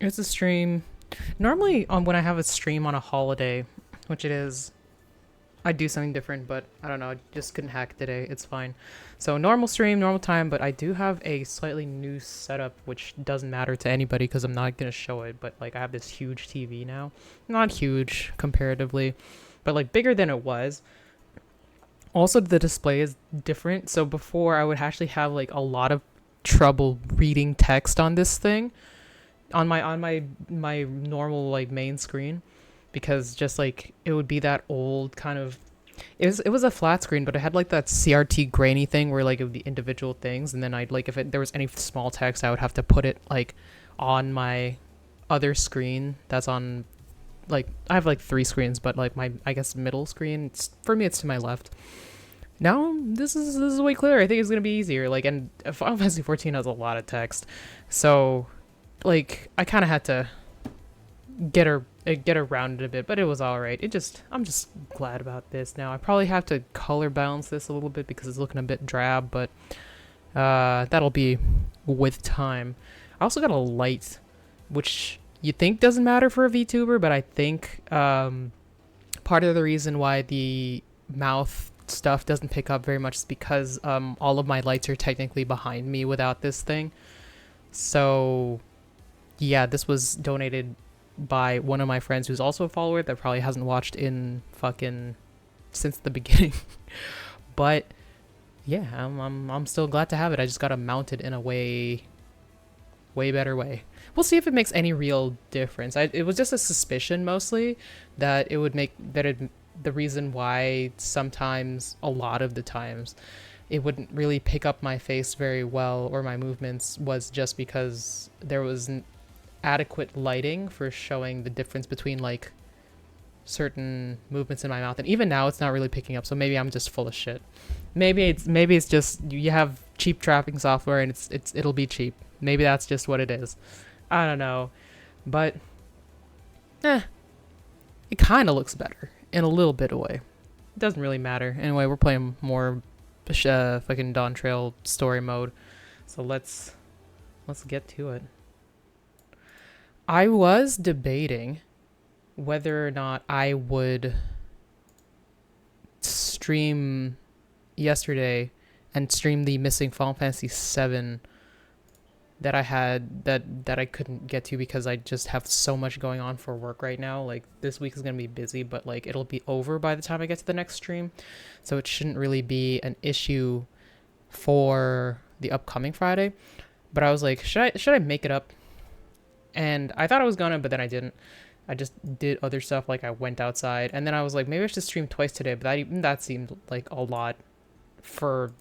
It's a stream. Normally, when I have a stream on a holiday, which it is, I do something different, but I don't know. I just couldn't hack today. It's fine. So normal stream, normal time, but I do have a slightly new setup, which doesn't matter to anybody because I'm not gonna show it. But like, I have this huge TV now. Not huge comparatively, but like bigger than it was. Also, the display is different. So before, I would actually have like a lot of trouble reading text on this thing on my normal like main screen because just like it would be that old kind of it was a flat screen, but it had like that CRT grainy thing where like it would be individual things, and then I'd like if there was any small text I would have to put it like on my other screen that's on like I have like three screens, but like my I guess middle screen, for me it's to my left. Now this is way clearer. I think it's gonna be easier. Like, and Final Fantasy 14 has a lot of text, so like I kind of had to get around it a bit, but it was all right. I'm just glad about this now. I probably have to color balance this a little bit because it's looking a bit drab, but that'll be with time. I also got a light, which you think doesn't matter for a VTuber, but I think part of the reason why the mouth stuff doesn't pick up very much is because all of my lights are technically behind me without this thing. So yeah, this was donated by one of my friends who's also a follower that probably hasn't watched in fucking since the beginning. But yeah, I'm still glad to have it. I just gotta mount it in a way better way. We'll see if it makes any real difference. It was just a suspicion mostly that it would make that it the reason why sometimes a lot of the times it wouldn't really pick up my face very well or my movements was just because there was adequate lighting for showing the difference between like certain movements in my mouth, and even now it's not really picking up. So maybe I'm just full of shit. Maybe it's just you have cheap tracking software and it'll be cheap. Maybe that's just what it is. I don't know, but it kind of looks better in a little bit of way. It doesn't really matter anyway. We're playing more fucking Dawn Trail story mode, so let's get to it. I was debating whether or not I would stream yesterday and stream the missing Final Fantasy VII that I had that I couldn't get to because I just have so much going on for work right now. Like this week is gonna be busy, but like it'll be over by the time I get to the next stream, so it shouldn't really be an issue for the upcoming Friday. But I was like, should I make it up? And I thought I was gonna, but then I didn't. I just did other stuff, like I went outside, and then I was like, maybe I should stream twice today, but that seemed like a lot for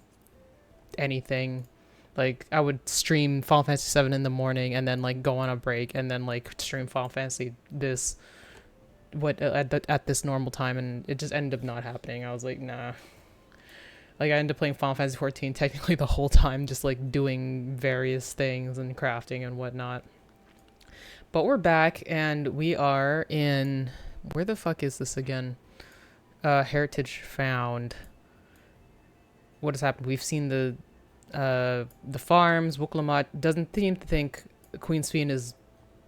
anything. Like I would stream Final Fantasy 7 in the morning, and then like go on a break, and then like stream Final Fantasy this at this normal time, and it just ended up not happening. I was like, nah. Like I ended up playing Final Fantasy 14 technically the whole time, just like doing various things and crafting and whatnot. But we're back, and we are in... Where the fuck is this again? Heritage found. What has happened? We've seen the farms. Wuklamot doesn't seem to think Queen Sphene is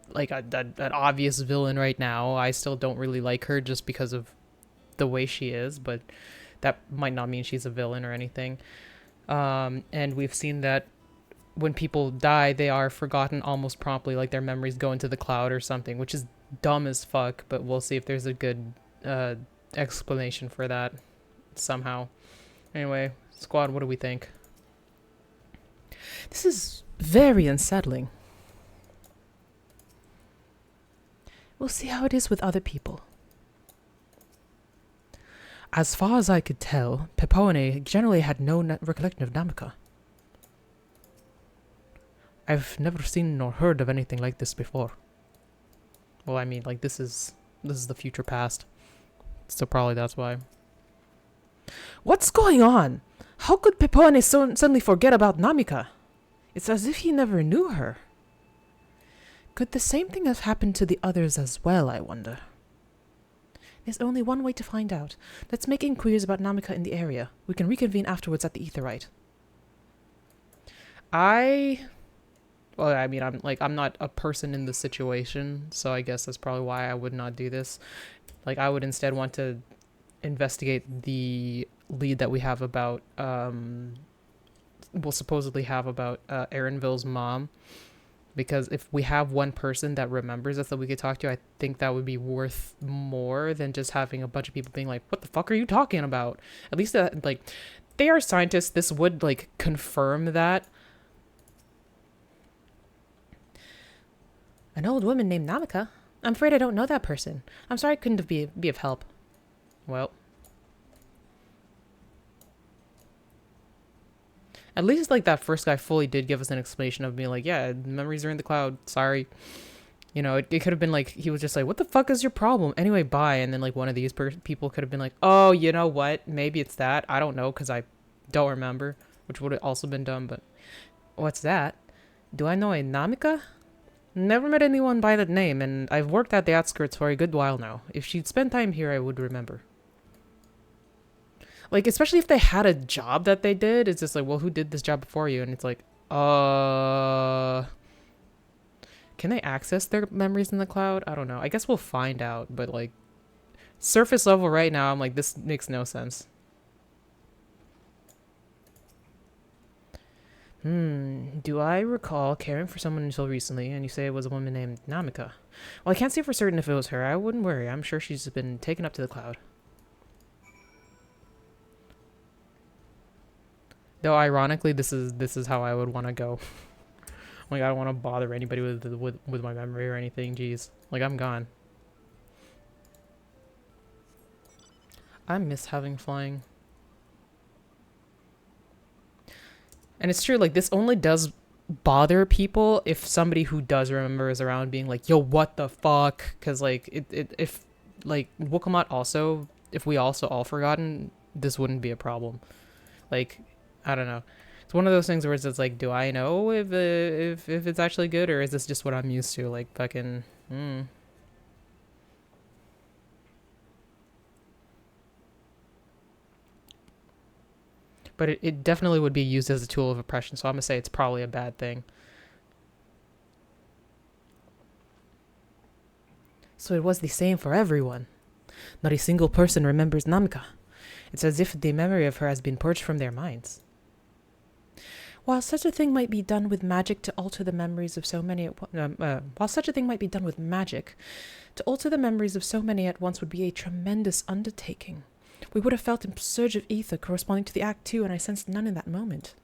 like an obvious villain right now. I still don't really like her just because of the way she is, but that might not mean she's a villain or anything. And we've seen that when people die, they are forgotten almost promptly, like their memories go into the cloud or something, which is dumb as fuck, but we'll see if there's a good explanation for that somehow. Anyway, squad, what do we think? This is very unsettling. We'll see how it is with other people. As far as I could tell, Pepone generally had no recollection of Namika. I've never seen nor heard of anything like this before. Well, I mean, like, this is the future past. So probably that's why. What's going on? How could Pepone suddenly forget about Namika? It's as if he never knew her. Could the same thing have happened to the others as well, I wonder? There's only one way to find out. Let's make inquiries about Namika in the area. We can reconvene afterwards at the Aetheryte. I Well, I mean, I'm not a person in the situation, so I guess that's probably why I would not do this. Like, I would instead want to investigate the lead that we have about, we'll supposedly have about Aaronville's mom. Because if we have one person that remembers us that we could talk to, I think that would be worth more than just having a bunch of people being like, what the fuck are you talking about? At least, like, they are scientists. This would, like, confirm that. An old woman named Namika? I'm afraid I don't know that person. I'm sorry I couldn't be of help. Well. At least, like, that first guy fully did give us an explanation of being like, yeah, memories are in the cloud. Sorry. You know, it could have been like, he was just like, what the fuck is your problem? Anyway, bye. And then, like, one of these people could have been like, oh, you know what? Maybe it's that. I don't know, because I don't remember. Which would have also been dumb, but... What's that? Do I know a Namika? Never met anyone by that name, and I've worked at the outskirts for a good while now. If she'd spent time here, I would remember. Like, especially if they had a job that they did, it's just like, well, who did this job before you? And it's like, can they access their memories in the cloud? I don't know. I guess we'll find out, but like, surface level right now, I'm like, this makes no sense. Do I recall caring for someone until recently, and you say it was a woman named Namika? Well, I can't say for certain if it was her. I wouldn't worry. I'm sure she's been taken up to the cloud. Though ironically, this is how I would want to go. Like, I don't want to bother anybody with my memory or anything. Jeez, like, I'm gone. I miss having flying. And it's true, like, this only does bother people if somebody who does remember is around being like, yo, what the fuck? Because, like, if, like, Wokomat also, if we also all forgotten, this wouldn't be a problem. Like, I don't know. It's one of those things where it's just like, do I know if it's actually good, or is this just what I'm used to? Like, fucking, But it definitely would be used as a tool of oppression, so I'm gonna say it's probably a bad thing. So it was the same for everyone. Not a single person remembers Namika. It's as if the memory of her has been purged from their minds. While such a thing might be done with magic to alter the memories of so many while such a thing might be done with magic, to alter the memories of so many at once would be a tremendous undertaking. We would have felt a surge of ether corresponding to the act too, and I sensed none in that moment.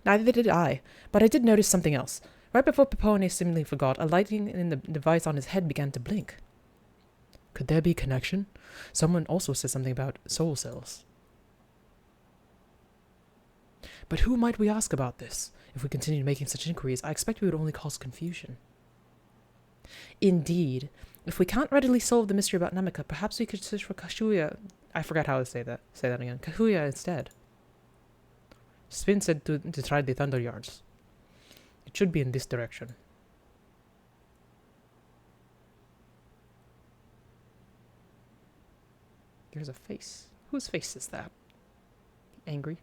Neither did I, but I did notice something else. Right before Pepone seemingly forgot, a lighting in the device on his head began to blink. Could there be connection? Someone also said something about soul cells. But who might we ask about this? If we continued making such inquiries, I expect we would only cause confusion. Indeed. If we can't readily solve the mystery about Namika, perhaps we could search for Kahuya. I forgot how to say that. Say that again. Kahuya instead. Spin said to try the Thunder Yards. It should be in this direction. There's a face. Whose face is that? Angry?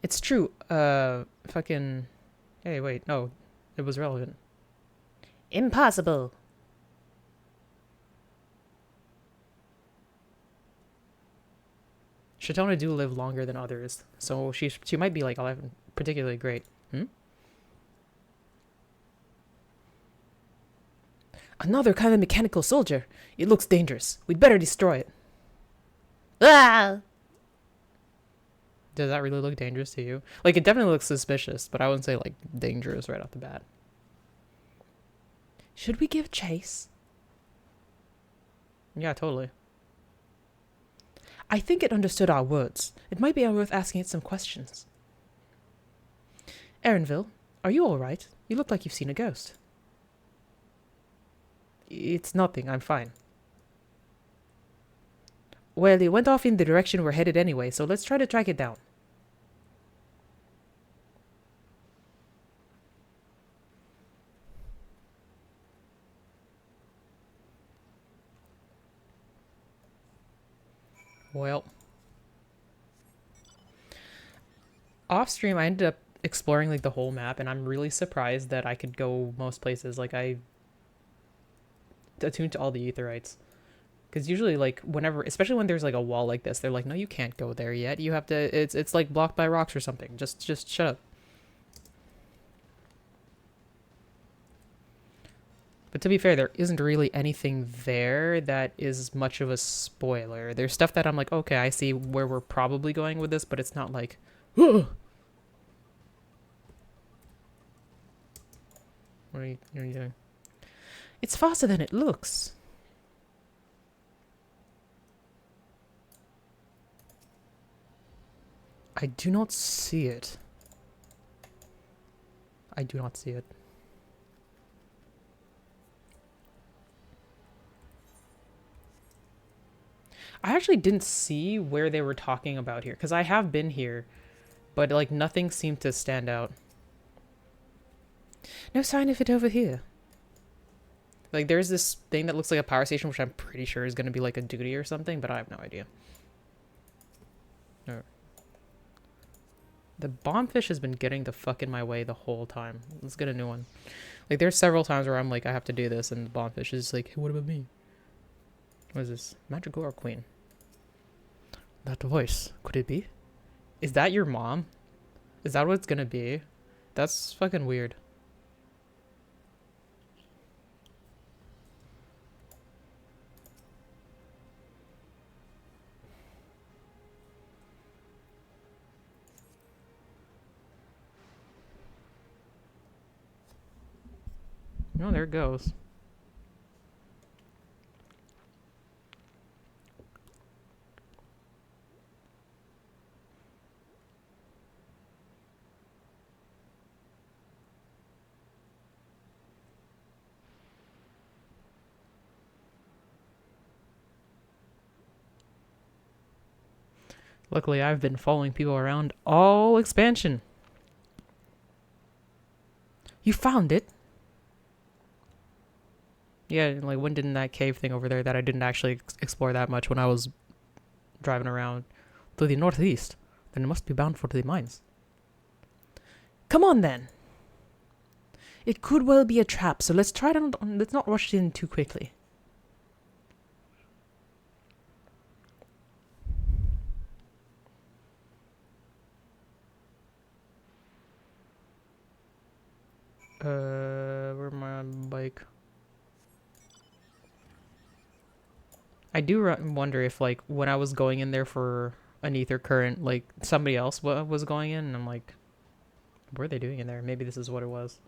It's true. Fucking... Hey, wait. No. It was relevant. Impossible. Shatona do live longer than others, so she might be like 11, particularly great. Another kind of mechanical soldier. It looks dangerous. We'd better destroy it. Ah! Does that really look dangerous to you? Like, it definitely looks suspicious, but I wouldn't say, like, dangerous right off the bat. Should we give chase? Yeah, totally. I think it understood our words. It might be worth asking it some questions. Aaronville, are you all right? You look like you've seen a ghost. It's nothing. I'm fine. Well, it went off in the direction we're headed anyway, so let's try to track it down. Well, Off stream, I ended up exploring like the whole map, and I'm really surprised that I could go most places. Like I attuned to all the aetherites. Because usually, like, whenever, especially when there's like a wall like this, they're like, "No, you can't go there yet. You have to. It's like blocked by rocks or something. Just shut up." But to be fair, there isn't really anything there that is much of a spoiler. There's stuff that I'm like, okay, I see where we're probably going with this, but it's not like, "Ugh." What are you doing? It's faster than it looks. I do not see it. I do not see it. I actually didn't see where they were talking about here, because I have been here, but like nothing seemed to stand out. No sign of it over here. Like there's this thing that looks like a power station, which I'm pretty sure is going to be like a duty or something, but I have no idea. No. The bombfish has been getting the fuck in my way the whole time. Let's get a new one. Like there's several times where I'm like, I have to do this, and the bombfish is like, hey, what about me? What is this? Mandragora Queen. That voice, could it be? Is that your mom? Is that what it's gonna be? That's fucking weird. Oh, there it goes. Luckily, I've been following people around all expansion. You found it? Yeah, like when didn't that cave thing over there that I didn't actually explore that much when I was driving around to the northeast? Then it must be bound for the mines. Come on then. It could well be a trap, so let's let's not rush in too quickly. Where's my bike? I do wonder if, like, when I was going in there for an ether current, like, somebody else was going in, and I'm like, what are they doing in there? Maybe this is what it was.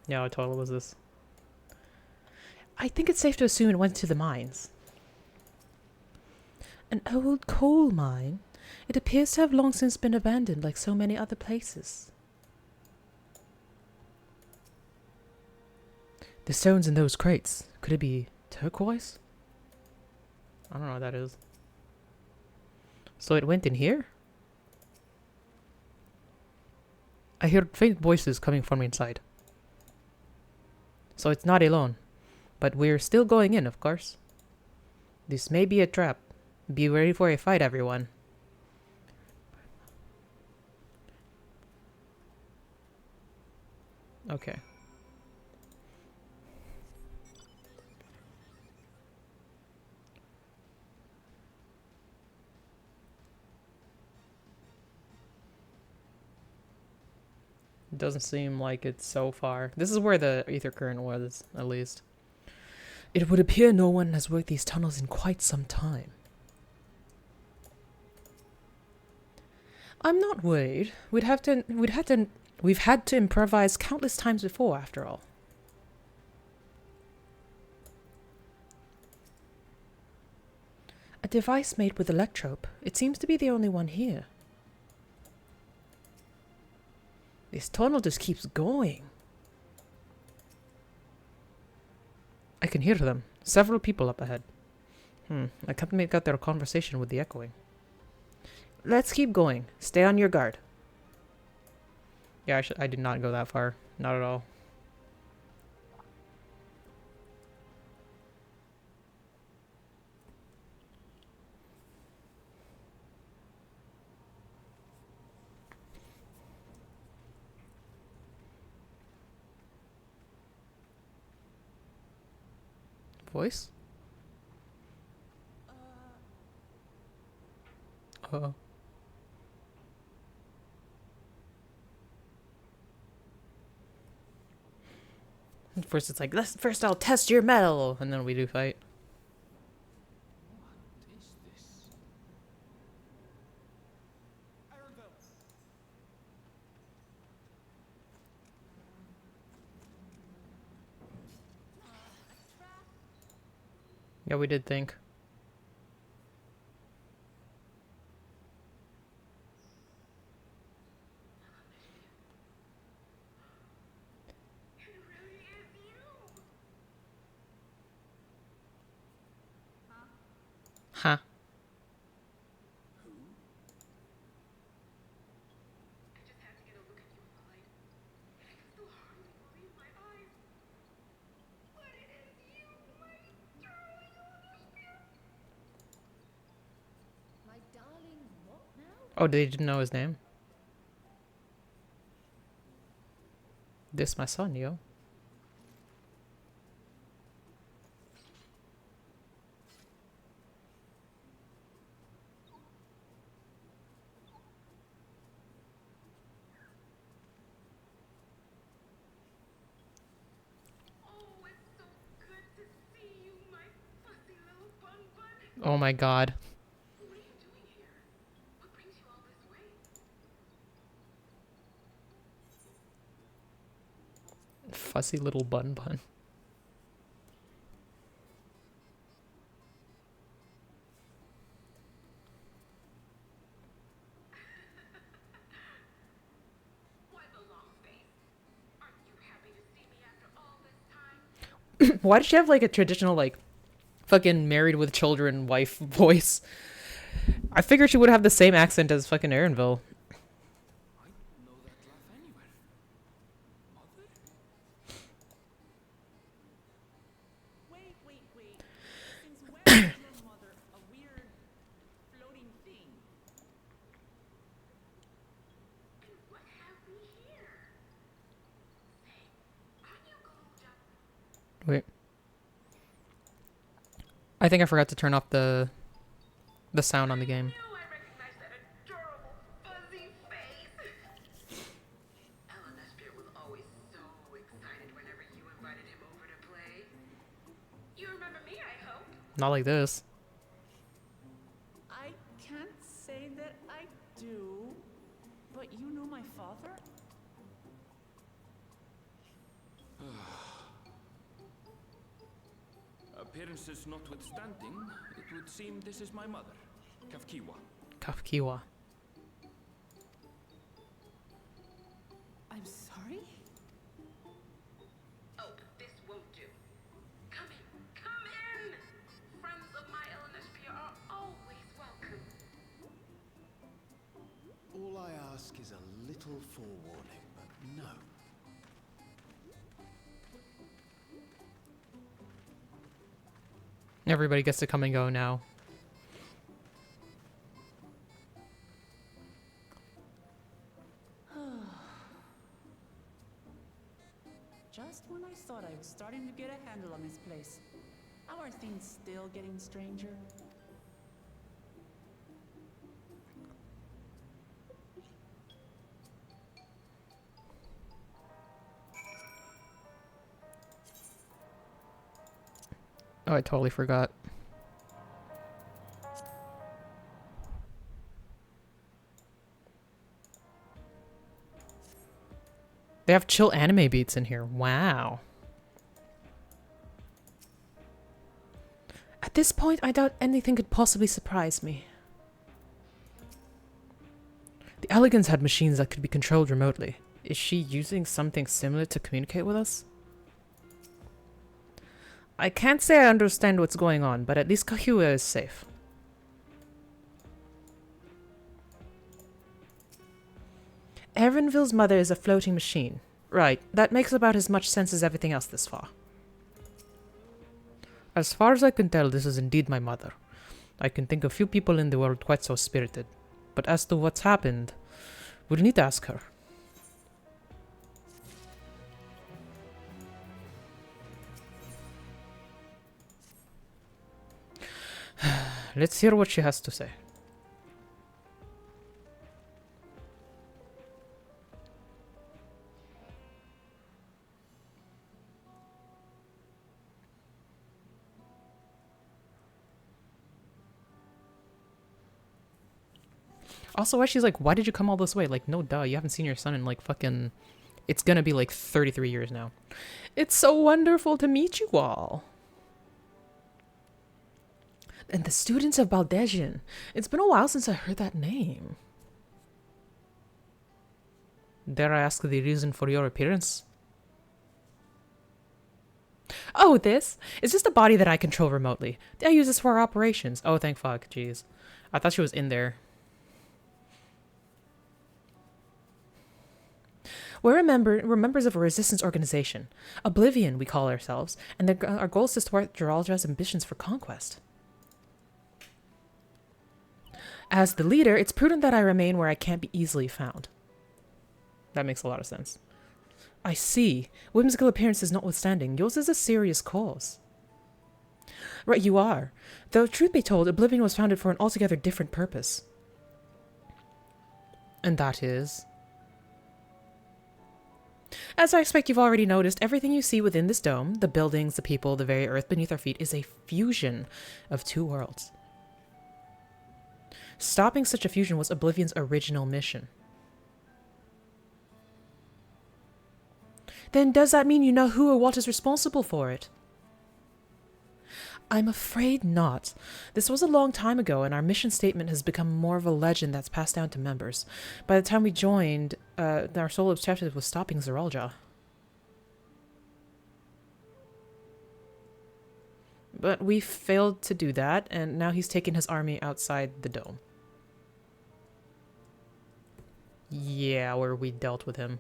Yeah, what total was this? I think it's safe to assume it went to the mines. An old coal mine? It appears to have long since been abandoned like so many other places. The stones in those crates, could it be turquoise? I don't know what that is. So it went in here? I hear faint voices coming from inside. So it's not alone. But we're still going in, of course. This may be a trap. Be ready for a fight, everyone. Okay. It doesn't seem like it's so far. This is where the ether current was, at least. It would appear no one has worked these tunnels in quite some time. I'm not worried. We've had to improvise countless times before, after all. A device made with electrope. It seems to be the only one here. This tunnel just keeps going. I can hear them. Several people up ahead. I can't make out their conversation with the echoing. Let's keep going. Stay on your guard. Yeah, I did not go that far. Not at all. voice? Uh-oh. First it's like, first I'll test your metal, and then we do fight. What is this? Yeah, we did think. Huh. Oh, they didn't know his name? This my son, yo. Oh my god. Fussy little bun bun. Why does she have like a traditional like fucking married with children wife voice? I figured she would have the same accent as fucking Erinville. I know that laugh anywhere. Mother? Wait. Since when is your mother a weird floating thing? And what have we here? Say, are you glued up? Wait. I think I forgot to turn off the sound on the game. I recognize that adorable fuzzy face. Eleanor Spear was always so excited whenever you invited him over to play. You remember me, I hope. Not like this. I can't say that I do, but you know my father? Appearances notwithstanding, it would seem this is my mother, Kafkiwa. Kafkiwa. I'm sorry? Oh, this won't do. Come in. Friends of my Eleanor Spear are always welcome. All I ask is a little forewarning, but no. Everybody gets to come and go now. Just when I thought I was starting to get a handle on this place. How are things still getting stranger? Oh, I totally forgot. They have chill anime beats in here. Wow. At this point, I doubt anything could possibly surprise me. The Elegans had machines that could be controlled remotely. Is she using something similar to communicate with us? I can't say I understand what's going on, but at least Kahua is safe. Erinville's mother is a floating machine. Right, that makes about as much sense as everything else this far. As far as I can tell, this is indeed my mother. I can think of few people in the world quite so spirited. But as to what's happened, we'll need to ask her. Let's hear what she has to say. Also, why she's like, why did you come all this way? Like, no, duh, you haven't seen your son in like fucking... It's gonna be like 33 years now. It's so wonderful to meet you all. And the students of Baldesion. It's been a while since I heard that name. Dare I ask the reason for your appearance? Oh, this? It's just a body that I control remotely. I use this for our operations. Oh, thank fuck. Jeez. I thought she was in there. We're members of a resistance organization. Oblivion, we call ourselves. And our goal is to thwart Geraldra's ambitions for conquest. As the leader, it's prudent that I remain where I can't be easily found. That makes a lot of sense. I see. Whimsical appearances notwithstanding, yours is a serious cause. Right, you are. Though, truth be told, Oblivion was founded for an altogether different purpose. And that is... As I expect you've already noticed, everything you see within this dome, the buildings, the people, the very earth beneath our feet, is a fusion of two worlds. Stopping such a fusion was Oblivion's original mission. Then does that mean you know who or what is responsible for it? I'm afraid not. This was a long time ago, and our mission statement has become more of a legend that's passed down to members. By the time we joined, our sole objective was stopping Zeraldra. But we failed to do that, and now he's taken his army outside the dome. Yeah, where we dealt with him.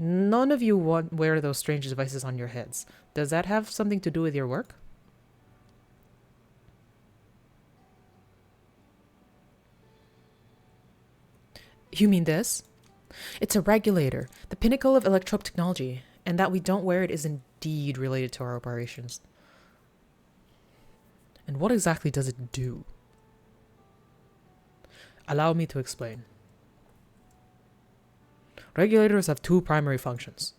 None of you wear those strange devices on your heads. Does that have something to do with your work? You mean this? It's a regulator, the pinnacle of electrope technology, and that we don't wear it is indeed related to our operations. And what exactly does it do? Allow me to explain. Regulators have two primary functions.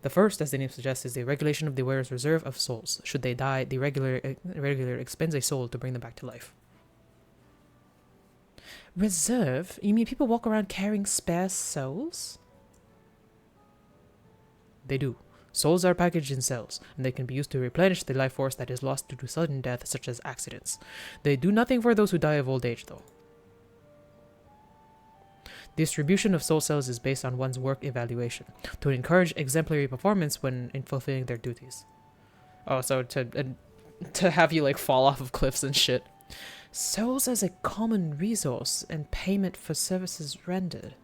The first, as the name suggests, is the regulation of the wearer's reserve of souls. Should they die, the regulator expends a soul to bring them back to life. Reserve? You mean people walk around carrying spare souls? They do. Souls are packaged in cells, and they can be used to replenish the life force that is lost due to sudden death, such as accidents. They do nothing for those who die of old age, though. Distribution of soul cells is based on one's work evaluation, to encourage exemplary performance when in fulfilling their duties. Oh, so to have you like fall off of cliffs and shit. Souls as a common resource and payment for services rendered.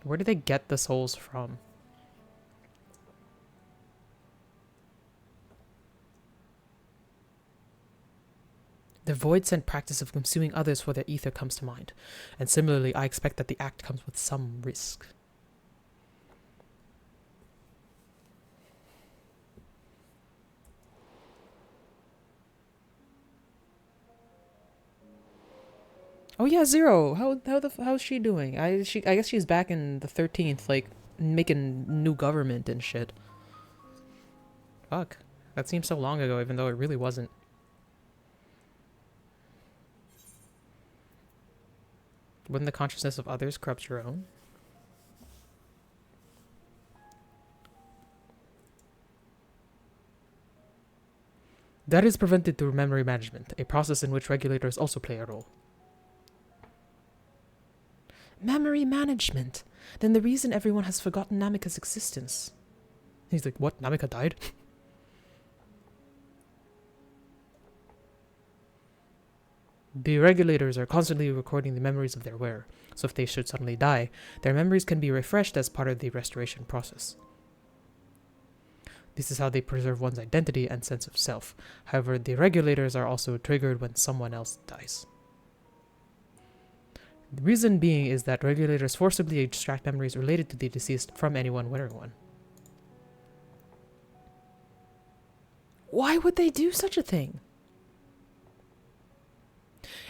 Where do they get the souls from? The void-sent practice of consuming others for their ether comes to mind, and similarly I expect that the act comes with some risk. Oh yeah, Zero. How's she doing? I guess she's back in the 13th, like making new government and shit. Fuck, that seems so long ago, even though it really wasn't. Wouldn't the consciousness of others corrupt your own? That is prevented through memory management, a process in which regulators also play a role. Memory management? Then the reason everyone has forgotten Namika's existence. He's like, what? Namika died? The regulators are constantly recording the memories of their wearer, so if they should suddenly die, their memories can be refreshed as part of the restoration process. This is how they preserve one's identity and sense of self. However, the regulators are also triggered when someone else dies. The reason being is that regulators forcibly extract memories related to the deceased from anyone wearing one. Why would they do such a thing?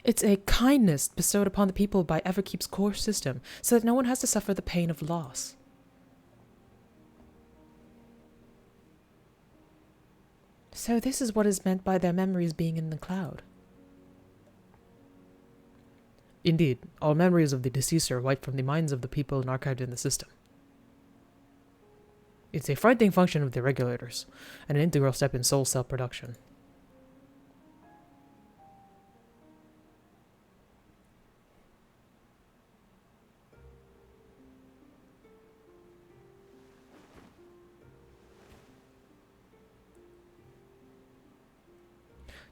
It's a kindness bestowed upon the people by Everkeep's core system, so that no one has to suffer the pain of loss. So this is what is meant by their memories being in the cloud. Indeed, all memories of the deceased are wiped from the minds of the people and archived in the system. It's a frightening function of the regulators, and an integral step in soul cell production.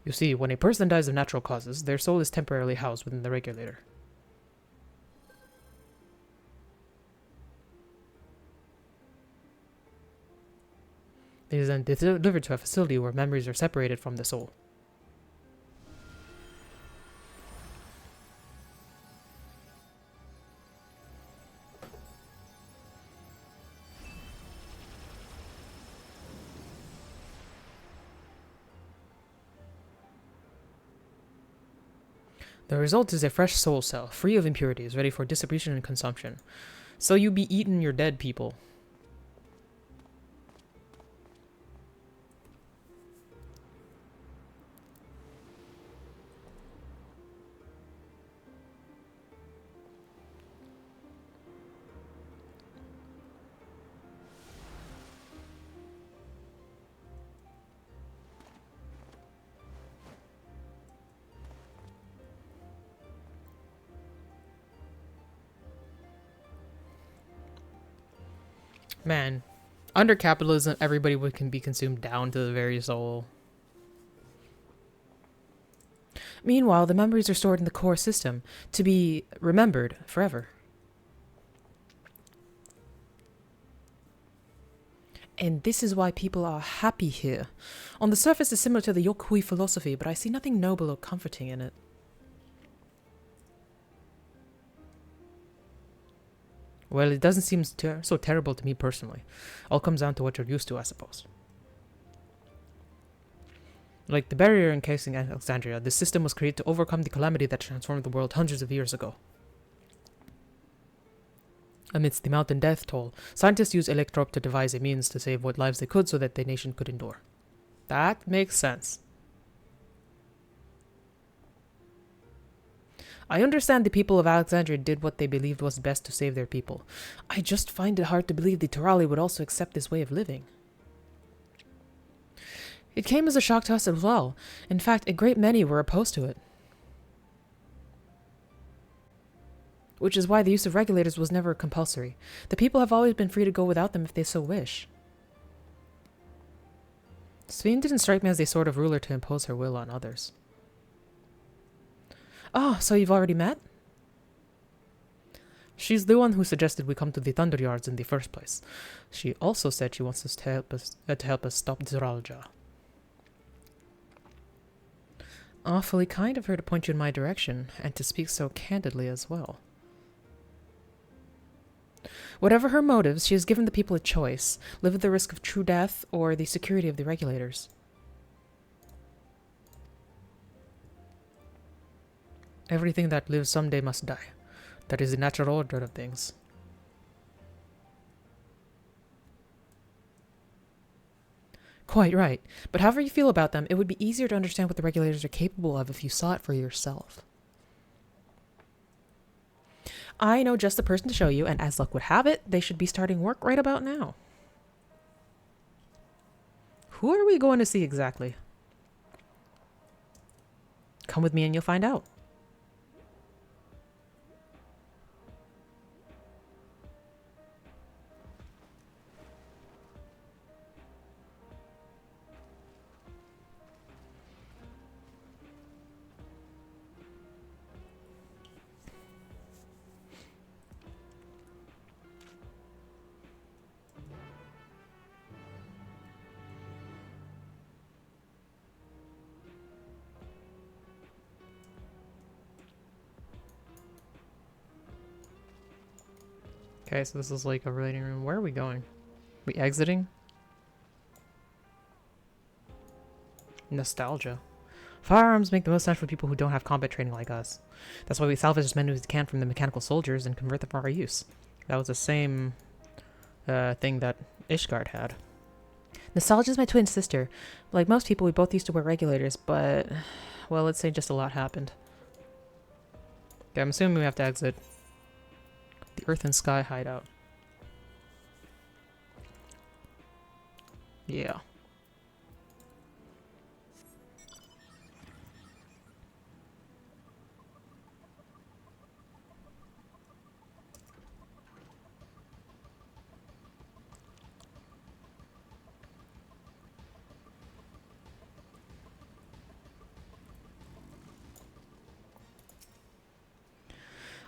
You see, when a person dies of natural causes, their soul is temporarily housed within the regulator. It is then delivered to a facility where memories are separated from the soul. The result is a fresh soul cell, free of impurities, ready for distribution and consumption. So you be eating your dead people. Man, under capitalism, everybody can be consumed down to the very soul. Meanwhile, the memories are stored in the core system, to be remembered forever. And this is why people are happy here. On the surface, it's similar to the Yokui philosophy, but I see nothing noble or comforting in it. Well, it doesn't seem so terrible to me personally. All comes down to what you're used to, I suppose. Like the barrier encasing Alexandria, this system was created to overcome the calamity that transformed the world hundreds of years ago. Amidst the mountain death toll, scientists used Electrope to devise a means to save what lives they could so that the nation could endure. That makes sense. I understand the people of Alexandria did what they believed was best to save their people. I just find it hard to believe the Turali would also accept this way of living. It came as a shock to us as well. In fact, a great many were opposed to it. Which is why the use of regulators was never compulsory. The people have always been free to go without them if they so wish. Sveen didn't strike me as the sort of ruler to impose her will on others. Oh, so you've already met? She's the one who suggested we come to the Thunder Yards in the first place. She also said she wants us to help us stop Zeralja. Awfully kind of her to point you in my direction, and to speak so candidly as well. Whatever her motives, she has given the people a choice: live at the risk of true death or the security of the regulators. Everything that lives someday must die. That is the natural order of things. Quite right. But however you feel about them, it would be easier to understand what the regulators are capable of if you saw it for yourself. I know just the person to show you, and as luck would have it, they should be starting work right about now. Who are we going to see exactly? Come with me and you'll find out. Okay, so this is like a relating room. Where are we going? We exiting? Nostalgia. Firearms make the most sense for people who don't have combat training like us. That's why we salvage as many as we can from the mechanical soldiers and convert them for our use. That was the same thing that Ishgard had. Nostalgia is my twin sister. Like most people, we both used to wear regulators, but, well, let's say just a lot happened. Okay, I'm assuming we have to exit the Earth and Sky hideout. Yeah.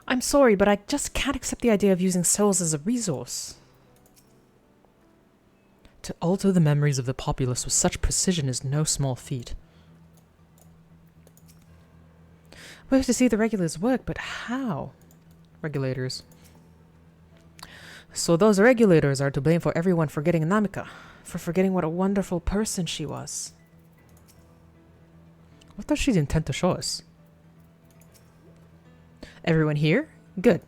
I'm sorry, but I just can't accept the idea of using souls as a resource. To alter the memories of the populace with such precision is no small feat. We have to see the regulators work, but how? Regulators. So those regulators are to blame for everyone forgetting Namika, for forgetting what a wonderful person she was. What does she intend to show us? Everyone here? Good.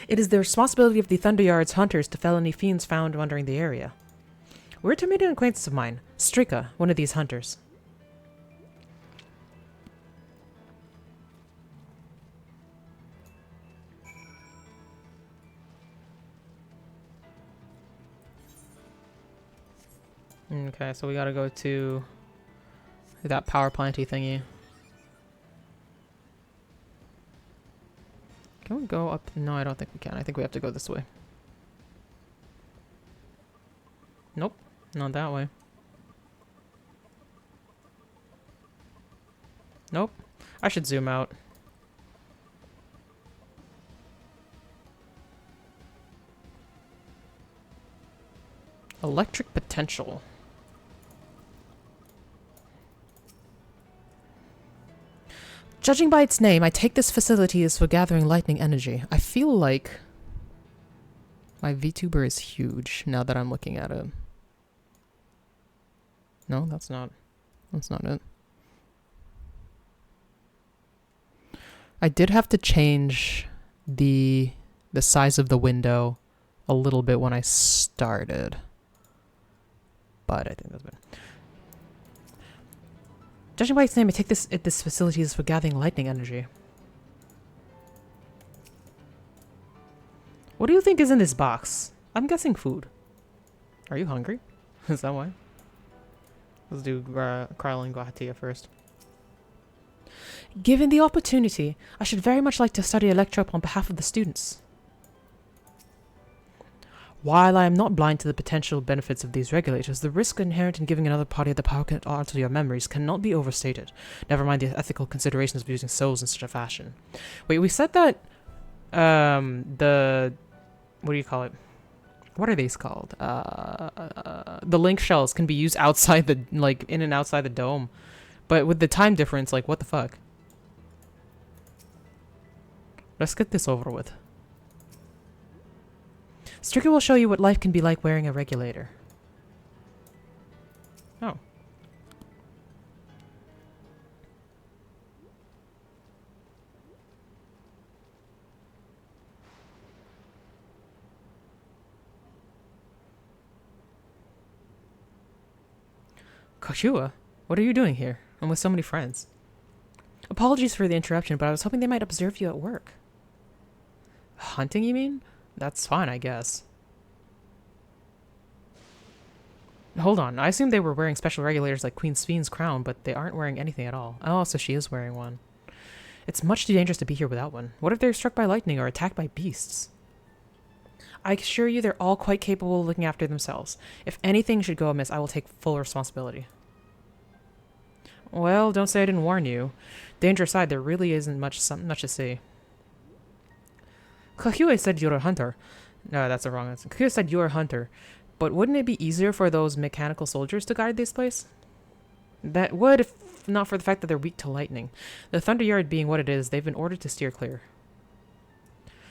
It is the responsibility of the Thunderyard's hunters to fell any fiends found wandering the area. We're to meet an acquaintance of mine, Strika, one of these hunters. Okay, so we gotta go to that power planty thingy. Can we go up? No, I don't think we can. I think we have to go this way. Nope, not that way. Nope. I should zoom out. Electric potential. Judging by its name, I take this facility is for gathering lightning energy. I feel like my VTuber is huge now that I'm looking at it. No, that's not it. I did have to change the size of the window a little bit when I started. But I think that's better. Judging by its name, I take this facility is for gathering lightning energy. What do you think is in this box? I'm guessing food. Are you hungry? Is that why? Let's do Kryle and Guahatia first. Given the opportunity, I should very much like to study Electrope on behalf of the students. While I am not blind to the potential benefits of these regulators, the risk inherent in giving another party the power to alter your memories cannot be overstated. Never mind the ethical considerations of using souls in such a fashion. Wait, we said that what do you call it? What are these called? The link shells can be used outside the, like, in and outside the dome. But with the time difference, like, what the fuck? Let's get this over with. Stricker will show you what life can be like wearing a regulator. Oh. Koshua, what are you doing here? I'm with so many friends. Apologies for the interruption, but I was hoping they might observe you at work. Hunting, you mean? That's fine, I guess. Hold on, I assumed they were wearing special regulators like Queen Spheen's crown, but they aren't wearing anything at all. Oh, so she is wearing one. It's much too dangerous to be here without one. What if they're struck by lightning or attacked by beasts? I assure you they're all quite capable of looking after themselves. If anything should go amiss, I will take full responsibility. Well, don't say I didn't warn you. Danger aside, there really isn't much to see. Kahue said you're a hunter. No, that's the wrong answer. Kahue said you're a hunter. But wouldn't it be easier for those mechanical soldiers to guide this place? That would, if not for the fact that they're weak to lightning. The Thunderyard being what it is, they've been ordered to steer clear.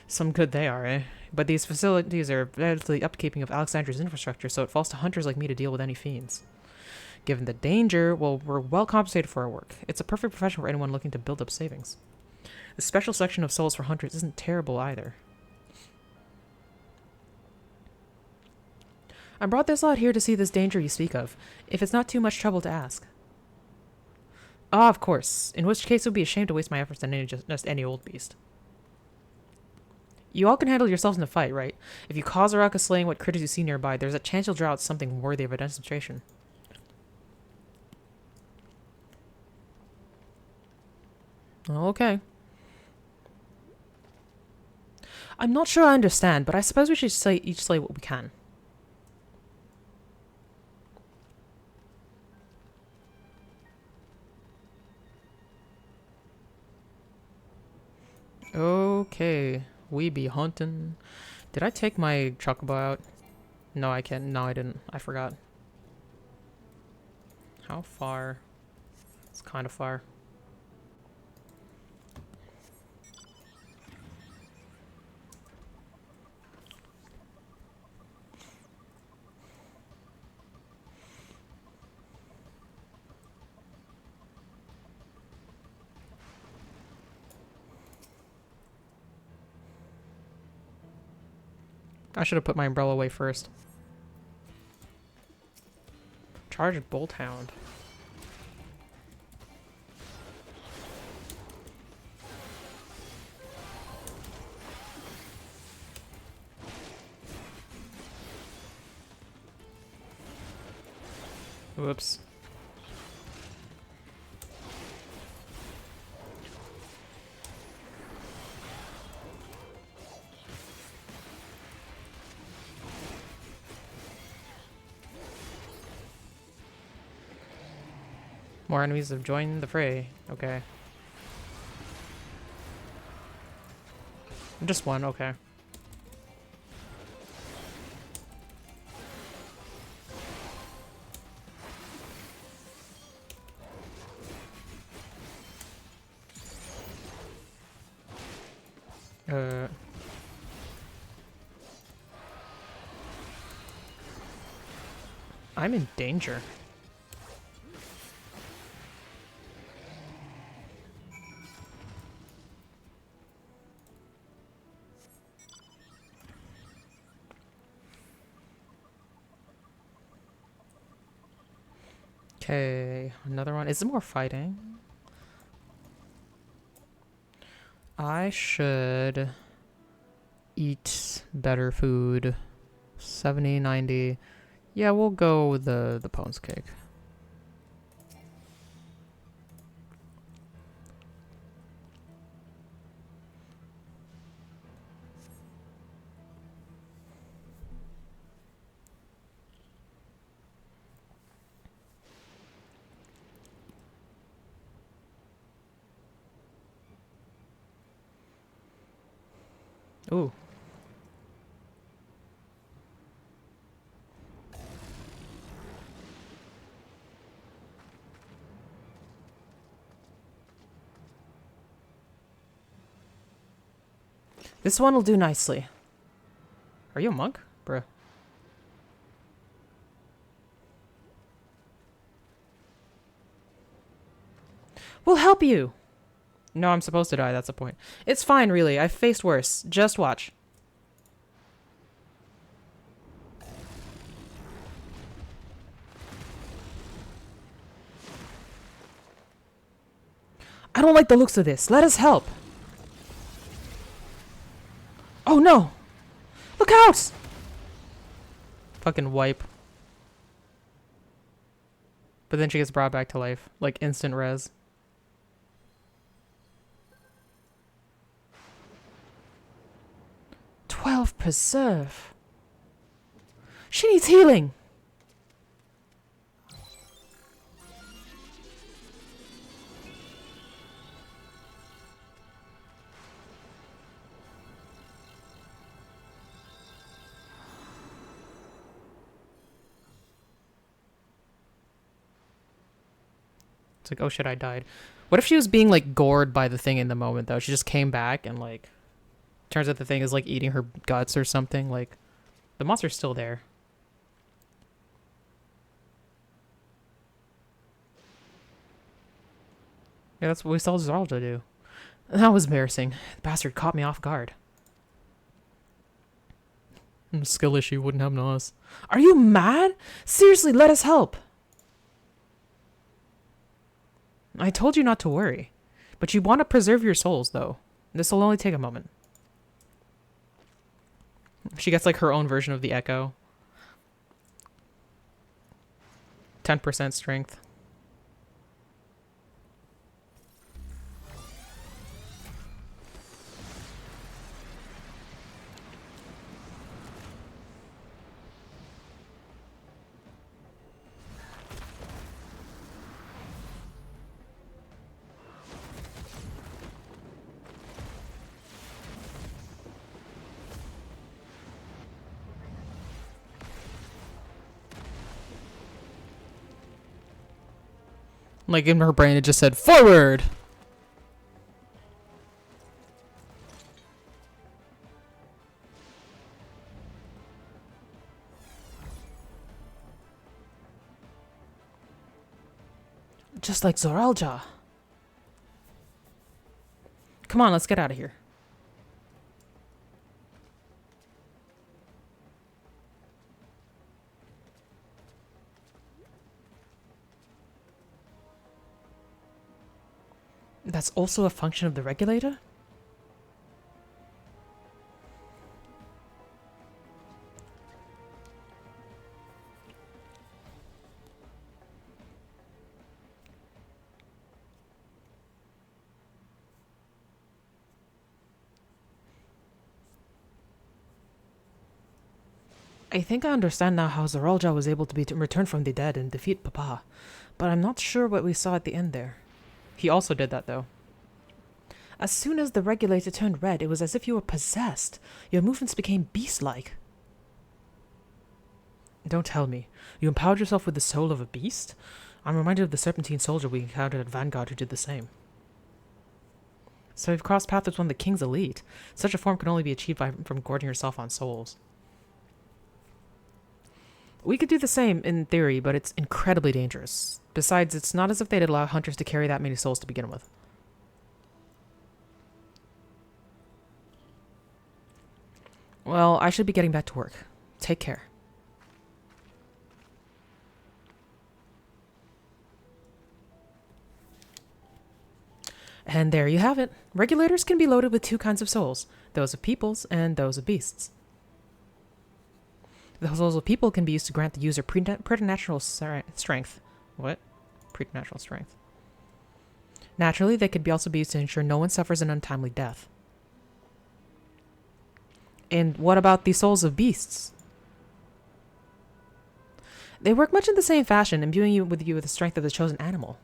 Some good they are, eh? But these facilities are bad to the upkeeping of Alexandria's infrastructure, so it falls to hunters like me to deal with any fiends. Given the danger, well, we're well compensated for our work. It's a perfect profession for anyone looking to build up savings. The special section of souls for hunters isn't terrible either. I brought this lot here to see this danger you speak of, if it's not too much trouble to ask. Ah, of course, in which case it would be a shame to waste my efforts on just any old beast. You all can handle yourselves in a fight, right? If you cause a ruckus slaying what critters you see nearby, there's a chance you'll draw out something worthy of a demonstration. Okay. I'm not sure I understand, but I suppose we should each slay what we can. Okay, we be hunting. Did I take my chocobo out? No, I can't. No, I didn't. I forgot. How far? It's kind of far. I should have put my umbrella away first. Charge Bolt Hound. Whoops. More enemies have joined the fray. Okay. Just one, okay. I'm in danger. Okay, another one. Is it more fighting? I should eat better food. 70, 90. Yeah, we'll go with the Pones cake. Ooh. This one will do nicely. Are you a monk? Bruh. We'll help you! No, I'm supposed to die, that's the point. It's fine, really. I've faced worse. Just watch. I don't like the looks of this. Let us help! Oh no! Look out! Fucking wipe. But then she gets brought back to life. Like instant res. Preserve. She needs healing. It's like, oh shit, I died. What if she was being like gored by the thing in the moment though? She just came back and like Turns out the thing is like eating her guts or something. Like, the monster's still there. Yeah, that's what we saw Zaralda do. That was embarrassing. The bastard caught me off guard. Skill issue wouldn't happen to us. Are you mad? Seriously, let us help. I told you not to worry. But you want to preserve your souls, though. This will only take a moment. She gets like her own version of the Echo. 10% strength. Like in her brain, it just said, forward! Just like Zoralja. Come on, let's get out of here. That's also a function of the regulator? I think I understand now how Zoralja was able to be returned from the dead and defeat Papa, but I'm not sure what we saw at the end there. He also did that, though. As soon as the regulator turned red, it was as if you were possessed. Your movements became beast-like. Don't tell me. You empowered yourself with the soul of a beast? I'm reminded of the serpentine soldier we encountered at Vanguard who did the same. So you've crossed paths with one of the king's elite. Such a form can only be achieved from gorging yourself on souls. We could do the same, in theory, but it's incredibly dangerous. Besides, it's not as if they'd allow hunters to carry that many souls to begin with. Well, I should be getting back to work. Take care. And there you have it. Regulators can be loaded with two kinds of souls, those of peoples and those of beasts. The souls of people can be used to grant the user preternatural strength. What? Preternatural strength. Naturally, they could also be used to ensure no one suffers an untimely death. And what about the souls of beasts? They work much in the same fashion, imbuing you with the strength of the chosen animal.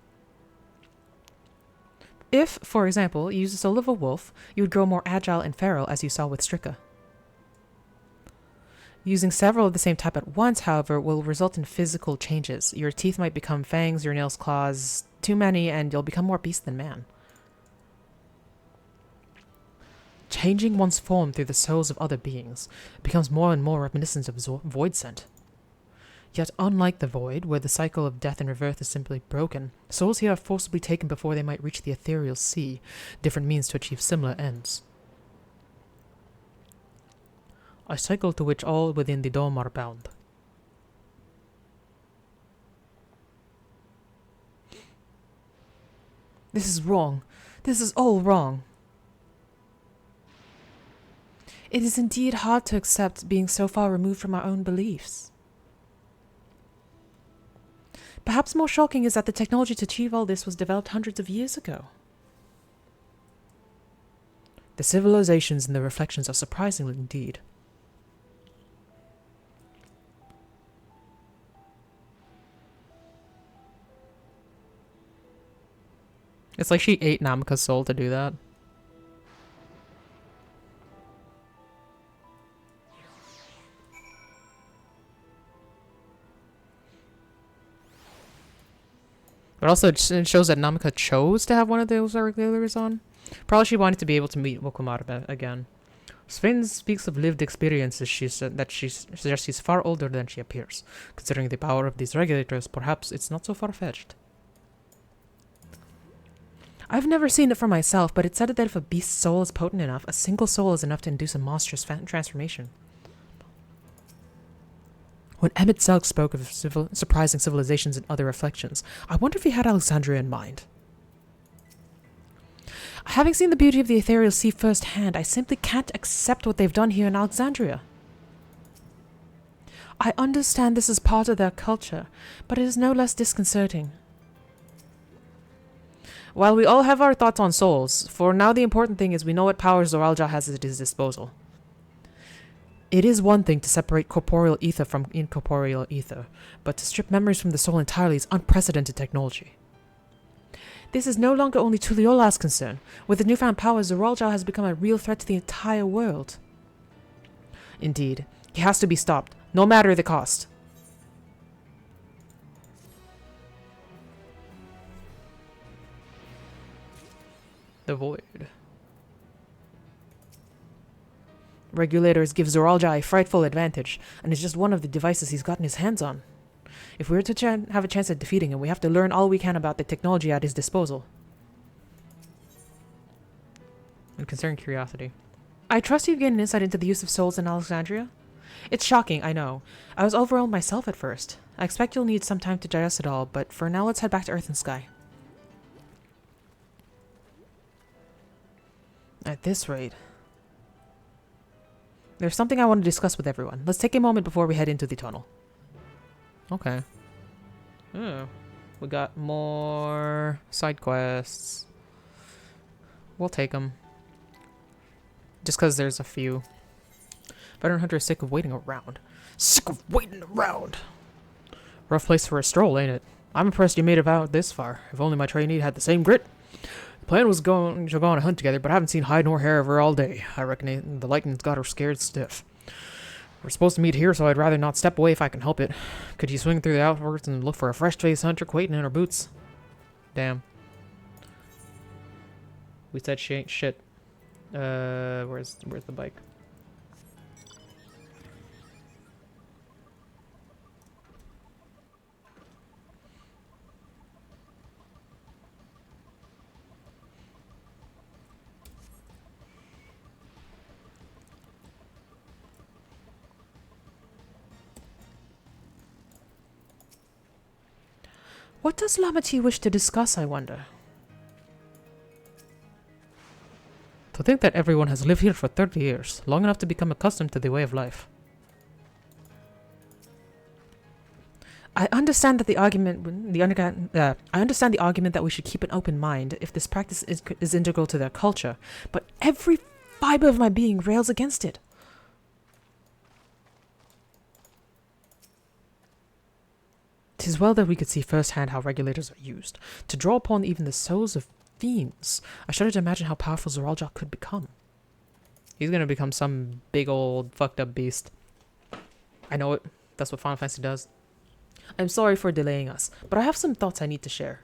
If, for example, you use the soul of a wolf, you would grow more agile and feral, as you saw with Strika. Using several of the same type at once, however, will result in physical changes. Your teeth might become fangs, your nails claws, too many, and you'll become more beast than man. Changing one's form through the souls of other beings becomes more and more reminiscent of Void Scent. Yet unlike the Void, where the cycle of death and rebirth is simply broken, souls here are forcibly taken before they might reach the ethereal sea, different means to achieve similar ends. A cycle to which all within the dome are bound. This is wrong. This is all wrong. It is indeed hard to accept being so far removed from our own beliefs. Perhaps more shocking is that the technology to achieve all this was developed hundreds of years ago. The civilizations and the reflections are surprising indeed. It's like she ate Namika's soul to do that. But also, it shows that Namika chose to have one of those regulars on. Probably she wanted to be able to meet Wokumaru again. Sven speaks of lived experiences that she suggests she's far older than she appears. Considering the power of these regulators, perhaps it's not so far-fetched. I've never seen it for myself, but it's said that if a beast's soul is potent enough, a single soul is enough to induce a monstrous transformation. When Emmett Selk spoke of surprising civilizations and other reflections, I wonder if he had Alexandria in mind. Having seen the beauty of the ethereal sea firsthand, I simply can't accept what they've done here in Alexandria. I understand this is part of their culture, but it is no less disconcerting. While we all have our thoughts on souls, for now the important thing is we know what powers Zoraljah has at his disposal. It is one thing to separate corporeal ether from incorporeal ether, but to strip memories from the soul entirely is unprecedented technology. This is no longer only Tuliola's concern. With his newfound powers, Zoraljah has become a real threat to the entire world. Indeed, he has to be stopped, no matter the cost. The Void. Regulators give Zoraljah a frightful advantage, and it's just one of the devices he's gotten his hands on. If we're to have a chance at defeating him, we have to learn all we can about the technology at his disposal. And concerning curiosity. I trust you've gained an insight into the use of souls in Alexandria? It's shocking, I know. I was overwhelmed myself at first. I expect you'll need some time to digest it all, but for now let's head back to Earth and Sky. At this rate... There's something I want to discuss with everyone. Let's take a moment before we head into the tunnel. Okay. Oh, we got more side quests. We'll take them. Just because there's a few. Veteran Hunter is sick of waiting around. Sick of waiting around! Rough place for a stroll, ain't it? I'm impressed you made it out this far. If only my trainee had the same grit. The plan was to go on a hunt together, but I haven't seen hide nor hair of her all day. I reckon the lightning's got her scared stiff. We're supposed to meet here, so I'd rather not step away if I can help it. Could you swing through the outworks and look for a fresh-faced hunter quaking in her boots? Damn. We said she ain't shit. Where's the bike? What does Lamati wish to discuss, I wonder? To think that everyone has lived here for 30 years, long enough to become accustomed to the way of life. I understand that the argument that we should keep an open mind if this practice is integral to their culture, but every fiber of my being rails against it. Tis well that we could see firsthand how regulators are used, to draw upon even the souls of fiends. I shudder to imagine how powerful Zoraljah could become. He's gonna become some big old fucked up beast. I know it. That's what Final Fantasy does. I'm sorry for delaying us, but I have some thoughts I need to share.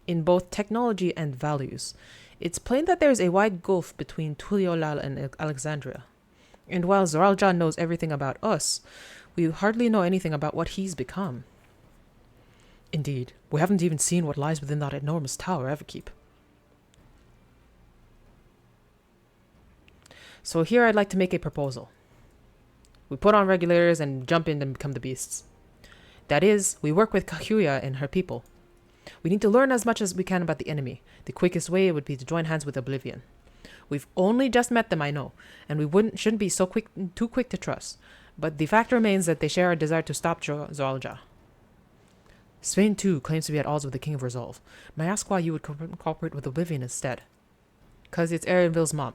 In both technology and values, it's plain that there is a wide gulf between Tuliolal and Alexandria. And while Zoraljah knows everything about us, we hardly know anything about what he's become. Indeed, we haven't even seen what lies within that enormous tower Everkeep. So here I'd like to make a proposal. We put on regulators and jump in and become the beasts. That is, we work with Kakuya and her people. We need to learn as much as we can about the enemy. The quickest way would be to join hands with Oblivion. We've only just met them, I know, and we shouldn't be too quick to trust. But the fact remains that they share a desire to stop Zoraljah. Sven, too, claims to be at odds with the King of Resolve. May I ask why you would cooperate with Oblivion instead? 'Cause it's Erenville's mom.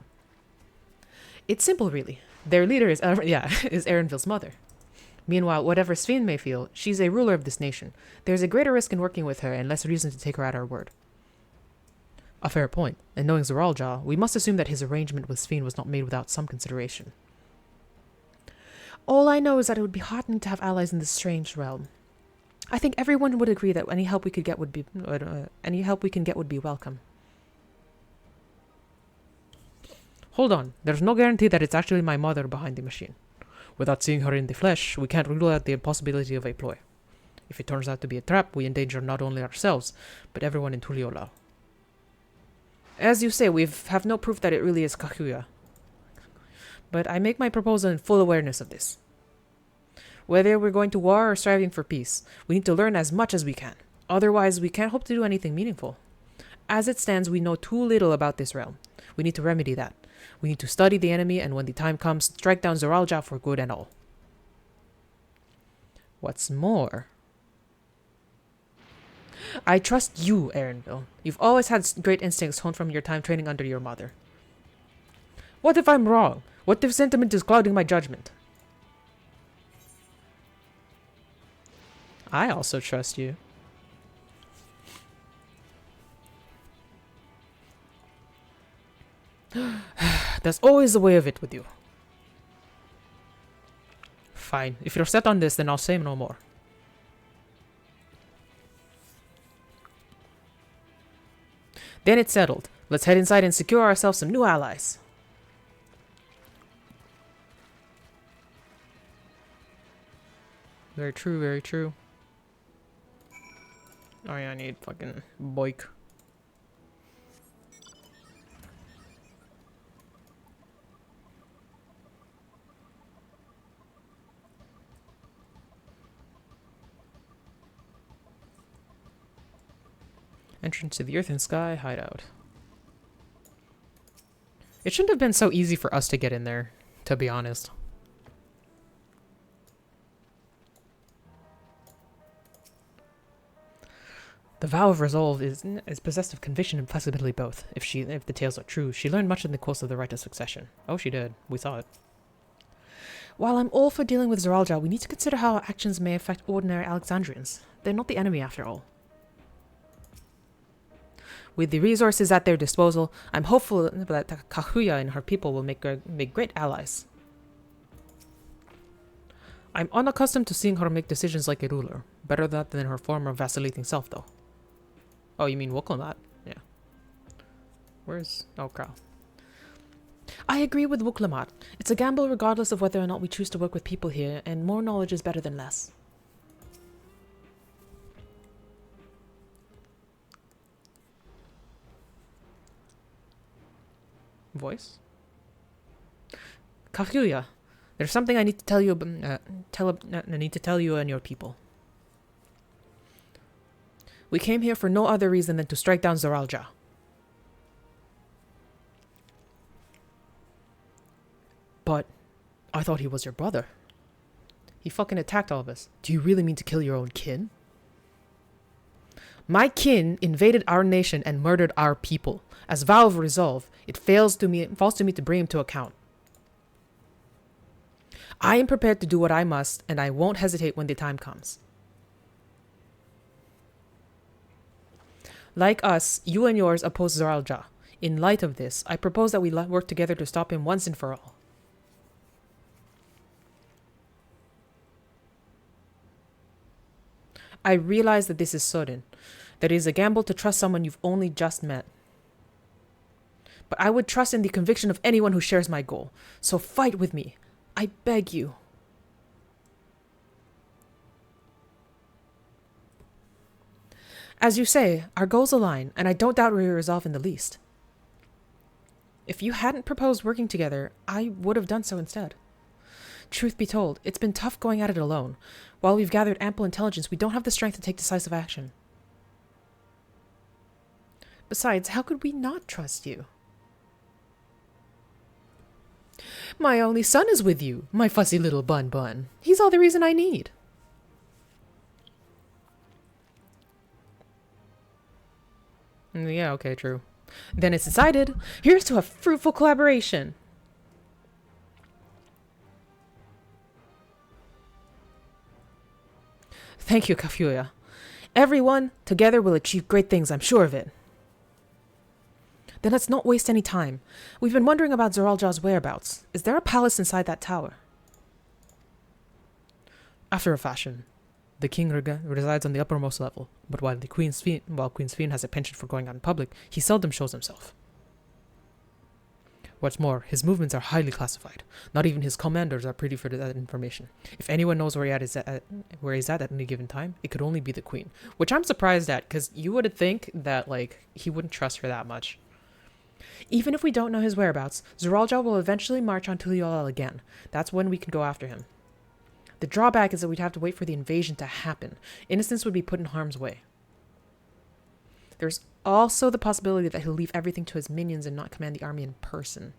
It's simple, really. Their leader is Erenville's mother. Meanwhile, whatever Sven may feel, she's a ruler of this nation. There's a greater risk in working with her and less reason to take her at her word. A fair point, and knowing Zoraljah, we must assume that his arrangement with Sven was not made without some consideration. All I know is that it would be heartening to have allies in this strange realm. I think everyone would agree that any help we can get would be welcome. Hold on, there's no guarantee that it's actually my mother behind the machine. Without seeing her in the flesh, we can't rule out the possibility of a ploy. If it turns out to be a trap, we endanger not only ourselves, but everyone in Tuliolao. As you say, we have no proof that it really is Kakuya. But I make my proposal in full awareness of this. Whether we're going to war or striving for peace, we need to learn as much as we can. Otherwise, we can't hope to do anything meaningful. As it stands, we know too little about this realm. We need to remedy that. We need to study the enemy, and when the time comes, strike down Zoralja for good and all. What's more, I trust you, Erinville. You've always had great instincts honed from your time training under your mother. What if I'm wrong? What if sentiment is clouding my judgment? I also trust you. There's always a way of it with you. Fine. If you're set on this, then I'll say no more. Then it's settled. Let's head inside and secure ourselves some new allies. Very true, very true. Oh yeah, I need fucking boik. Entrance to the Earth and Sky hideout. It shouldn't have been so easy for us to get in there, to be honest. The vow of resolve is possessed of conviction and flexibility both. If the tales are true, she learned much in the course of the rite of succession. Oh, she did. We saw it. While I'm all for dealing with Zoralja, we need to consider how our actions may affect ordinary Alexandrians. They're not the enemy after all. With the resources at their disposal, I'm hopeful that Kakuya and her people will make great allies. I'm unaccustomed to seeing her make decisions like a ruler. Better that than her former vacillating self, though. Oh, you mean Wuklamat? Yeah. Where's... Oh, Crow. I agree with Wuklamat. It's a gamble regardless of whether or not we choose to work with people here, and more knowledge is better than less. Voice? Kakuya, there's something I need to tell you. I need to tell you and your people. We came here for no other reason than to strike down Zoralja. But I thought he was your brother. He fucking attacked all of us. Do you really mean to kill your own kin? My kin invaded our nation and murdered our people. As vow of resolve, it falls to me to bring him to account. I am prepared to do what I must, and I won't hesitate when the time comes. Like us, you and yours oppose Zoralja. In light of this, I propose that we work together to stop him once and for all. I realize that this is sudden, that it is a gamble to trust someone you've only just met. But I would trust in the conviction of anyone who shares my goal. So fight with me. I beg you. As you say, our goals align, and I don't doubt we resolve in the least. If you hadn't proposed working together, I would have done so instead. Truth be told, it's been tough going at it alone. While we've gathered ample intelligence, we don't have the strength to take decisive action. Besides, how could we not trust you? My only son is with you, my fussy little bun. He's all the reason I need. Yeah, okay, true. Then it's decided. Here's to a fruitful collaboration. Thank you, Kafuya. Everyone, together will achieve great things, I'm sure of it. Then let's not waste any time. We've been wondering about Zoralja's whereabouts. Is there a palace inside that tower? After a fashion. The king resides on the uppermost level, but while Queen's Fiend has a penchant for going out in public, he seldom shows himself. What's more, his movements are highly classified. Not even his commanders are privy to that information. If anyone knows where he's at any given time, it could only be the queen. Which I'm surprised at, because you would think that, like, he wouldn't trust her that much. Even if we don't know his whereabouts, Zoralja will eventually march on Tuliyollal again. That's when we can go after him. The drawback is that we'd have to wait for the invasion to happen. Innocents would be put in harm's way. There's also the possibility that he'll leave everything to his minions and not command the army in person.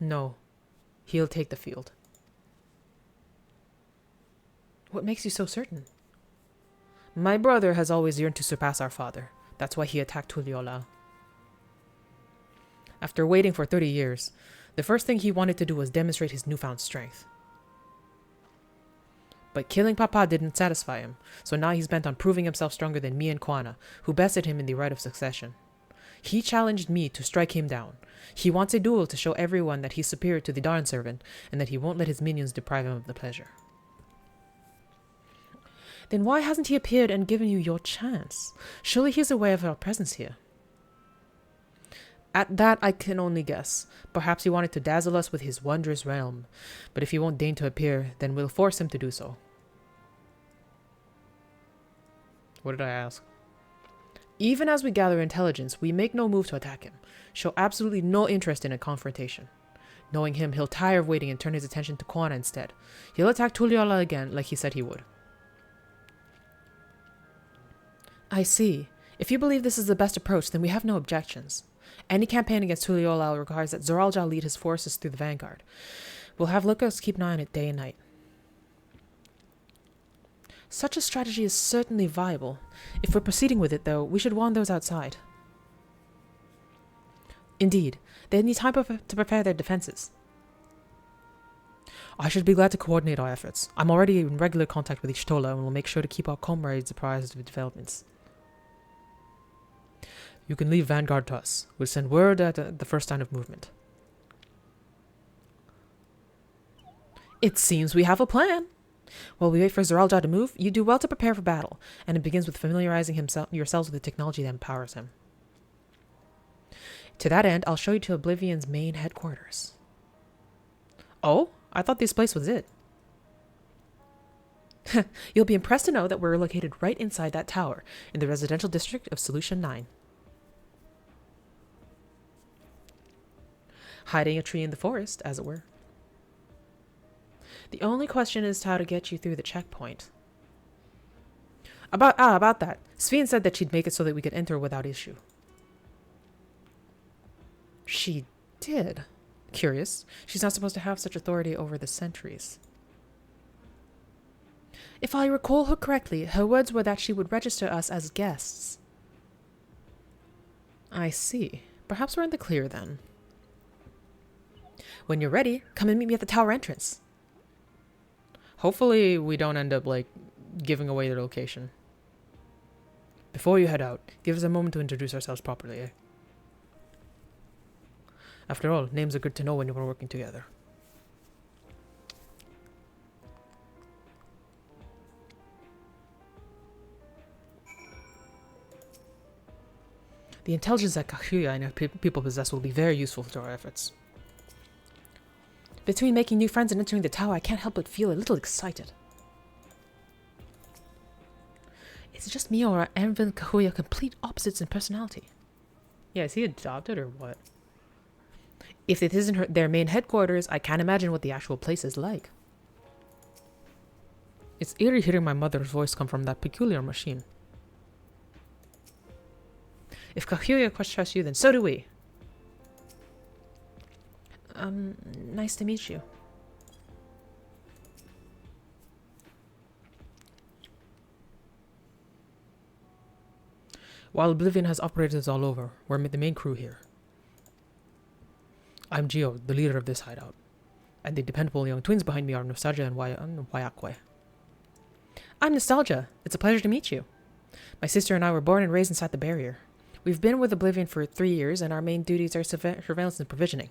No, he'll take the field. What makes you so certain? My brother has always yearned to surpass our father. That's why he attacked Tuliyollal. After waiting for 30 years, the first thing he wanted to do was demonstrate his newfound strength. But killing Papa didn't satisfy him, so now he's bent on proving himself stronger than me and Kwana, who bested him in the right of succession. He challenged me to strike him down. He wants a duel to show everyone that he's superior to the Darn Servant, and that he won't let his minions deprive him of the pleasure. Then why hasn't he appeared and given you your chance? Surely he's aware of our presence here. At that, I can only guess. Perhaps he wanted to dazzle us with his wondrous realm. But if he won't deign to appear, then we'll force him to do so. What did I ask? Even as we gather intelligence, we make no move to attack him. Show absolutely no interest in a confrontation. Knowing him, he'll tire of waiting and turn his attention to Kwana instead. He'll attack Tuliyollal again, like he said he would. I see. If you believe this is the best approach, then we have no objections. Any campaign against Tuliyollal requires that Zoralja lead his forces through the vanguard. We'll have lookouts keep an eye on it day and night. Such a strategy is certainly viable. If we're proceeding with it, though, we should warn those outside. Indeed, they need time to prepare their defenses. I should be glad to coordinate our efforts. I'm already in regular contact with Ishtola and will make sure to keep our comrades apprised of developments. You can leave vanguard to us. We'll send word at the first sign of movement. It seems we have a plan. While we wait for Zoralja to move, you do well to prepare for battle, and it begins with familiarizing yourselves with the technology that empowers him. To that end, I'll show you to Oblivion's main headquarters. Oh? I thought this place was it. You'll be impressed to know that we're located right inside that tower, in the residential district of Solution 9. Hiding a tree in the forest, as it were. The only question is how to get you through the checkpoint. About that. Sveen said that she'd make it so that we could enter without issue. She did. Curious. She's not supposed to have such authority over the sentries. If I recall her correctly, her words were that she would register us as guests. I see. Perhaps we're in the clear then. When you're ready, come and meet me at the tower entrance. Hopefully we don't end up, like, giving away their location. Before you head out, give us a moment to introduce ourselves properly, eh? After all, names are good to know when we're working together. The intelligence that Kakuya and her people possess will be very useful to our efforts. Between making new friends and entering the tower, I can't help but feel a little excited. Is it just me, or are Anvil and Kakuya complete opposites in personality? Yeah, is he adopted or what? If it isn't their main headquarters, I can't imagine what the actual place is like. It's eerie hearing my mother's voice come from that peculiar machine. If Kakuya trusts you, then so do we. Nice to meet you. While Oblivion has operators all over, we're the main crew here. I'm Gio, the leader of this hideout. And the dependable young twins behind me are Nostalgia and Wayakwe. I'm Nostalgia. It's a pleasure to meet you. My sister and I were born and raised inside the barrier. We've been with Oblivion for 3 years, and our main duties are surveillance and provisioning.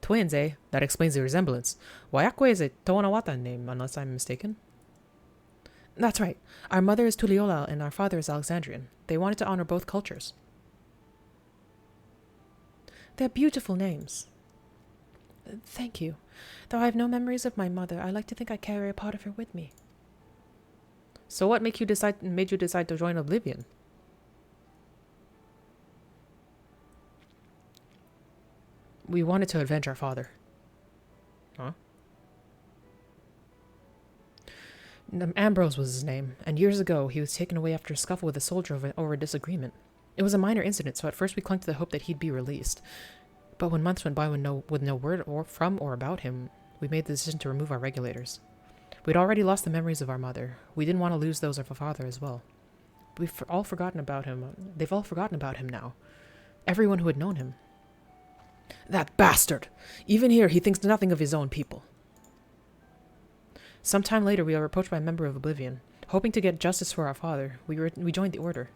Twins, eh? That explains the resemblance. Wayakwe is a Toanawata name, unless I'm mistaken. That's right. Our mother is Tuliola and our father is Alexandrian. They wanted to honor both cultures. They're beautiful names. Thank you. Though I have no memories of my mother, I like to think I carry a part of her with me. So what made you decide to join Oblivion? We wanted to avenge our father. Huh? Ambrose was his name, and years ago he was taken away after a scuffle with a soldier over a disagreement. It was a minor incident, so at first we clung to the hope that he'd be released. But when months went by with no word from or about him, we made the decision to remove our regulators. We'd already lost the memories of our mother. We didn't want to lose those of our father as well. We've all forgotten about him. They've all forgotten about him now. Everyone who had known him. That bastard! Even here, he thinks nothing of his own people. Sometime later, we were approached by a member of Oblivion. Hoping to get justice for our father, we joined the Order.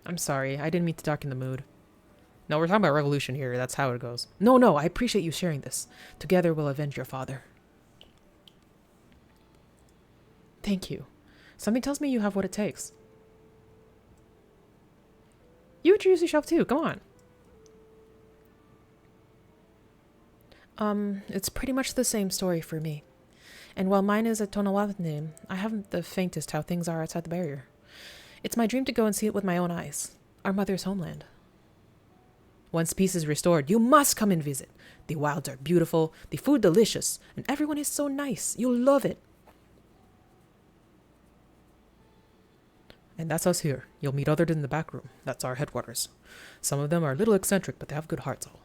I'm sorry, I didn't mean to darken the mood. No, we're talking about revolution here. That's how it goes. No, I appreciate you sharing this. Together, we'll avenge your father. Thank you. Something tells me you have what it takes. You introduce yourself too. Come on. It's pretty much the same story for me. And while mine is a Tonawat name, I haven't the faintest how things are outside the barrier. It's my dream to go and see it with my own eyes. Our mother's homeland. Once peace is restored, you must come and visit. The wilds are beautiful, the food delicious, and everyone is so nice. You'll love it. And that's us here. You'll meet others in the back room. That's our headquarters. Some of them are a little eccentric, but they have good hearts all.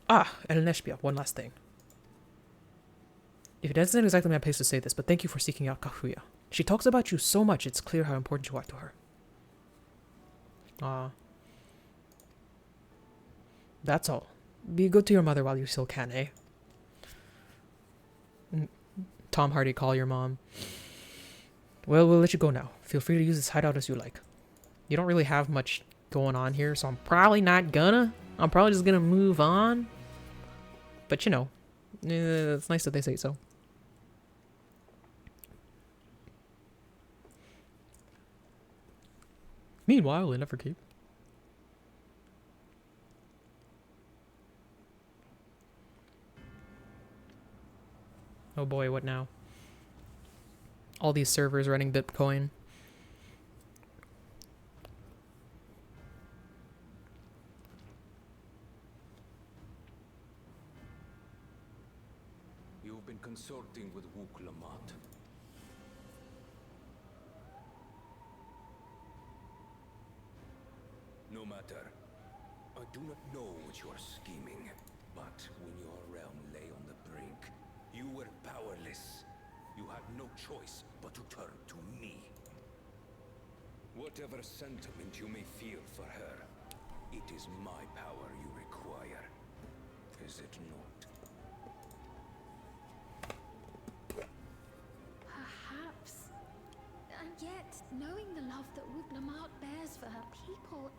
Ah, El Neshpia, one last thing. If it isn't exactly my place to say this, but thank you for seeking out Kakuya. She talks about you so much, it's clear how important you are to her. Ah. That's all. Be good to your mother while you still can, eh? Tom Hardy, call your mom. Well, we'll let you go now. Feel free to use this hideout as you like. You don't really have much going on here, so I'm probably not gonna. I'm probably just gonna move on. But you know, it's nice that they say so. Meanwhile, in Everkeep. Oh boy, what now? All these servers running Bitcoin. You've been consorting with Wuk Lamat. No matter. I do not know what you are scheming, but when your realm lay on the brink, you were powerless. You had no choice but to turn to me. Whatever sentiment you may feel for her, it is my power you require. Is it not? Perhaps. And yet, knowing the love that Wuglamat bears for her people,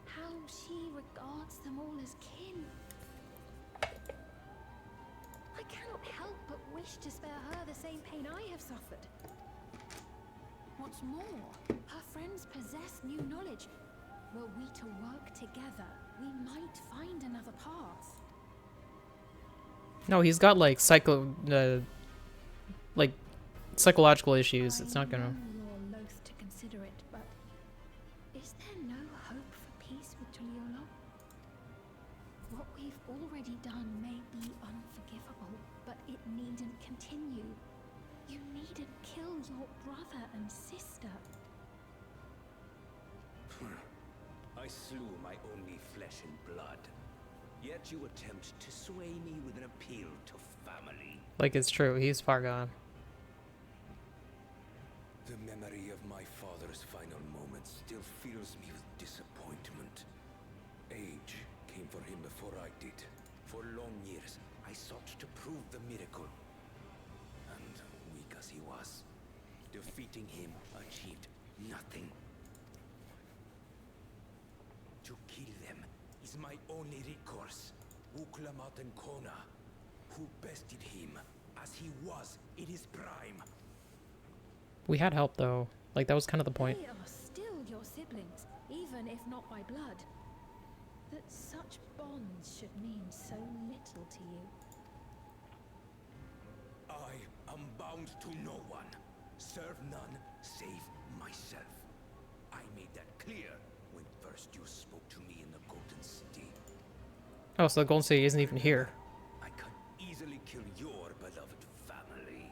how she regards them all as kin. I cannot help but wish to spare her the same pain I have suffered. What's more, her friends possess new knowledge. Were we to work together, we might find another path. No, he's got like psychological issues. It's not gonna. You're loath to consider it, but is there no hope for peace with Tuliolo? What we've already done may be unforgivable, but it needn't continue. You needn't kill your brother and sister. I slew my only flesh and blood. Yet you attempt to sway me with an appeal to family. Like, it's true. He's far gone. The memory of my father's final moments still fills me with disappointment. Age came for him before I did. For long years, I sought to prove the miracle. And weak as he was, defeating him achieved nothing. To kill them is my only recourse. Uklamat and Kona, who bested him as he was in his prime. We had help though. Like that was kind of the point. They are still your siblings, even if not by blood. That such bonds should mean so little to you. I am bound to no one. Serve none save myself. I made that clear when first you spoke to me in the Golden City. Oh, so the Golden City isn't even here. I could easily kill your beloved family.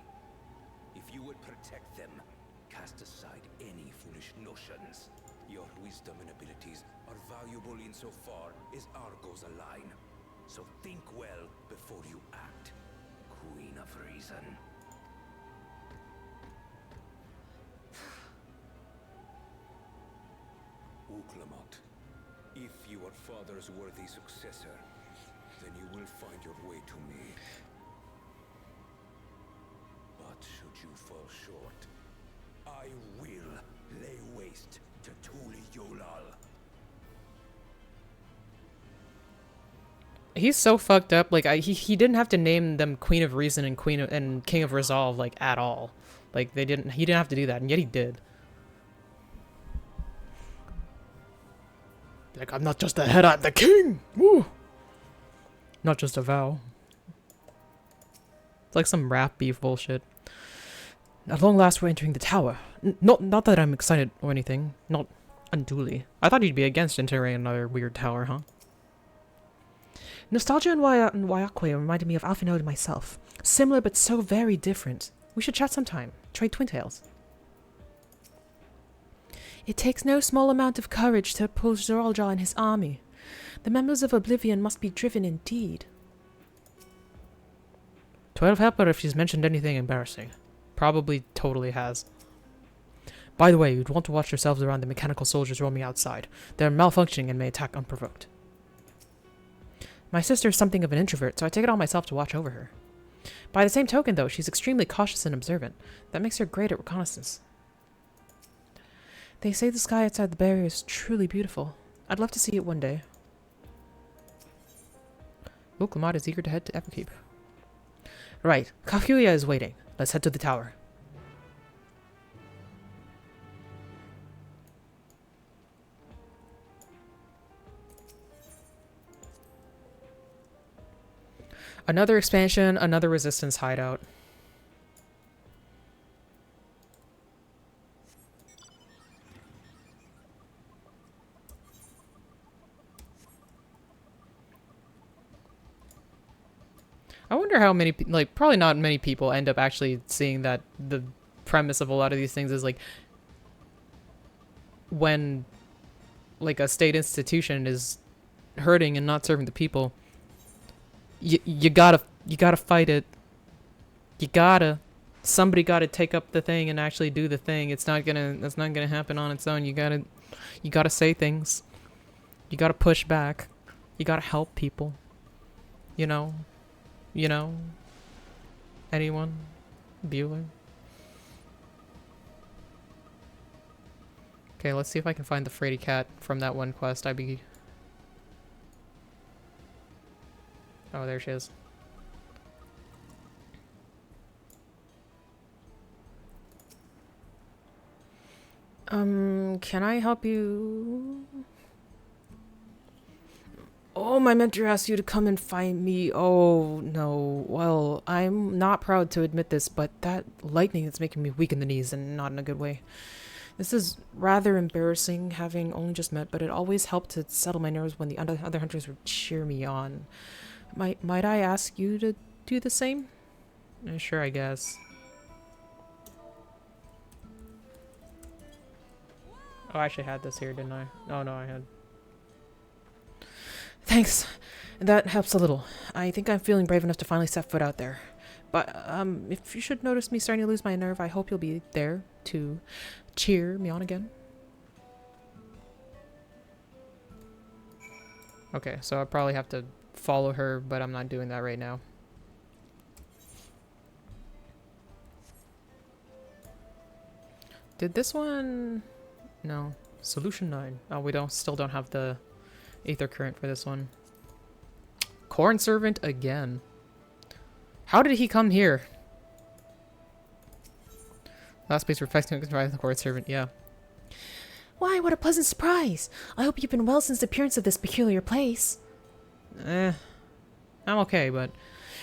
If you would protect them, cast aside any foolish notions. Your wisdom and abilities are valuable insofar as our goals align. So think well before you act, Queen of Reason. Uklamat, if you are father's worthy successor, then you will find your way to me. But should you fall short, I will lay waste to Tuli Yolal. He's so fucked up. Like he didn't have to name them Queen of Reason and King of Resolve like at all. Like he didn't have to do that, and yet he did. Like, I'm not just the head, I'm the king! Woo! Not just a vow. It's like some rap beef bullshit. At long last, we're entering the tower. Not that I'm excited or anything. Not unduly. I thought you'd be against entering another weird tower, huh? Nostalgia and Wayakwe reminded me of Alphinaud and myself. Similar, but so very different. We should chat sometime. Trade twin tales. It takes no small amount of courage to oppose Zoralja and his army. The members of Oblivion must be driven indeed. 12 help her if she's mentioned anything embarrassing. Probably totally has. By the way, you'd want to watch yourselves around the mechanical soldiers roaming outside. They're malfunctioning and may attack unprovoked. My sister is something of an introvert, so I take it on myself to watch over her. By the same token, though, she's extremely cautious and observant. That makes her great at reconnaissance. They say the sky outside the barrier is truly beautiful. I'd love to see it one day. Uklamat is eager to head to Epikeep. Right, Kakuya is waiting. Let's head to the tower. Another expansion, another resistance hideout. I wonder how many, like, probably not many people end up actually seeing that the premise of a lot of these things is, like, when, like, a state institution is hurting and not serving the people, you gotta fight it. Somebody gotta take up the thing and actually do the thing. That's not gonna happen on its own. You gotta say things. You gotta push back. You gotta help people. You know, anyone? Bueller? Okay, let's see if I can find the Fraidy cat from that one quest. Oh, there she is. Can I help you? Oh, my mentor asked you to come and find me. Oh, no. Well, I'm not proud to admit this, but that lightning is making me weak in the knees and not in a good way. This is rather embarrassing, having only just met, but it always helped to settle my nerves when the other hunters would cheer me on. Might I ask you to do the same? Sure, I guess. Oh, I actually had this here, didn't I? Oh, no, I had. Thanks. That helps a little. I think I'm feeling brave enough to finally set foot out there. But, if you should notice me starting to lose my nerve, I hope you'll be there to cheer me on again. Okay, so I probably have to follow her, but I'm not doing that right now. Did this one... No. Solution 9. Oh, we still don't have the Aether Current for this one. Corn Servant again. How did he come here? Last place reflecting on the court servant, yeah. Why, what a pleasant surprise! I hope you've been well since the appearance of this peculiar place. I'm okay, but...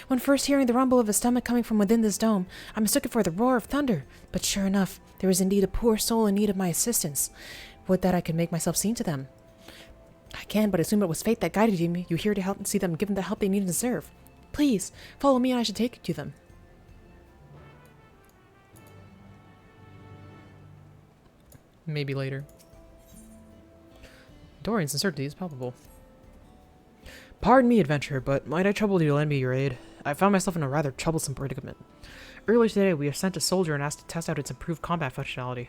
When first hearing the rumble of a stomach coming from within this dome, I mistook it for the roar of thunder. But sure enough, there is indeed a poor soul in need of my assistance. Would that I could make myself seen to them. I can, but assume it was fate that guided you here to help and see them given the help they need and deserve. Please, follow me and I should take you to them. Maybe later. Dorian's uncertainty is palpable. Pardon me, adventurer, but might I trouble you to lend me your aid? I found myself in a rather troublesome predicament. Earlier today, we sent a soldier and asked to test out its improved combat functionality.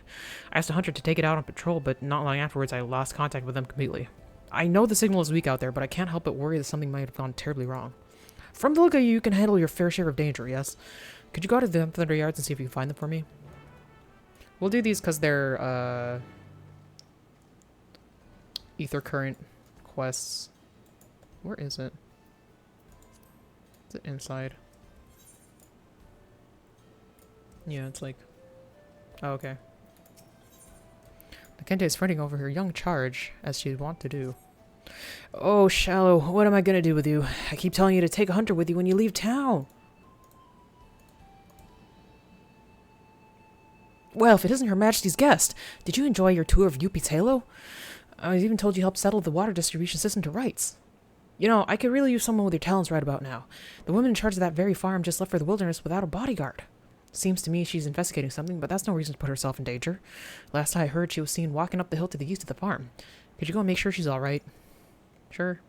I asked a hunter to take it out on patrol, but not long afterwards I lost contact with them completely. I know the signal is weak out there, but I can't help but worry that something might have gone terribly wrong. From the look of you can handle your fair share of danger, yes? Could you go to the Thunder Yards and see if you can find them for me? We'll do these because they're, Ether Current quests. Where is it? Is it inside? Yeah, it's like... Oh, okay. Makente is fretting over her young charge, as she'd want to do. Oh, Shallow, what am I gonna do with you? I keep telling you to take a hunter with you when you leave town. Well, if it isn't Her Majesty's guest, did you enjoy your tour of Yuppie's Halo? I was even told you helped settle the water distribution system to rights. You know, I could really use someone with your talents right about now. The woman in charge of that very farm just left for the wilderness without a bodyguard. Seems to me she's investigating something, but that's no reason to put herself in danger. Last I heard, she was seen walking up the hill to the east of the farm. Could you go and make sure she's alright? Sure.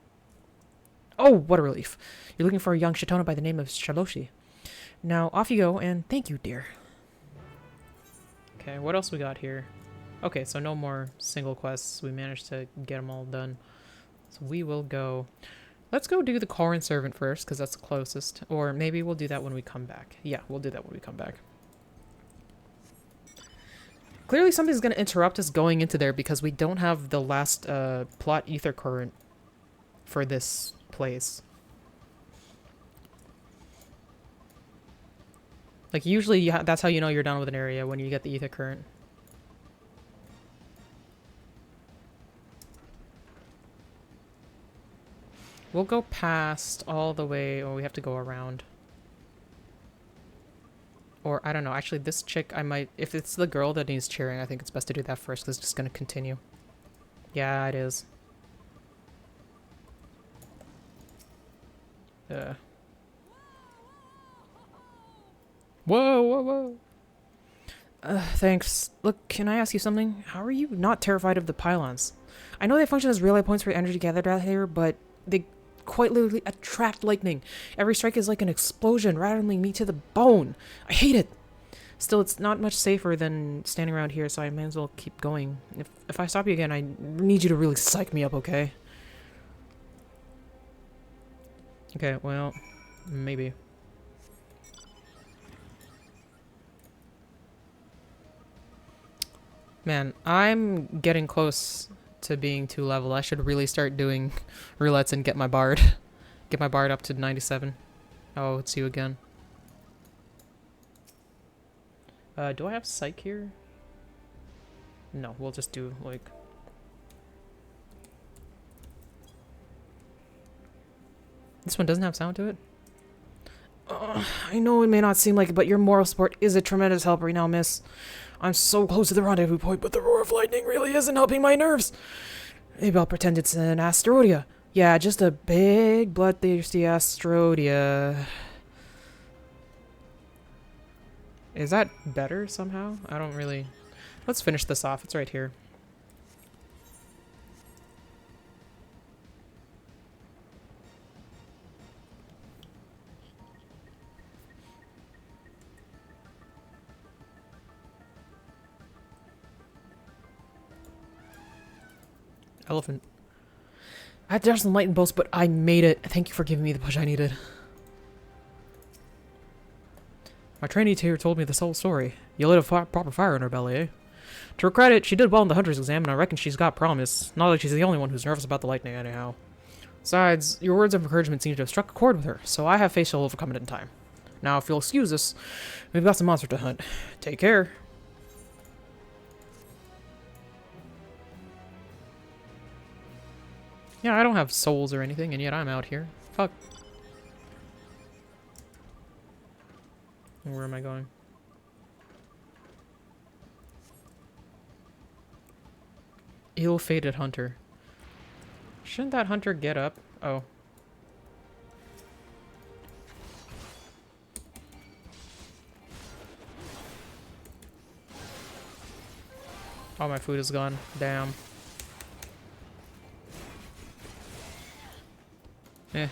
Oh, what a relief. You're looking for a young Shatona by the name of Shaloshi. Now, off you go, and thank you, dear. Okay, what else we got here? Okay, so no more single quests. We managed to get them all done. So we will go... Let's go do the Corrin Servant first, because that's the closest. Or maybe we'll do that when we come back. Yeah, we'll do that when we come back. Clearly something's going to interrupt us going into there because we don't have the last plot ether current for this place. Like, usually that's how you know you're done with an area, when you get the ether current. We'll go past all the way... Oh, we have to go around. Or, I don't know. Actually, this chick, I might... If it's the girl that needs cheering, I think it's best to do that first, because it's just going to continue. Yeah, it is. Whoa, whoa, whoa. Thanks. Look, can I ask you something? How are you not terrified of the pylons? I know they function as relay points for energy gathered out here, but they quite literally attract lightning. Every strike is like an explosion, rattling me to the bone. I hate it. Still, it's not much safer than standing around here, so I may as well keep going. If I stop you again, I need you to really psych me up, okay? Okay, well, maybe. Man, I'm getting close to being 2 level. I should really start doing roulettes and get my bard. Get my bard up to 97. Oh, it's you again. Do I have psych here? No, we'll just do, like... This one doesn't have sound to it? I know it may not seem like it, but your moral support is a tremendous help right now, miss. I'm so close to the rendezvous point, but the roar of lightning really isn't helping my nerves. Maybe I'll pretend it's an Asterodia. Yeah, just a big, bloodthirsty Asterodia. Is that better somehow? I don't really... Let's finish this off. It's right here. Elephant. I had to dodge some lightning bolts, but I made it. Thank you for giving me the push I needed. My trainee here told me this whole story. You lit a proper fire in her belly, eh? To her credit, she did well in the hunter's exam, and I reckon she's got promise. Not like she's the only one who's nervous about the lightning anyhow. Besides, your words of encouragement seem to have struck a chord with her, so I have faith she'll overcome it in time. Now, if you'll excuse us, we've got some monster to hunt. Take care. Yeah, I don't have souls or anything, and yet I'm out here. Fuck. Where am I going? Ill-fated hunter. Shouldn't that hunter get up? Oh. Oh, my food is gone. Damn. Eh.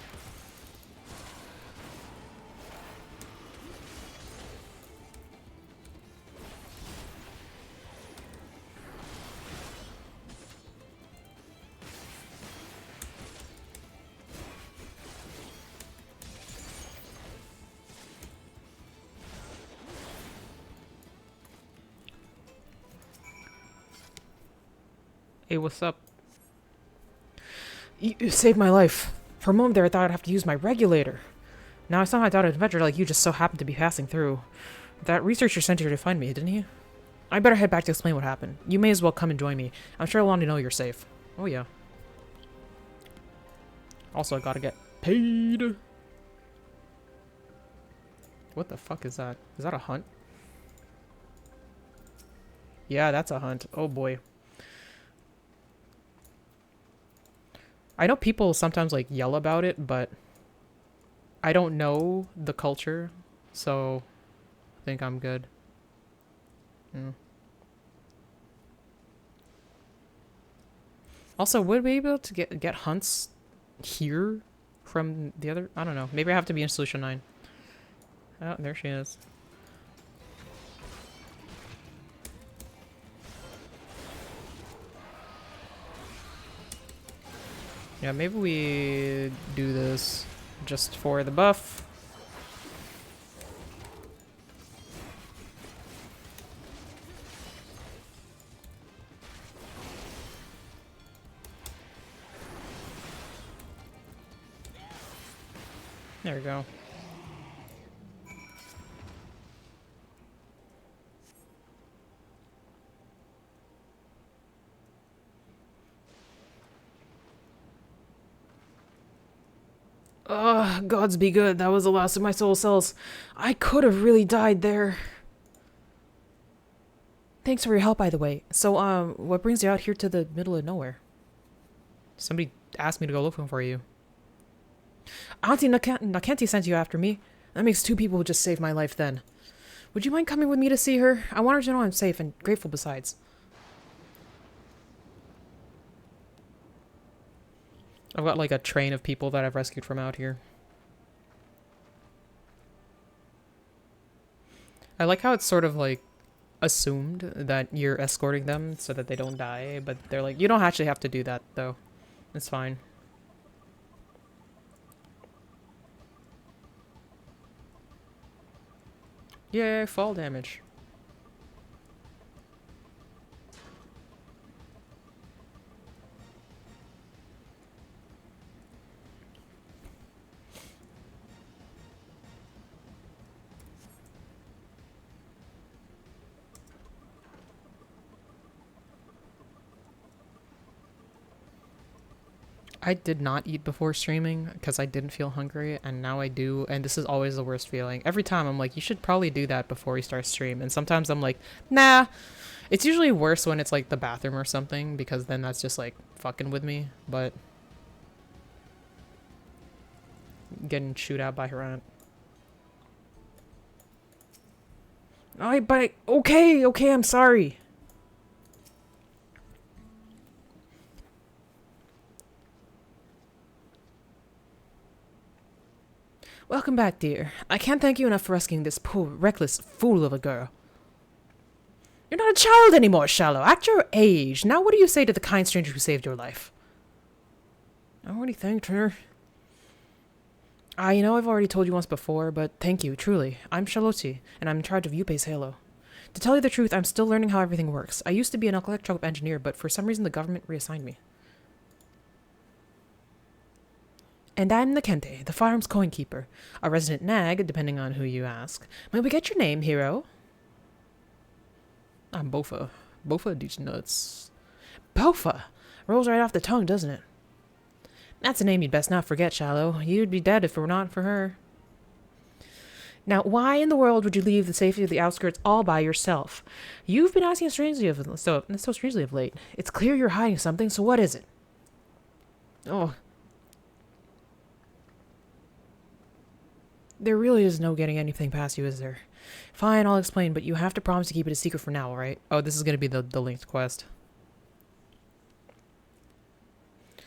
Hey, what's up? You saved my life. For a moment there, I thought I'd have to use my regulator. Now I somehow doubt an adventurer like you just so happened to be passing through. That researcher sent you to find me, didn't he? I better head back to explain what happened. You may as well come and join me. I'm sure I'll want to know you're safe. Oh yeah. Also, I gotta get paid. What the fuck is that? Is that a hunt? Yeah, that's a hunt. Oh boy. I know people sometimes like yell about it, but I don't know the culture, so I think I'm good. Yeah. Also, would we be able to get hunts here from the other? I don't know. Maybe I have to be in Solution 9. Oh, there she is. Yeah, maybe we do this just for the buff. There we go. Ugh, gods be good. That was the last of my soul cells. I could have really died there. Thanks for your help, by the way. So, what brings you out here to the middle of nowhere? Somebody asked me to go looking for you. Auntie Nakenti sent you after me. That makes 2 people who just saved my life then. Would you mind coming with me to see her? I want her to know I'm safe and grateful besides. I've got like a train of people that I've rescued from out here. I like how it's sort of like assumed that you're escorting them so that they don't die, but they're like, you don't actually have to do that though. It's fine. Yay, fall damage. I did not eat before streaming because I didn't feel hungry, and now I do, and this is always the worst feeling. Every time I'm like, you should probably do that before you start stream, and sometimes I'm like, nah. It's usually worse when it's like the bathroom or something, because then that's just like fucking with me, but getting chewed out by her aunt. Okay, I'm sorry. Welcome back, dear. I can't thank you enough for rescuing this poor, reckless fool of a girl. You're not a child anymore, Shallow. Act your age. Now what do you say to the kind stranger who saved your life? I already thanked her. You know I've already told you once before, but thank you, truly. I'm Charlotte, and I'm in charge of Yupei's Halo. To tell you the truth, I'm still learning how everything works. I used to be an electro engineer, but for some reason the government reassigned me. And I'm Nakente, the farm's coin keeper. A resident nag, depending on who you ask. May we get your name, hero? I'm Bofa. Bofa these nuts. Bofa! Rolls right off the tongue, doesn't it? That's a name you'd best not forget, Shallow. You'd be dead if it were not for her. Now, why in the world would you leave the safety of the outskirts all by yourself? You've been asking so strangely of late. It's clear you're hiding something, so what is it? Oh. There really is no getting anything past you, is there? Fine, I'll explain, but you have to promise to keep it a secret for now, alright? Oh, this is going to be the linked quest.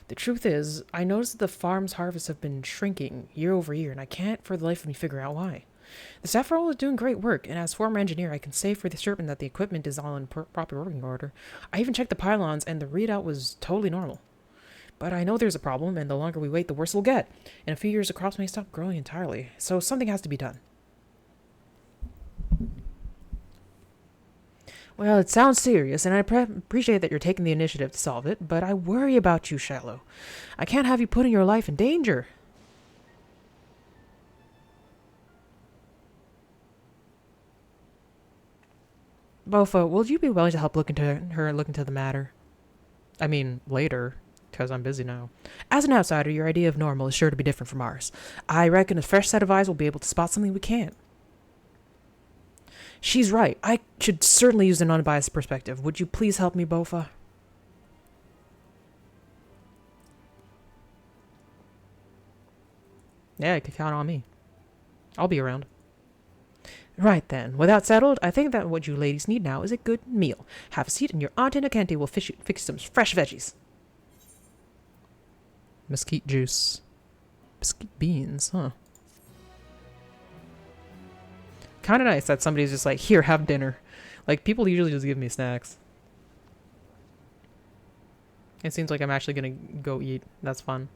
The truth is, I noticed that the farm's harvests have been shrinking year over year, and I can't for the life of me figure out why. The staff role is doing great work, and as former engineer, I can say for certain that the equipment is all in proper working order. I even checked the pylons, and the readout was totally normal. But I know there's a problem, and the longer we wait, the worse it'll get. In a few years, the crops may stop growing entirely, so something has to be done. Well, it sounds serious, and I appreciate that you're taking the initiative to solve it, but I worry about you, Shallow. I can't have you putting your life in danger. Bofa, will you be willing to help look into the matter? I mean, later, because I'm busy now. As an outsider, your idea of normal is sure to be different from ours. I reckon a fresh set of eyes will be able to spot something we can't. She's right. I should certainly use an unbiased perspective. Would you please help me, Bofa? Yeah, you can count on me. I'll be around. Right then, with that settled, I think that what you ladies need now is a good meal. Have a seat and your Aunt Inokente will fix some fresh veggies. Mesquite juice. Mesquite beans, huh? Kind of nice that somebody's just like, here, have dinner. Like, people usually just give me snacks. It seems like I'm actually gonna go eat. That's fun.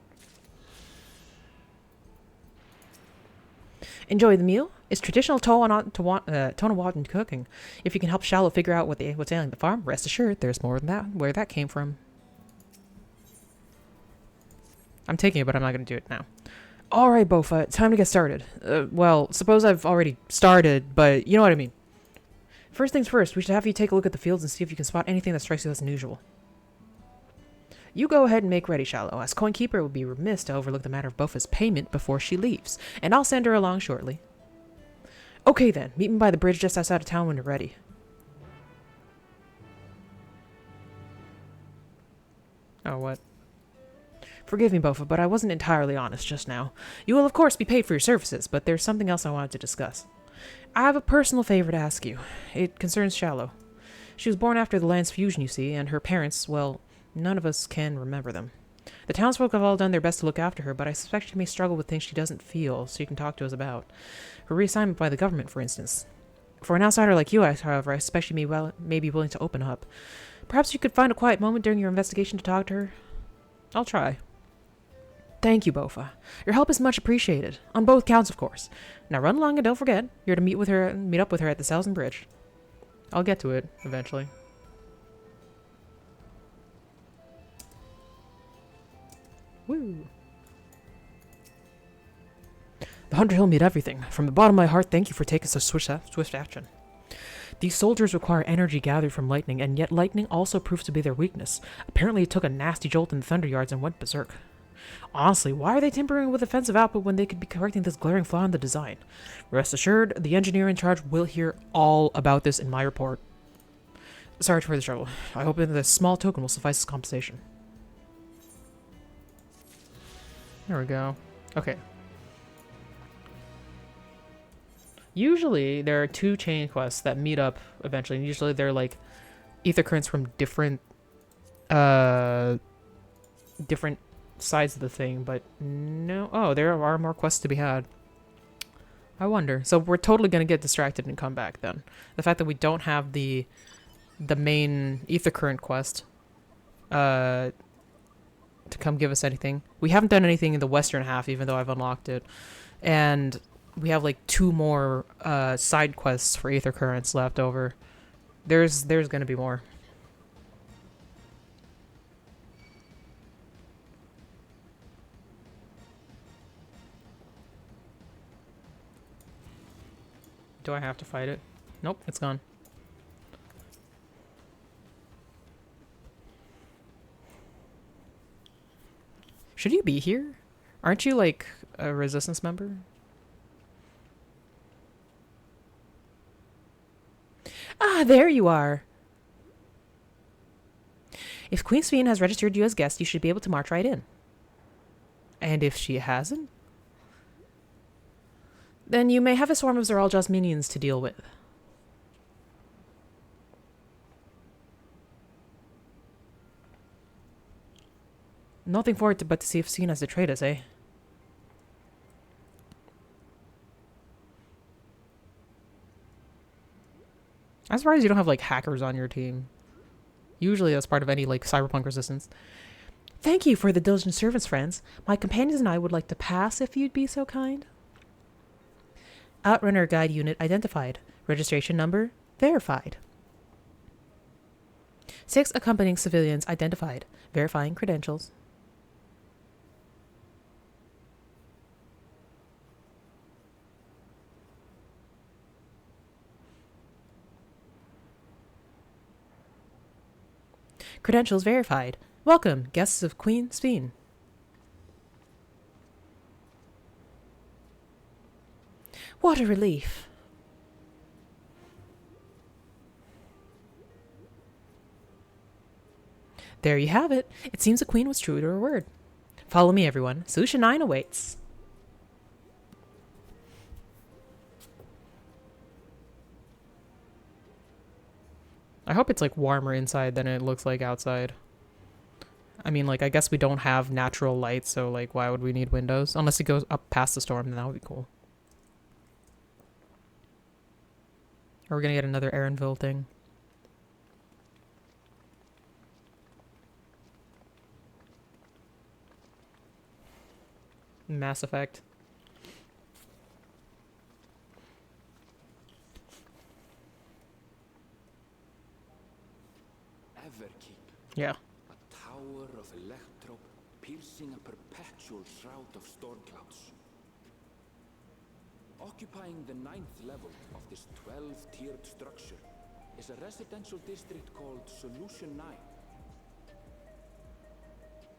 Enjoy the meal. It's traditional Tonawatan cooking. If you can help Shallow figure out what's ailing the farm, rest assured there's more than that where that came from. I'm taking it, but I'm not going to do it now. All right, Bofa, it's time to get started. Well, suppose I've already started, but you know what I mean. First things first, we should have you take a look at the fields and see if you can spot anything that strikes you as unusual. You go ahead and make ready, Shallow, as Coinkeeper would be remiss to overlook the matter of Bofa's payment before she leaves, and I'll send her along shortly. Okay then, meet me by the bridge just outside of town when you're ready. Oh, what? Forgive me, Bofa, but I wasn't entirely honest just now. You will of course be paid for your services, but there's something else I wanted to discuss. I have a personal favor to ask you. It concerns Shallow. She was born after the land's fusion, you see, and her parents, well, none of us can remember them. The townsfolk have all done their best to look after her, but I suspect she may struggle with things she doesn't feel, so you can talk to us about. Her reassignment by the government, for instance. For an outsider like you, however, I suspect she may be willing to open up. Perhaps you could find a quiet moment during your investigation to talk to her? I'll try. Thank you, Bofa. Your help is much appreciated. On both counts, of course. Now run along and don't forget, you're to meet up with her at the Thousand Bridge. I'll get to it, eventually. Woo! The Hunter Hill meet everything. From the bottom of my heart, thank you for taking such swift action. These soldiers require energy gathered from lightning, and yet lightning also proves to be their weakness. Apparently it took a nasty jolt in the Thunder Yards and went berserk. Honestly, why are they tinkering with offensive output when they could be correcting this glaring flaw in the design? Rest assured, the engineer in charge will hear all about this in my report. Sorry for the trouble. I hope that this small token will suffice as compensation. There we go. Okay. Usually, there are two chain quests that meet up eventually, and usually they're like ether currents from different sides of the thing, but no. Oh, there are more quests to be had. I wonder. So we're totally gonna get distracted and come back then. The fact that we don't have the main ether current quest to come give us anything. We haven't done anything in the western half, even though I've unlocked it, and we have like 2 more side quests for ether currents left over. There's gonna be more. Do I have to fight it? Nope, it's gone. Should you be here? Aren't you like a resistance member? Ah, there you are. If Queen Sveen has registered you as guest, you should be able to march right in. And if she hasn't? Then you may have a swarm of Zeralja's minions to deal with. Nothing for it but to see if Sveen has betrayed us, eh? I'm surprised you don't have like hackers on your team. Usually that's part of any like cyberpunk resistance. Thank you for the diligent service, friends. My companions and I would like to pass if you'd be so kind. Outrunner guide unit identified. Registration number verified. 6 accompanying civilians identified. Verifying credentials. Credentials verified. Welcome, guests of Queen Sveen. What a relief. There you have it. It seems the Queen was true to her word. Follow me, everyone. Solution 9 awaits. I hope it's like warmer inside than it looks like outside. I mean, like, I guess we don't have natural light, so like, why would we need windows? Unless it goes up past the storm, then that would be cool. Or we're gonna get another Erenville thing. Mass Effect. Everkeep. Yeah. A tower of electrope piercing a perpetual shroud of storm clouds. Occupying the 9th level of this 12-tiered structure is a residential district called Solution 9.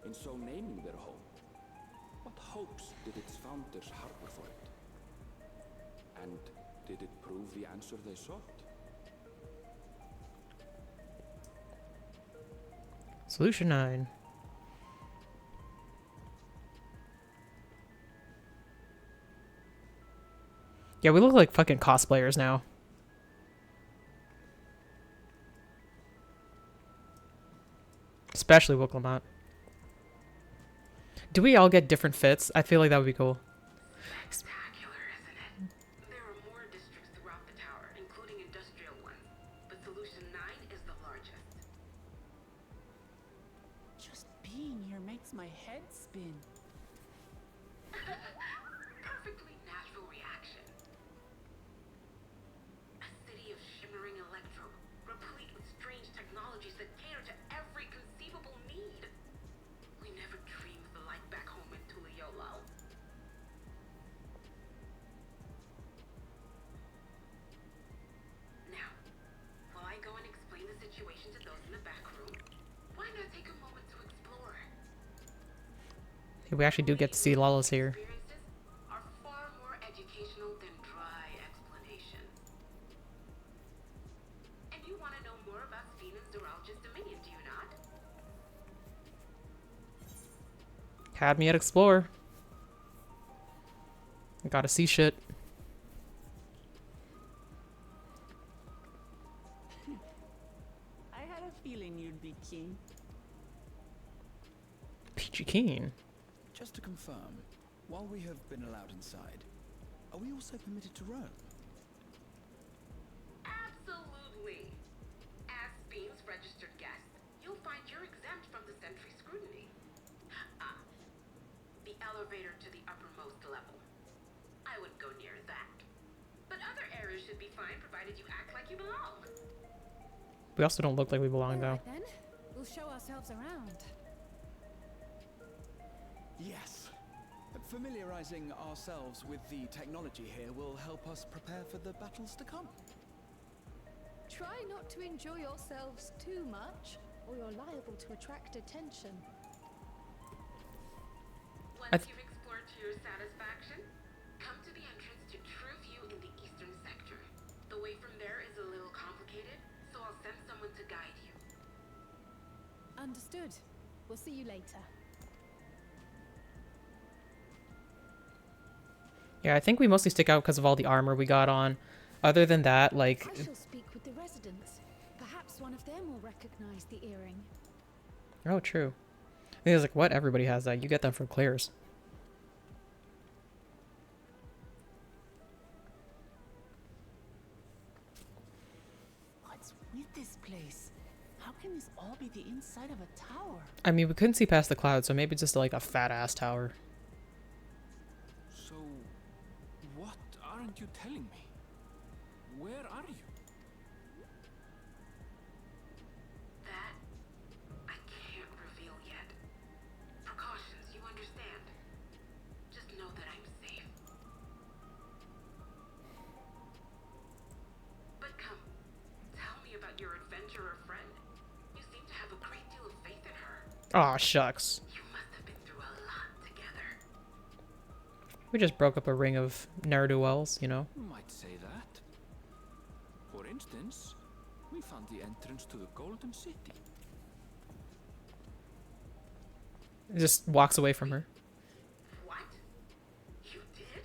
In so naming their home, what hopes did its founders harbor for it? And did it prove the answer they sought? Solution 9. Yeah, we look like fucking cosplayers now. Especially Wilclamot. Do we all get different fits? I feel like that would be cool. Spectacular, isn't it? There are more districts throughout the tower, including industrial ones, but Solution 9 is the largest. Just being here makes my head spin. Perfectly natural reaction. A city of shimmering electro, replete with strange technologies that cater to every conceivable need. We never dreamed of the life back home in Tuliolo. Now, while I go and explain the situation to those in the back room, why not take a moment to explore? We actually do get to see Lala's here. Experiences are far more educational than dry explanation. And you want to know more about Sveen and Zeralja's dominion, do you not? Had me at Explore. I gotta see shit. I had a feeling you'd be keen. Peachy Keen. Just to confirm, while we have been allowed inside, are we also permitted to roam? Absolutely. As Sveen's registered guest, you'll find you're exempt from the sentry scrutiny. The elevator to the uppermost level. I wouldn't go near that. But other areas should be fine, provided you act like you belong. We also don't look like we belong though. Alright then, we'll show ourselves around. Yes. Familiarizing ourselves with the technology here will help us prepare for the battles to come. Try not to enjoy yourselves too much, or you're liable to attract attention. Once you've explored to your satisfaction, come to the entrance to True View in the eastern sector. The way from there is a little complicated, so I'll send someone to guide you. Understood. We'll see you later. Yeah, I think we mostly stick out because of all the armor we got on. Other than that, like... I shall speak with the residents. Perhaps one of them will recognize the earring. Oh, true. I think it's like, what? Everybody has that. You get them from Claire's. What's with this place? How can this all be the inside of a tower? I mean, we couldn't see past the clouds, so maybe just like a fat-ass tower. So, what aren't you telling me? Where are you? That I can't reveal yet. Precautions, you understand. Just know that I'm safe. But come, tell me about your adventurer friend. You seem to have a great deal of faith in her. Aw, shucks. You must have been through a lot together. We just broke up a ring of ne'er-do-wells, you know? You might say that. For instance, we found the entrance to the Golden City. Just walks away from her. What? You did?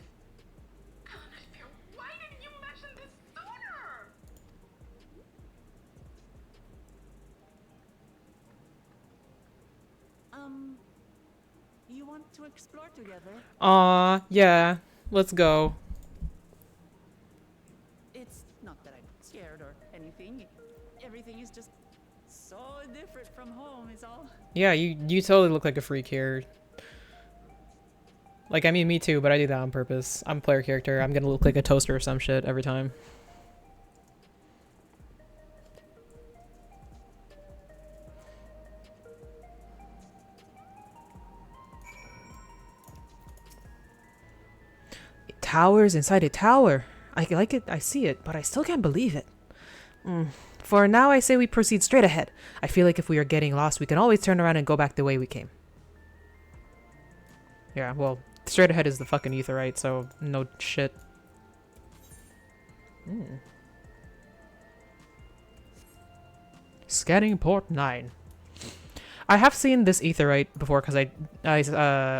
Alanashpir, why didn't you mention this sooner? You want to explore together? Aw, yeah. Let's go. It's not that I'm scared or anything. Everything is just so different from home, is all. Yeah, you totally look like a freak here. Like, I mean, me too, but I do that on purpose. I'm a player character. I'm gonna look like a toaster or some shit every time. Towers inside a tower. I like it, I see it, but I still can't believe it. For now, I say we proceed straight ahead. I feel like if we are getting lost, we can always turn around and go back the way we came. Yeah, well, straight ahead is the fucking Aetherite, so no shit. Scanning port 9. I have seen this Aetherite before because I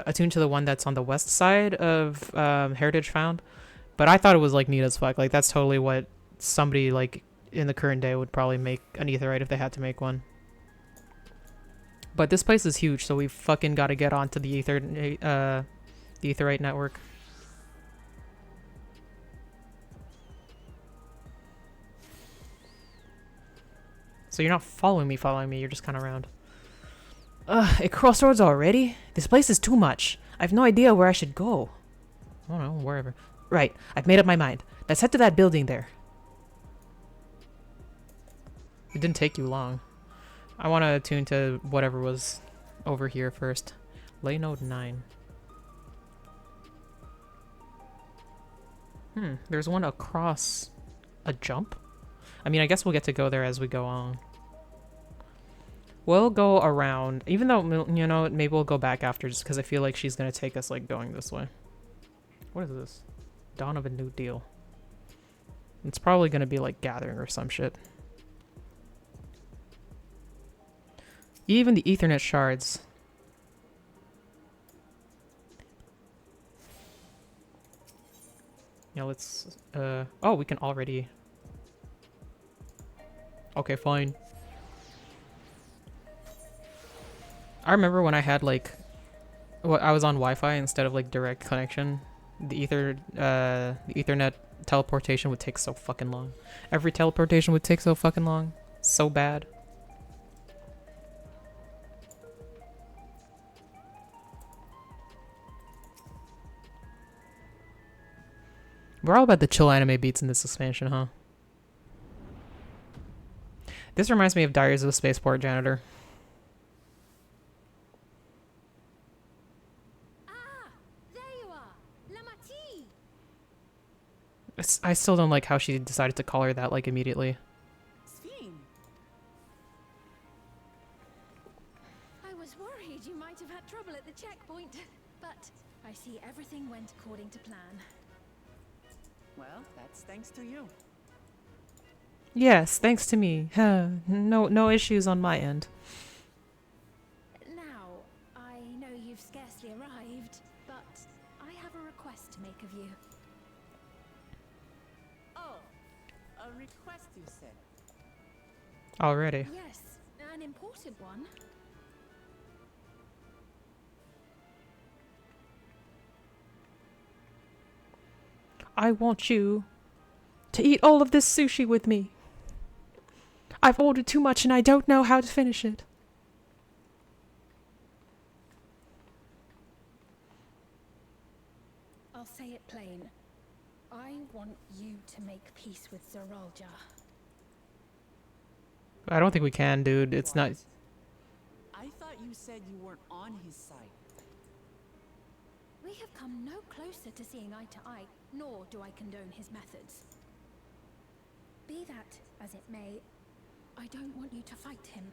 attuned to the one that's on the west side of Heritage Found, but I thought it was like neat as fuck. Like that's totally what somebody like in the current day would probably make an Aetherite if they had to make one. But this place is huge, so we fucking got to get onto the Aetherite network. So you're not following me, you're just kind of around. At crossroads already? This place is too much. I have no idea where I should go. I don't know, wherever. Right, I've made up my mind. Let's head to that building there. It didn't take you long. I want to attune to whatever was over here first. Lay node 9. There's one across a jump? I mean, I guess we'll get to go there as we go on. We'll go around, even though, you know, maybe we'll go back after just because I feel like she's going to take us, like, going this way. What is this? Dawn of a New Deal. It's probably going to be, like, gathering or some shit. Even the Ethernet shards. Yeah, let's, oh, we can already... Okay, fine. I remember when I had like, I was on Wi-Fi instead of like direct connection. The Ethernet teleportation would take so fucking long. Every teleportation would take so fucking long. So bad. We're all about the chill anime beats in this expansion, huh? This reminds me of Diaries of a Spaceport Janitor. Ah, there you are, Lamati. I still don't like how she decided to call her that like immediately. Sphene. I was worried you might have had trouble at the checkpoint. But I see everything went according to plan. Well, that's thanks to you. Yes, thanks to me. Huh, no issues on my end. Now, I know you've scarcely arrived, but I have a request to make of you. Oh, a request you said. Already. Yes, an important one. I want you to eat all of this sushi with me. I've ordered too much and I don't know how to finish it. I'll say it plain. I want you to make peace with Zeralja. I don't think we can, dude. It's not... I thought you said you weren't on his side. We have come no closer to seeing eye to eye, nor do I condone his methods. Be that as it may, I don't want you to fight him.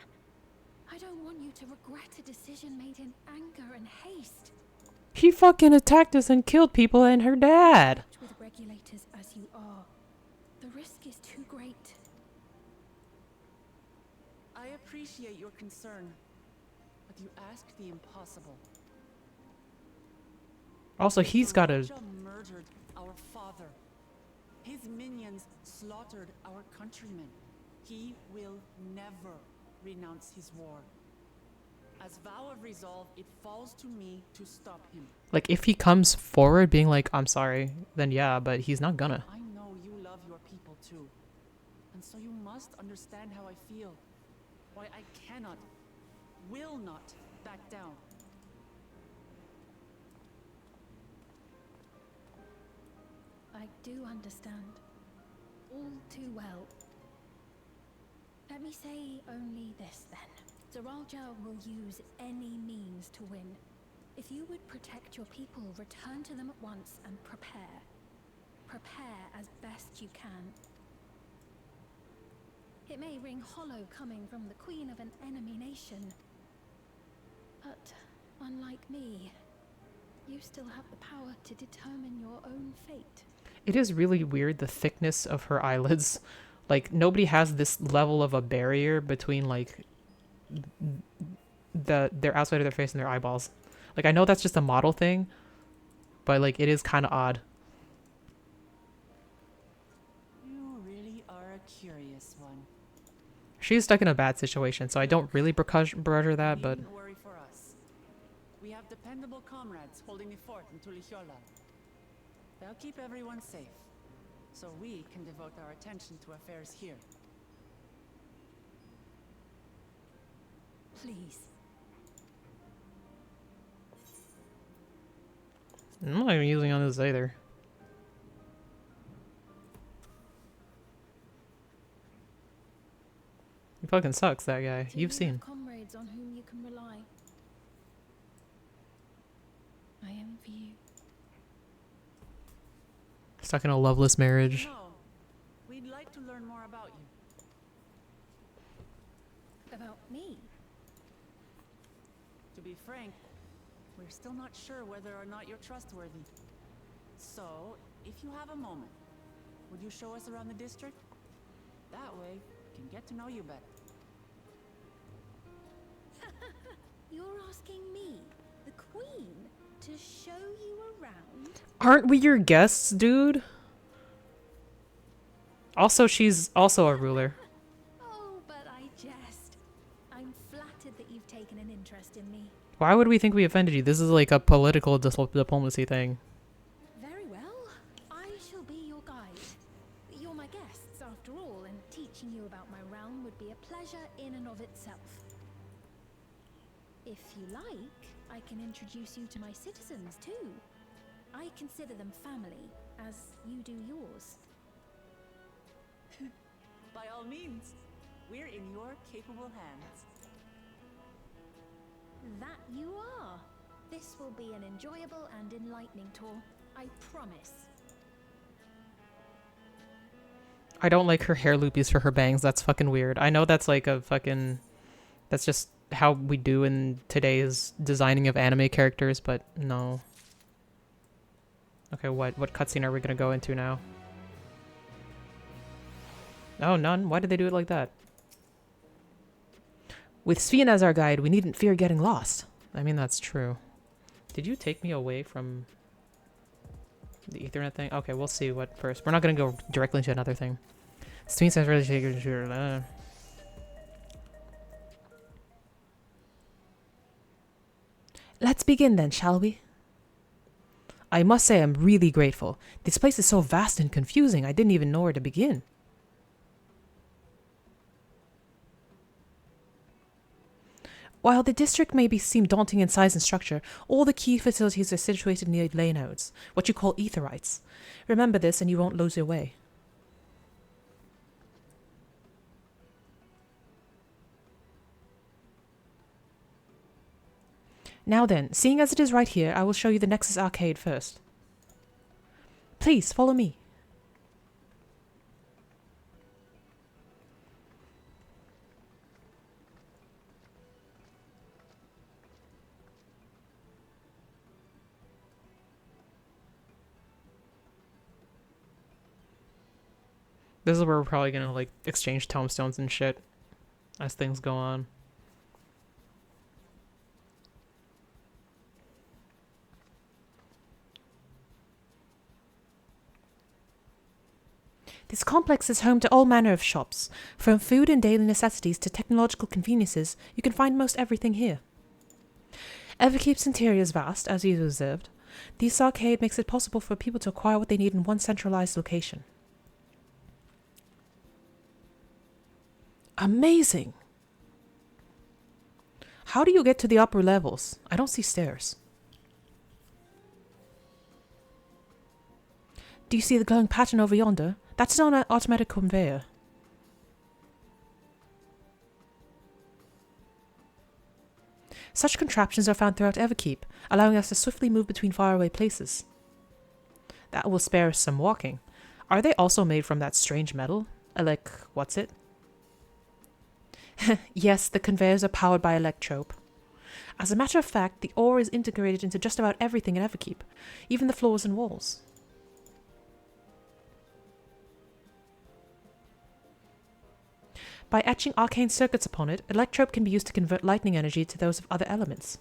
I don't want you to regret a decision made in anger and haste. He fucking attacked us and killed people and her dad. With regulators as you are, the risk is too great. I appreciate your concern, but you ask the impossible. Also, he's got a... Raja murdered our father. His minions slaughtered our countrymen. He will never renounce his war. As vow of resolve, it falls to me to stop him. Like, if he comes forward being like, I'm sorry, then yeah, but he's not gonna. I know you love your people too. And so you must understand how I feel. Why I cannot, will not back down. I do understand. All too well. Let me say only this then. Zeralja will use any means to win. If you would protect your people, return to them at once and prepare. Prepare as best you can. It may ring hollow coming from the queen of an enemy nation. But unlike me, you still have the power to determine your own fate. It is really weird, the thickness of her eyelids. Like, nobody has this level of a barrier between, like, their outside of their face and their eyeballs. Like, I know that's just a model thing, but, like, it is kind of odd. You really are a curious one. She's stuck in a bad situation, so I don't really begrudge her that, but... Needn't worry for us. We have dependable comrades holding the fort in Tulihiola. They'll keep everyone safe, so we can devote our attention to affairs here. Please. I'm not even using on this either. He fucking sucks, that guy. Do You've you seen. have comrades on whom you can rely? I envy you. Stuck in a loveless marriage. No, we'd like to learn more about you. About me? To be frank, we're still not sure whether or not you're trustworthy. So, if you have a moment, would you show us around the district? That way, we can get to know you better. You're asking me, the queen, to show you around? Aren't we your guests, dude? Also, she's also a ruler. Oh, but I jest. I'm flattered that you've taken an interest in me. Why would we think we offended you? This is like a political diplomacy thing. Very well. I shall be your guide. You're my guests, after all, and teaching you about my realm would be a pleasure in and of itself. If you like, I can introduce you to my citizens, too. I consider them family, as you do yours. By all means, we're in your capable hands. That you are. This will be an enjoyable and enlightening tour. I promise. I don't like her hair loopies for her bangs. That's fucking weird. I know that's like a fucking... That's just how we do in today's designing of anime characters, but no. Okay, what cutscene are we gonna go into now? Oh, none? Why did they do it like that? With Sven as our guide, we needn't fear getting lost. I mean, that's true. Did you take me away from the Ethernet thing? Okay, we'll see what first. We're not gonna go directly into another thing. Sven says really sure. Let's begin then, shall we? I must say I'm really grateful. This place is so vast and confusing, I didn't even know where to begin. While the district may seem daunting in size and structure, all the key facilities are situated near ley nodes, what you call etherites. Remember this and you won't lose your way. Now then, seeing as it is right here, I will show you the Nexus Arcade first. Please, follow me. This is where we're probably gonna, like, exchange tomestones and shit as things go on. This complex is home to all manner of shops. From food and daily necessities to technological conveniences, you can find most everything here. Everkeep's interior is vast, as you observed. This arcade makes it possible for people to acquire what they need in one centralized location. Amazing! How do you get to the upper levels? I don't see stairs. Do you see the glowing pattern over yonder? That's an automatic conveyor. Such contraptions are found throughout Everkeep, allowing us to swiftly move between faraway places. That will spare us some walking. Are they also made from that strange metal? Like, what's it? Yes, the conveyors are powered by electrope. As a matter of fact, the ore is integrated into just about everything in Everkeep, even the floors and walls. By etching arcane circuits upon it, electrope can be used to convert lightning energy to those of other elements.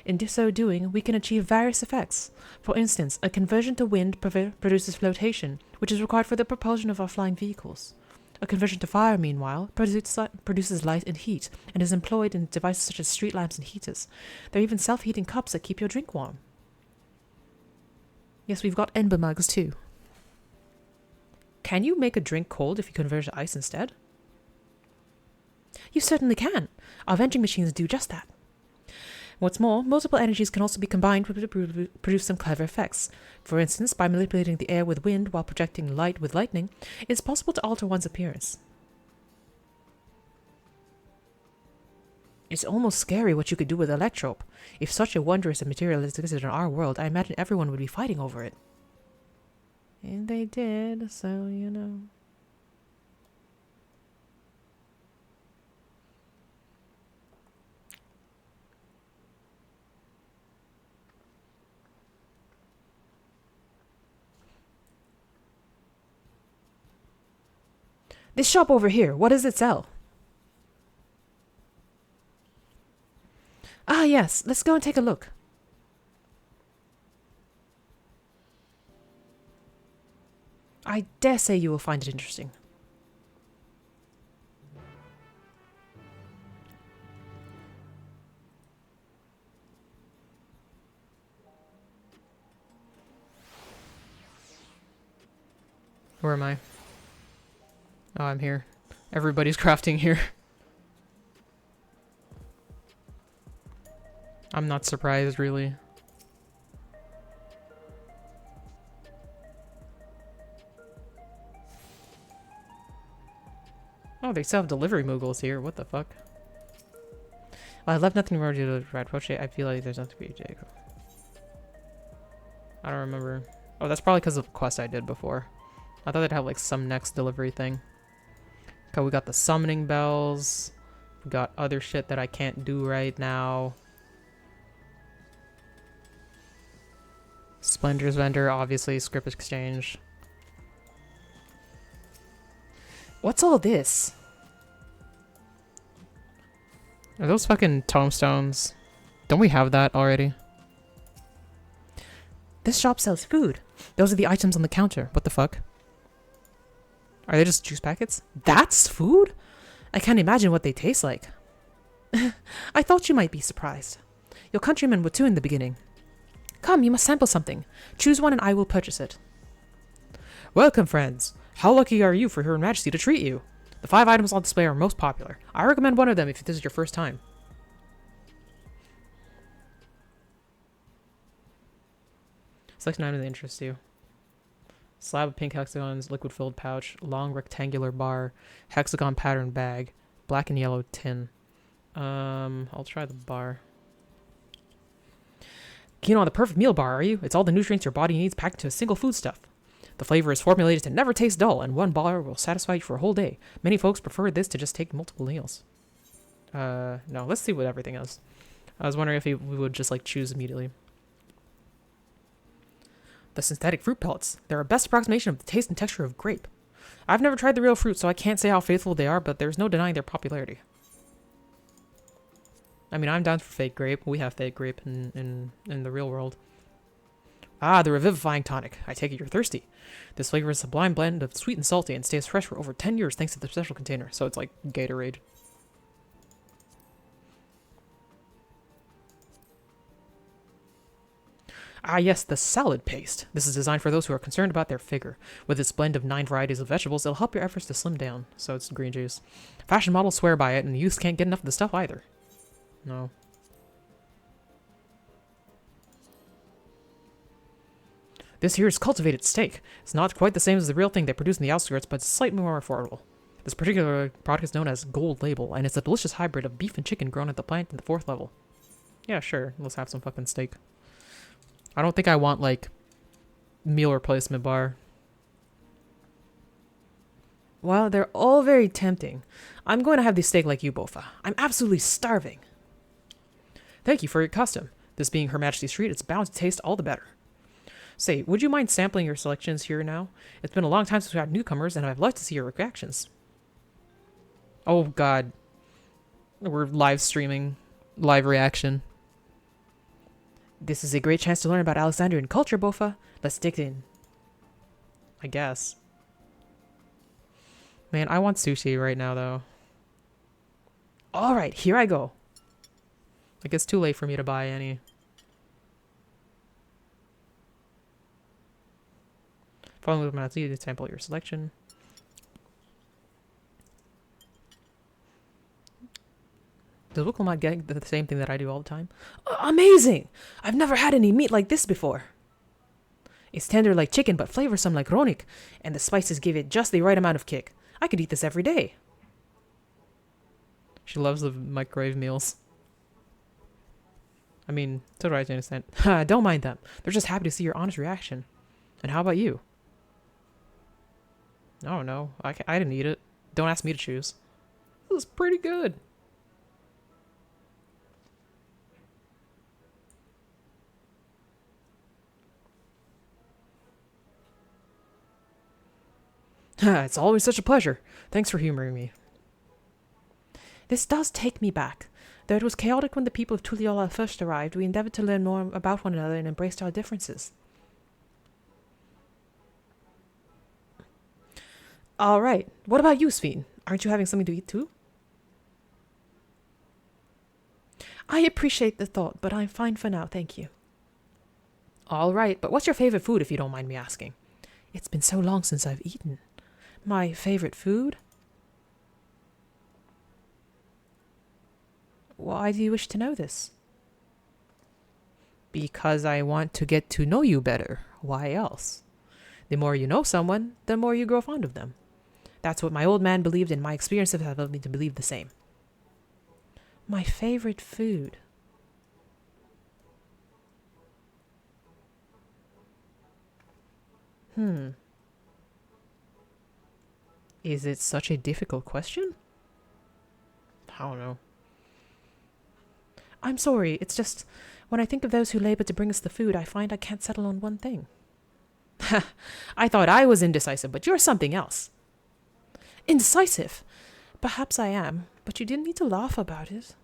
In so doing, we can achieve various effects. For instance, a conversion to wind produces flotation, which is required for the propulsion of our flying vehicles. A conversion to fire, meanwhile, produces light and heat, and is employed in devices such as street lamps and heaters. There are even self-heating cups that keep your drink warm. Yes, we've got ember mugs too. Can you make a drink cold if you convert to ice instead? You certainly can. Our vending machines do just that. What's more, multiple energies can also be combined to produce some clever effects. For instance, by manipulating the air with wind while projecting light with lightning, it's possible to alter one's appearance. It's almost scary what you could do with electrope. If such a wondrous material existed in our world, I imagine everyone would be fighting over it. And they did, so you know. This shop over here, what does it sell? Ah, yes, let's go and take a look. I dare say you will find it interesting. Where am I? Oh, I'm here. Everybody's crafting here. I'm not surprised, really. Oh, they still have delivery moogles here. What the fuck? Well, I left nothing more to do with Red Roche. I feel like there's nothing to be Jacob. I don't remember. Oh, that's probably because of the quest I did before. I thought they'd have like some next delivery thing. Okay, we got the summoning bells. We got other shit that I can't do right now. Splendor's vendor, obviously. Script exchange. What's all this? Are those fucking tombstones? Don't we have that already? This shop sells food. Those are the items on the counter. What the fuck? Are they just juice packets? That's food? I can't imagine what they taste like. I thought you might be surprised. Your countrymen were too in the beginning. Come, you must sample something. Choose one and I will purchase it. Welcome, friends. How lucky are you for Her Majesty to treat you? The 5 items on display are most popular. I recommend one of them if this is your first time. Select an item that interests you. Slab of pink hexagons, liquid-filled pouch, long rectangular bar, hexagon pattern bag, black and yellow tin. I'll try the bar. Keen on the perfect meal bar, are you? It's all the nutrients your body needs packed into a single foodstuff. The flavor is formulated to never taste dull, and one bar will satisfy you for a whole day. Many folks prefer this to just take multiple meals. No, let's see what everything is. I was wondering if we would just, like, choose immediately. The synthetic fruit pellets. They're a best approximation of the taste and texture of grape. I've never tried the real fruit, so I can't say how faithful they are, but there's no denying their popularity. I mean, I'm down for fake grape. We have fake grape in the real world. Ah, the revivifying tonic. I take it you're thirsty. This flavor is a sublime blend of sweet and salty and stays fresh for over 10 years thanks to the special container. So it's like Gatorade. Ah yes, the salad paste. This is designed for those who are concerned about their figure. With its blend of 9 varieties of vegetables, it'll help your efforts to slim down. So it's green juice. Fashion models swear by it, and the youth can't get enough of the stuff either. No. This here is cultivated steak. It's not quite the same as the real thing they produce in the outskirts, but it's slightly more affordable. This particular product is known as Gold Label, and it's a delicious hybrid of beef and chicken grown at the plant in the 4th level. Yeah, sure. Let's have some fucking steak. I don't think I want, like, meal replacement bar. Well, they're all very tempting. I'm going to have the steak like you, Bofa. I'm absolutely starving. Thank you for your custom. This being Her Majesty's treat, it's bound to taste all the better. Say, would you mind sampling your selections here now? It's been a long time since we had newcomers, and I'd love to see your reactions. Oh, God. We're live streaming. Live reaction. This is a great chance to learn about Alexandrian culture, Bofa. Let's dig in. I guess. Man, I want sushi right now, though. Alright, here I go. Like, it's too late for me to buy any. Following with my to sample your selection. Does Wickelmod get the same thing that I do all the time? Amazing! I've never had any meat like this before. It's tender like chicken, but flavorsome like ronik, and the spices give it just the right amount of kick. I could eat this every day. She loves the microwave meals. I mean, so do I to an extent. Don't mind them. They're just happy to see your honest reaction. And how about you? Oh no, I didn't eat it. Don't ask me to choose. This was pretty good. It's always such a pleasure. Thanks for humoring me. This does take me back. Though it was chaotic when the people of Tuliyola first arrived, we endeavored to learn more about one another and embraced our differences. Alright, what about you, Sven? Aren't you having something to eat too? I appreciate the thought, but I'm fine for now, thank you. Alright, but what's your favorite food if you don't mind me asking? It's been so long since I've eaten. My favorite food? Why do you wish to know this? Because I want to get to know you better. Why else? The more you know someone, the more you grow fond of them. That's what my old man believed, and my experiences have led me to believe the same. My favorite food. Is it such a difficult question? I don't know. I'm sorry, it's just when I think of those who labor to bring us the food, I find I can't settle on one thing. I thought I was indecisive, but you're something else. Indecisive? Perhaps I am, but you didn't need to laugh about it.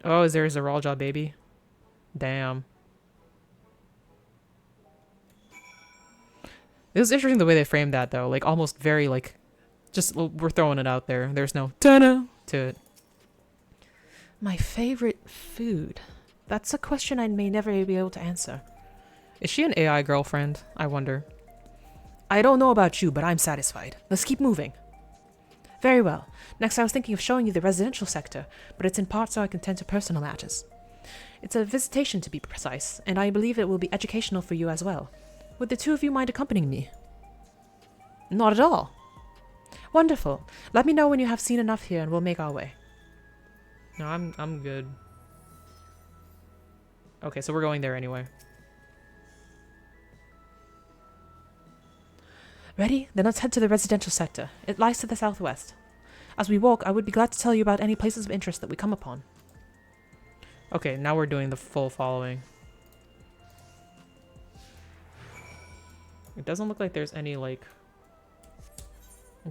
Oh, is there a Zeralja baby? Damn. It was interesting the way they framed that, though. Like, almost very, like, just, we're throwing it out there. There's no ta-da to it. My favorite food? That's a question I may never be able to answer. Is she an AI girlfriend? I wonder. I don't know about you, but I'm satisfied. Let's keep moving. Very well. Next, I was thinking of showing you the residential sector, but it's in part so I can tend to personal matters. It's a visitation, to be precise, and I believe it will be educational for you as well. Would the two of you mind accompanying me? Not at all. Wonderful. Let me know when you have seen enough here and we'll make our way. No, I'm good. Okay, so we're going there anyway. Ready? Then let's head to the residential sector. It lies to the southwest. As we walk, I would be glad to tell you about any places of interest that we come upon. Okay, now we're doing the full following. It doesn't look like there's any, like,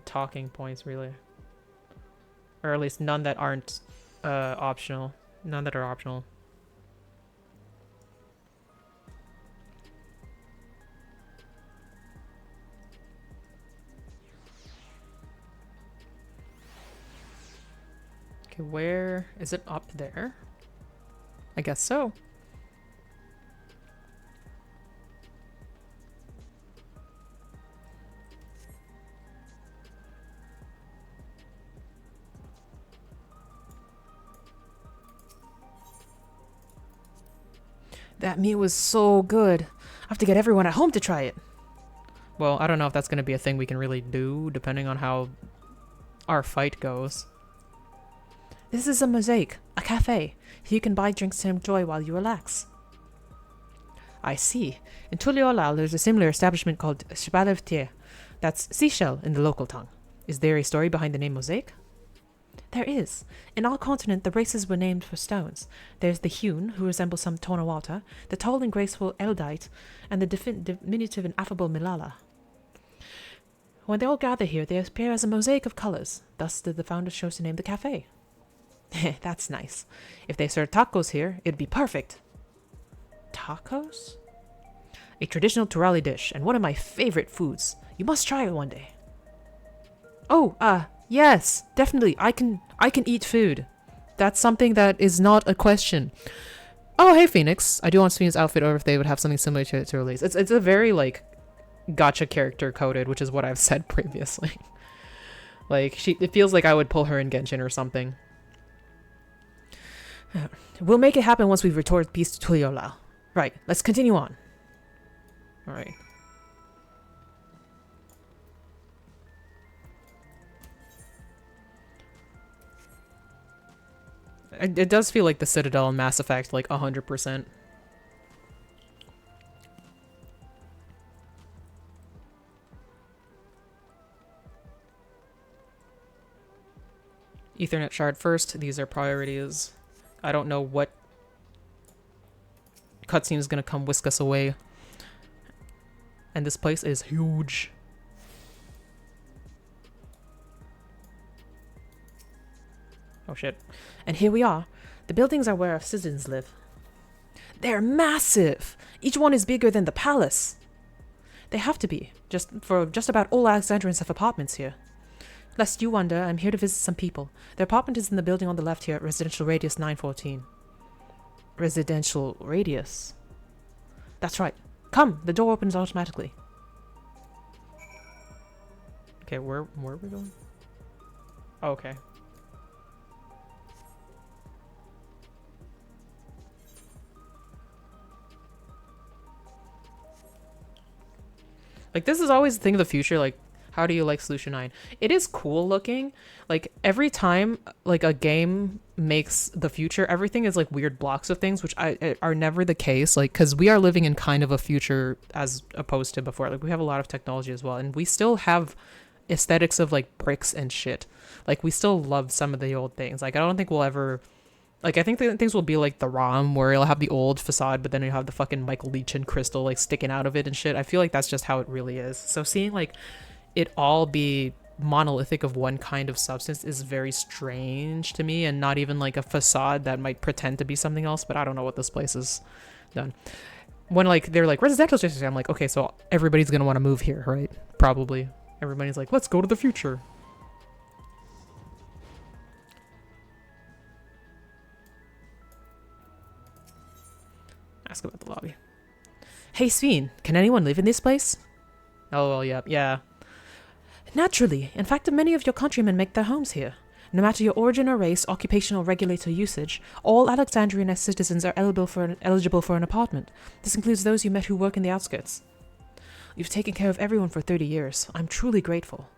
talking points, really. Or at least none that aren't optional. None that are optional. Okay, where is it? Up there? I guess so. That meat was so good. I have to get everyone at home to try it. Well, I don't know if that's going to be a thing we can really do, depending on how our fight goes. This is a mosaic, a cafe. Here you can buy drinks to enjoy while you relax. I see. In Tuliolal, there's a similar establishment called Scarlet. That's seashell in the local tongue. Is there a story behind the name mosaic? There is. In our continent, the races were named for stones. There's the hewn, who resembles some Tonawata, the tall and graceful Eldite, and the diminutive and affable Milala. When they all gather here, they appear as a mosaic of colors. Thus did the founders choose to name the cafe. That's nice. If they served tacos here, it'd be perfect. Tacos? A traditional Turali dish, and one of my favorite foods. You must try it one day. Oh, yes, definitely. I can eat food. That's something that is not a question. Oh, hey, Phoenix. I do want Phoenix's outfit, or if they would have something similar to release. It's a very, like, gotcha character coded, which is what I've said previously. Like, it feels like I would pull her in Genshin or something. We'll make it happen once we've restored peace to Tuliolal. Right, let's continue on. Alright. It does feel like the Citadel in Mass Effect, like 100%. Ethernet shard first. These are priorities. I don't know what cutscene is going to come whisk us away. And this place is huge. Oh shit. And here we are. The buildings are where our citizens live. They're massive! Each one is bigger than the palace. They have to be. Just about all Alexandrians have apartments here. Lest you wonder, I'm here to visit some people. Their apartment is in the building on the left here at Residential Radius 914. Residential Radius? That's right. Come, the door opens automatically. Okay, where are we going? Oh, okay. Like, this is always the thing of the future, like, How do you like Solution 9? It is cool looking. Like, every time, like, a game makes the future, everything is, like, weird blocks of things, which are never the case. Like, because we are living in kind of a future as opposed to before. Like, we have a lot of technology as well. And we still have aesthetics of, like, bricks and shit. Like, we still love some of the old things. Like, I don't think we'll ever... Like, I think things will be like the ROM, where you'll have the old facade, but then you have the fucking Michael Leach and crystal, like, sticking out of it and shit. I feel like that's just how it really is. So seeing, like, it all be monolithic of one kind of substance is very strange to me, and not even, like, a facade that might pretend to be something else, but I don't know what this place is done. When, like, they're like, residential district, I'm like, okay, so everybody's gonna want to move here, right? Probably. Everybody's like, let's go to the future. Ask about the lobby. Hey, Sveen, can anyone live in this place? Oh, well, yeah. Naturally. In fact, many of your countrymen make their homes here. No matter your origin or race, occupation or regulator usage, all Alexandrian citizens are eligible for an apartment. This includes those you met who work in the outskirts. You've taken care of everyone for 30 years. I'm truly grateful.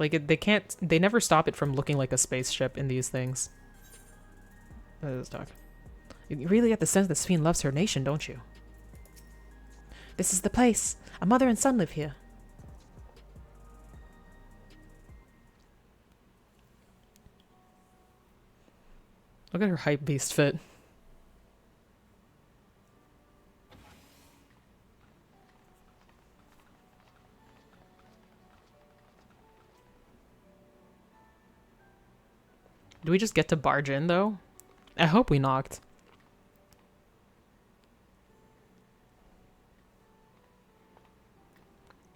Like, they never stop it from looking like a spaceship in these things. That is dark. You really get the sense that Sphene loves her nation, don't you? This is the place. A mother and son live here. Look at her hype beast fit. Do we just get to barge in, though? I hope we knocked.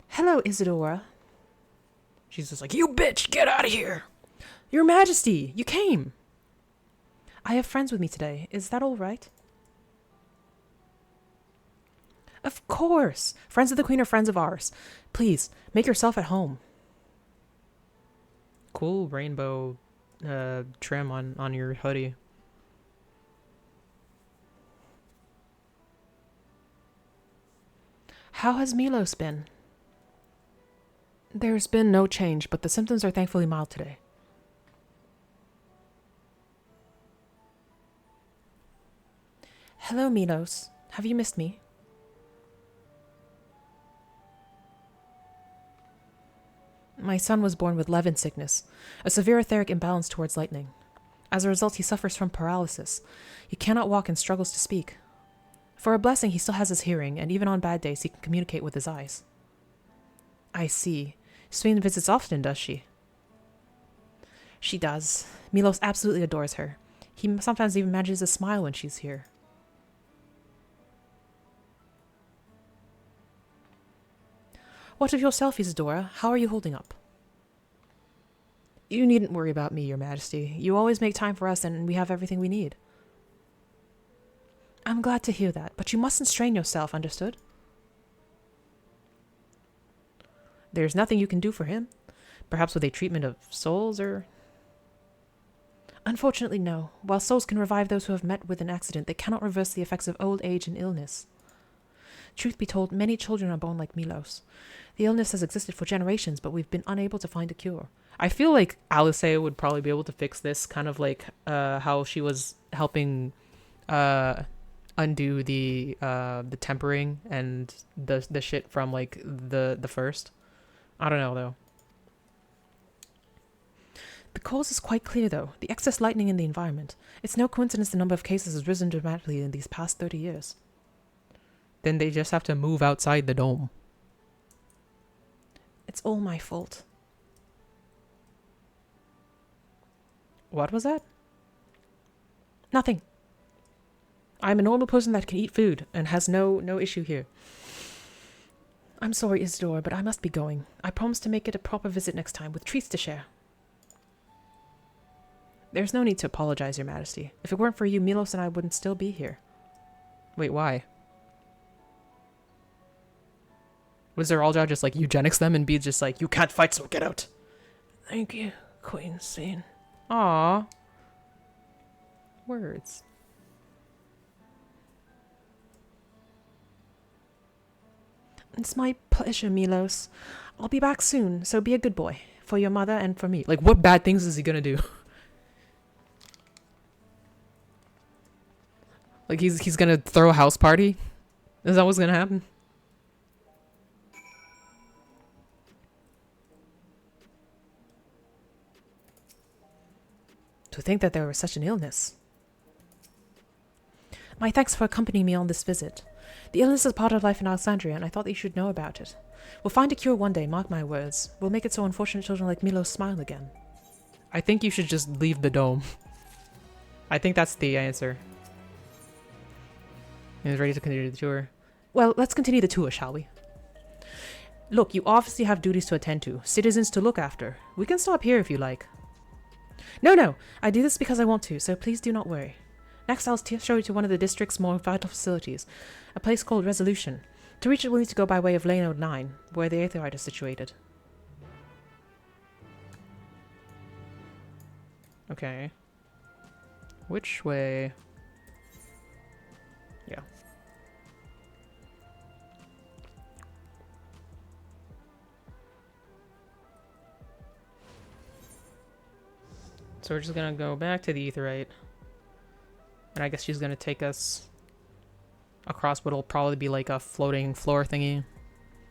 Hello, Isadora. She's just like, you bitch, get out of here! Your Majesty, you came! I have friends with me today. Is that all right? Of course! Friends of the Queen are friends of ours. Please, make yourself at home. Cool rainbow trim on your hoodie. How has Milos been? There's been no change, but the symptoms are thankfully mild today. Hello, Milos. Have you missed me? My son was born with Levin sickness, a severe etheric imbalance towards lightning. As a result, he suffers from paralysis. He cannot walk and struggles to speak. For a blessing, he still has his hearing, and even on bad days, he can communicate with his eyes. I see. Sween visits often, does she? She does. Milos absolutely adores her. He sometimes even manages to smile when she's here. What of yourself, Isadora? How are you holding up? You needn't worry about me, Your Majesty. You always make time for us, and we have everything we need. I'm glad to hear that, but you mustn't strain yourself, understood? There's nothing you can do for him. Perhaps with a treatment of souls, or... Unfortunately, no. While souls can revive those who have met with an accident, they cannot reverse the effects of old age and illness. Truth be told, many children are born like Milos. The illness has existed for generations, but we've been unable to find a cure. I feel like Alice would probably be able to fix this, kind of like how she was helping undo the tempering and the shit from like the first. I don't know though. The cause is quite clear though. The excess lightning in the environment. It's no coincidence the number of cases has risen dramatically in these past 30 years. Then they just have to move outside the dome. It's all my fault. What was that? Nothing. I'm a normal person that can eat food and has no issue here. I'm sorry, Isidore, but I must be going. I promise to make it a proper visit next time with treats to share. There's no need to apologize, Your Majesty. If it weren't for you, Milos and I wouldn't still be here. Wait, why? Was their all job just like eugenics them and be just like, you can't fight, so get out? Thank you, Queen Scene. Aww. Words. It's my pleasure, Milos. I'll be back soon, so be a good boy. For your mother and for me. Like, what bad things is he gonna do? Like, he's gonna throw a house party? Is that what's gonna happen? To think that there was such an illness. My thanks for accompanying me on this visit. The illness is part of life in Alexandria, and I thought that you should know about it. We'll find a cure one day, mark my words. We'll make it so unfortunate children like Milos smile again. I think you should just leave the dome. I think that's the answer. He's ready to continue the tour. Well, let's continue the tour, shall we? Look, you obviously have duties to attend to, citizens to look after. We can stop here if you like. No, I do this because I want to, so please do not worry. Next, I'll show you to one of the district's more vital facilities, a place called Resolution. To reach it, we'll need to go by way of Lane 9, where the Aetherite is situated. Okay. Which way? Yeah. So we're just gonna go back to the Aetherite. And I guess she's gonna take us across what'll probably be like a floating floor thingy.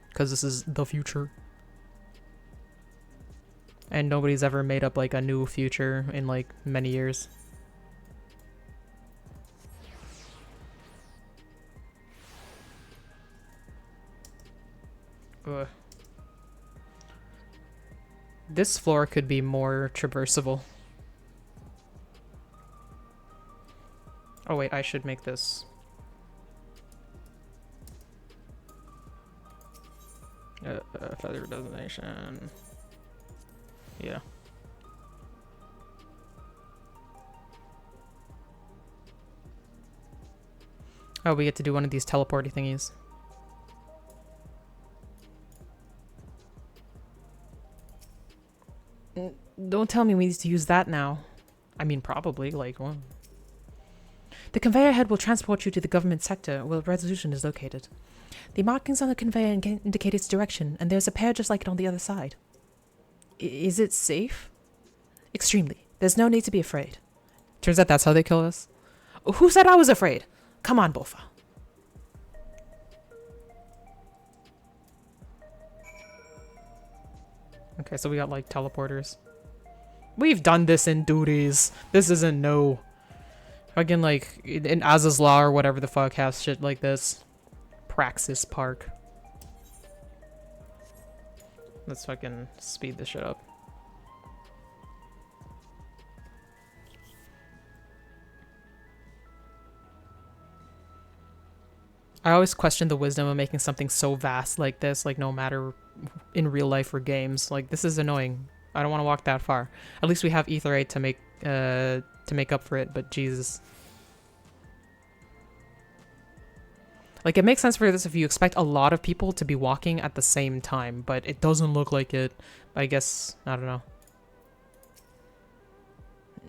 Because this is the future. And nobody's ever made up like a new future in like many years. Ugh. This floor could be more traversable. Oh wait, I should make this. Feather designation. Yeah. Oh, we get to do one of these teleporty thingies. Don't tell me we need to use that now. I mean, probably, like, well. The conveyor head will transport you to the government sector where Resolution is located. The markings on the conveyor indicate its direction, and there's a pair just like it on the other side. Is it safe? Extremely. There's no need to be afraid. Turns out that's how they kill us. Who said I was afraid? Come on, Bofa. Okay, so we got like teleporters. We've done this in duties. This isn't new. Fucking like in Azaz's Law or whatever the fuck has shit like this. Praxis Park. Let's fucking speed this shit up. I always question the wisdom of making something so vast like this, like no matter in real life or games. Like this is annoying. I don't want to walk that far. At least we have Aetherite to make up for it, but Jesus. Like it makes sense for this if you expect a lot of people to be walking at the same time, but it doesn't look like it. I guess, I don't know.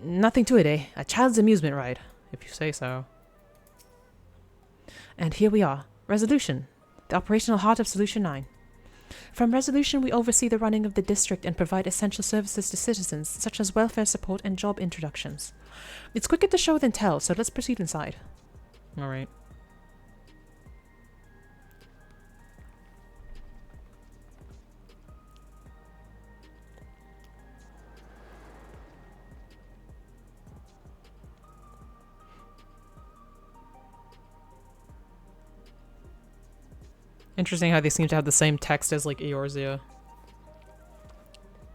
Nothing to it, eh? A child's amusement ride, if you say so. And here we are. Resolution. The operational heart of Solution 9. From Resolution, we oversee the running of the district and provide essential services to citizens, such as welfare support and job introductions. It's quicker to show than tell, so let's proceed inside. Alright. Interesting how they seem to have the same text as like Eorzea.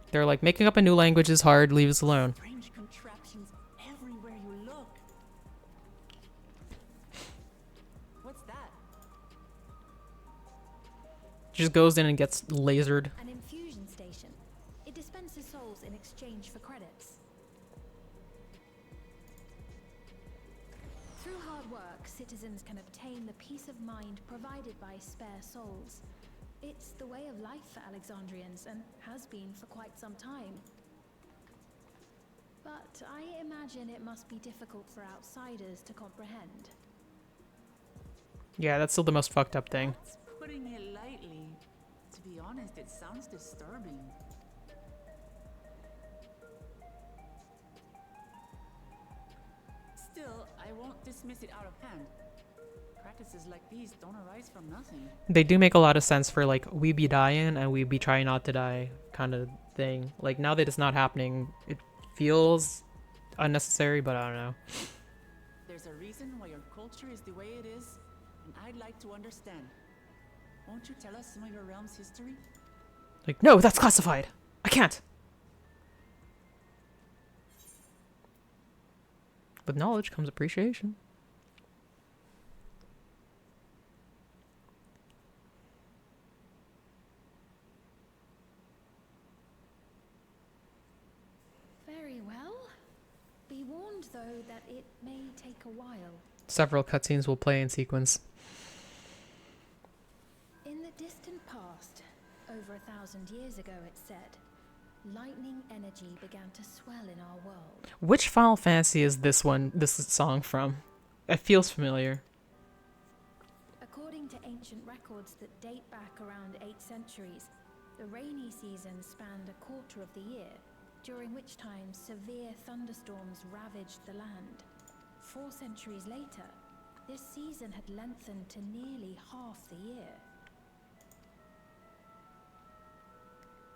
They're like, making up a new language is hard, leave us alone. Strange contraptions everywhere you look. What's that? She just goes in and gets lasered. An infusion station. It dispenses souls in exchange for credits. Through hard work, citizens can obtain the peace of mind provided by spare souls. It's the way of life for Alexandrians and has been for quite some time. But I imagine it must be difficult for outsiders to comprehend. Yeah, that's still the most fucked up thing. That's Putting it lightly. To be honest, it sounds disturbing. Still, I won't dismiss it out of hand. Practices like these don't arise from nothing. They do make a lot of sense for like we be dying and we be trying not to die kind of thing. Like now that it's not happening, it feels unnecessary, but I don't know. There's a reason why your culture is the way it is, and I'd like to understand. Won't you tell us some of your realm's history? Like, no, that's classified. I can't. With knowledge comes appreciation. Very well. Be warned, though, that it may take a while. Several cutscenes will play in sequence. In the distant past, over 1,000 years ago, it said, lightning energy began to swell in our world. Which Final Fantasy is this song from? It feels familiar. According to ancient records that date back around 8 centuries, the rainy season spanned a quarter of the year, during which time severe thunderstorms ravaged the land. 4 centuries later, this season had lengthened to nearly half the year.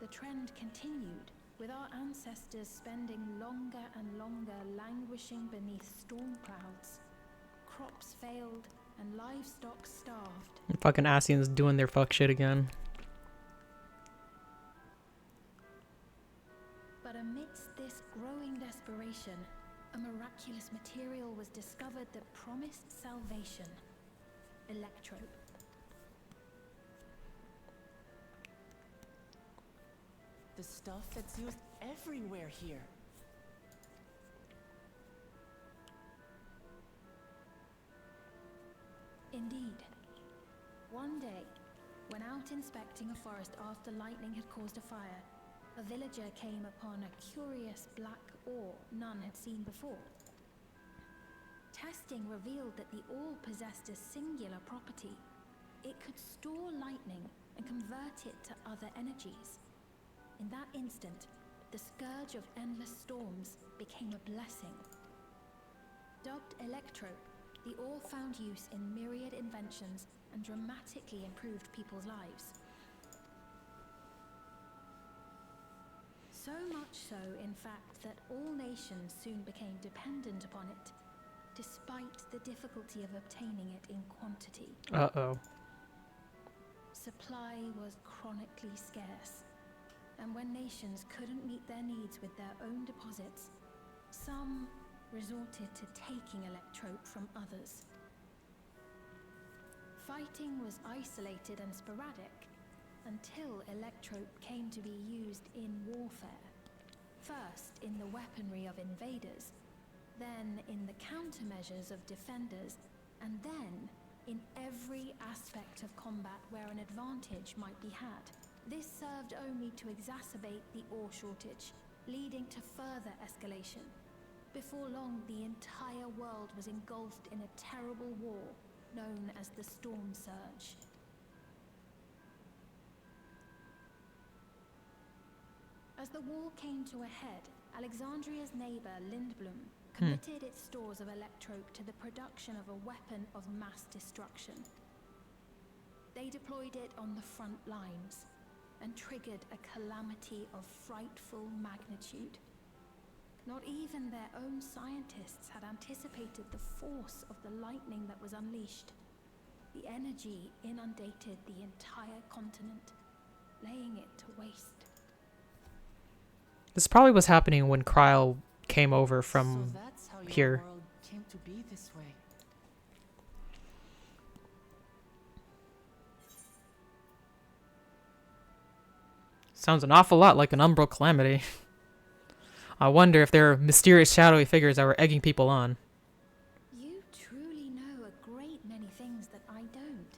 The trend continued, with our ancestors spending longer and longer languishing beneath storm clouds. Crops failed, and livestock starved. Fucking Asians doing their fuck shit again. But amidst this growing desperation, a miraculous material was discovered that promised salvation. Electrope. The stuff that's used everywhere here. Indeed. One day, when out inspecting a forest after lightning had caused a fire, a villager came upon a curious black ore none had seen before. Testing revealed that the ore possessed a singular property. It could store lightning and convert it to other energies. In that instant, the scourge of endless storms became a blessing. Dubbed Electrope, the ore found use in myriad inventions and dramatically improved people's lives. So much so, in fact, that all nations soon became dependent upon it, despite the difficulty of obtaining it in quantity. Uh-oh. Supply was chronically scarce, and when nations couldn't meet their needs with their own deposits, some resorted to taking Electrope from others. Fighting was isolated and sporadic until Electrope came to be used in warfare. First in the weaponry of invaders, then in the countermeasures of defenders, and then in every aspect of combat where an advantage might be had. This served only to exacerbate the ore shortage, leading to further escalation. Before long, the entire world was engulfed in a terrible war known as the Storm Surge. As the war came to a head, Alexandria's neighbor, Lindblum, committed its stores of Electrope to the production of a weapon of mass destruction. They deployed it on the front lines and triggered a calamity of frightful magnitude. Not even their own scientists had anticipated the force of the lightning that was unleashed. The energy inundated the entire continent, laying it to waste. This probably was happening when Kryl came over So from that's how your here. world came to be this way. Sounds an awful lot like an umbral calamity. I wonder if there are mysterious shadowy figures that were egging people on. You truly know a great many things that I don't.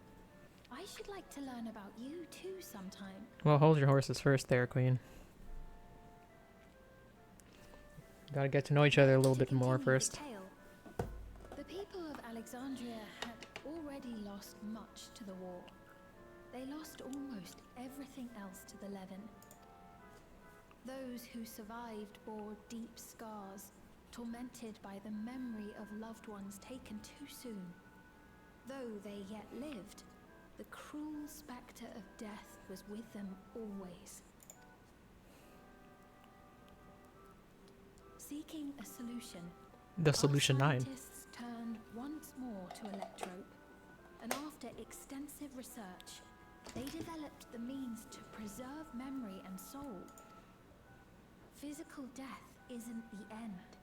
I should like to learn about you too sometime. Well, hold your horses first there, Queen. Gotta get to know each other a little To bit more continue the first. tale, the people of Alexandria had already lost much to the war. they lost almost everything else to the Levin. Those who survived bore deep scars, tormented by the memory of loved ones taken too soon. Though they yet lived, the cruel spectre of death was with them always. Seeking a solution, The Solution 9. scientists turned once more to electrope, and after extensive research, they developed the means to preserve memory and soul. Physical death isn't the end.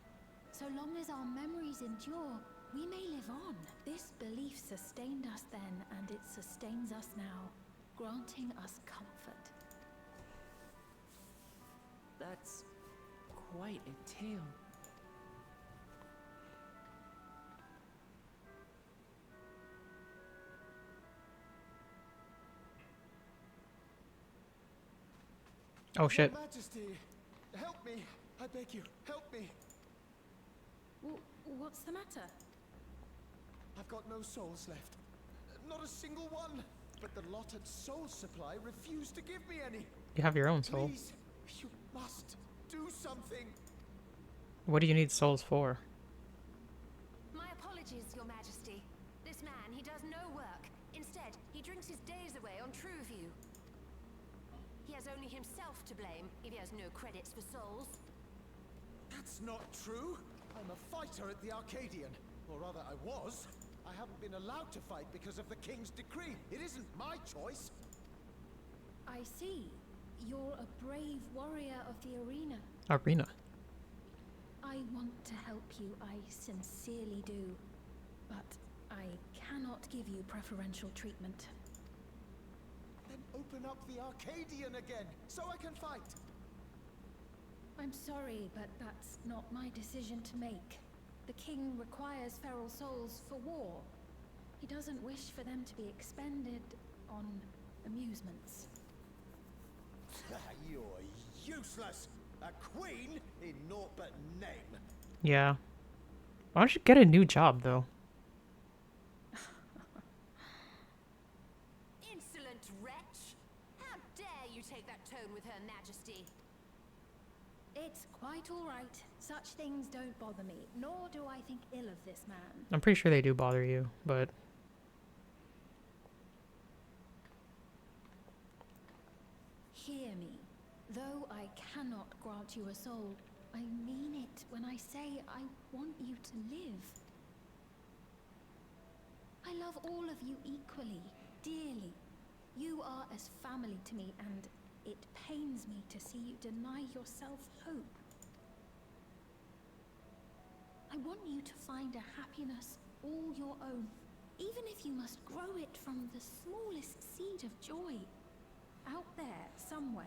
So long as our memories endure, we may live on. This belief sustained us then, and it sustains us now, granting us comfort. That's quite a tale. Oh shit. Your Majesty, help me! I beg you, help me! What's the matter? I've got no souls left. Not a single one. But the lot at Soul Supply refused to give me any. You have your own soul. Please, you must do something. What do you need souls for? My apologies, Your Majesty. This man, he does no work. Instead, he drinks his days away on Trueview. He has only himself to blame if he has no credits for souls. That's not true. I'm a fighter at the Arcadian. Or rather, I was. I haven't been allowed to fight because of the King's decree. It isn't my choice. I see. You're a brave warrior of the arena. Arena. I want to help you, I sincerely do. But I cannot give you preferential treatment. Then open up the Arcadian again, so I can fight. I'm sorry, but that's not my decision to make. The king requires feral souls for war. He doesn't wish for them to be expended on amusements. You're useless. A queen in naught but name. Yeah. Why don't you get a new job though? Insolent wretch! How dare you take that tone with Her Majesty? It's quite all right. Such things don't bother me, nor do I think ill of this man. I'm pretty sure they do bother you, but Hear me. Though I cannot grant you a soul, I mean it when I say I want you to live. I love all of you equally, dearly. You are as family to me, and it pains me to see you deny yourself hope. I want you to find a happiness all your own, even if you must grow it from the smallest seed of joy. Out there, somewhere,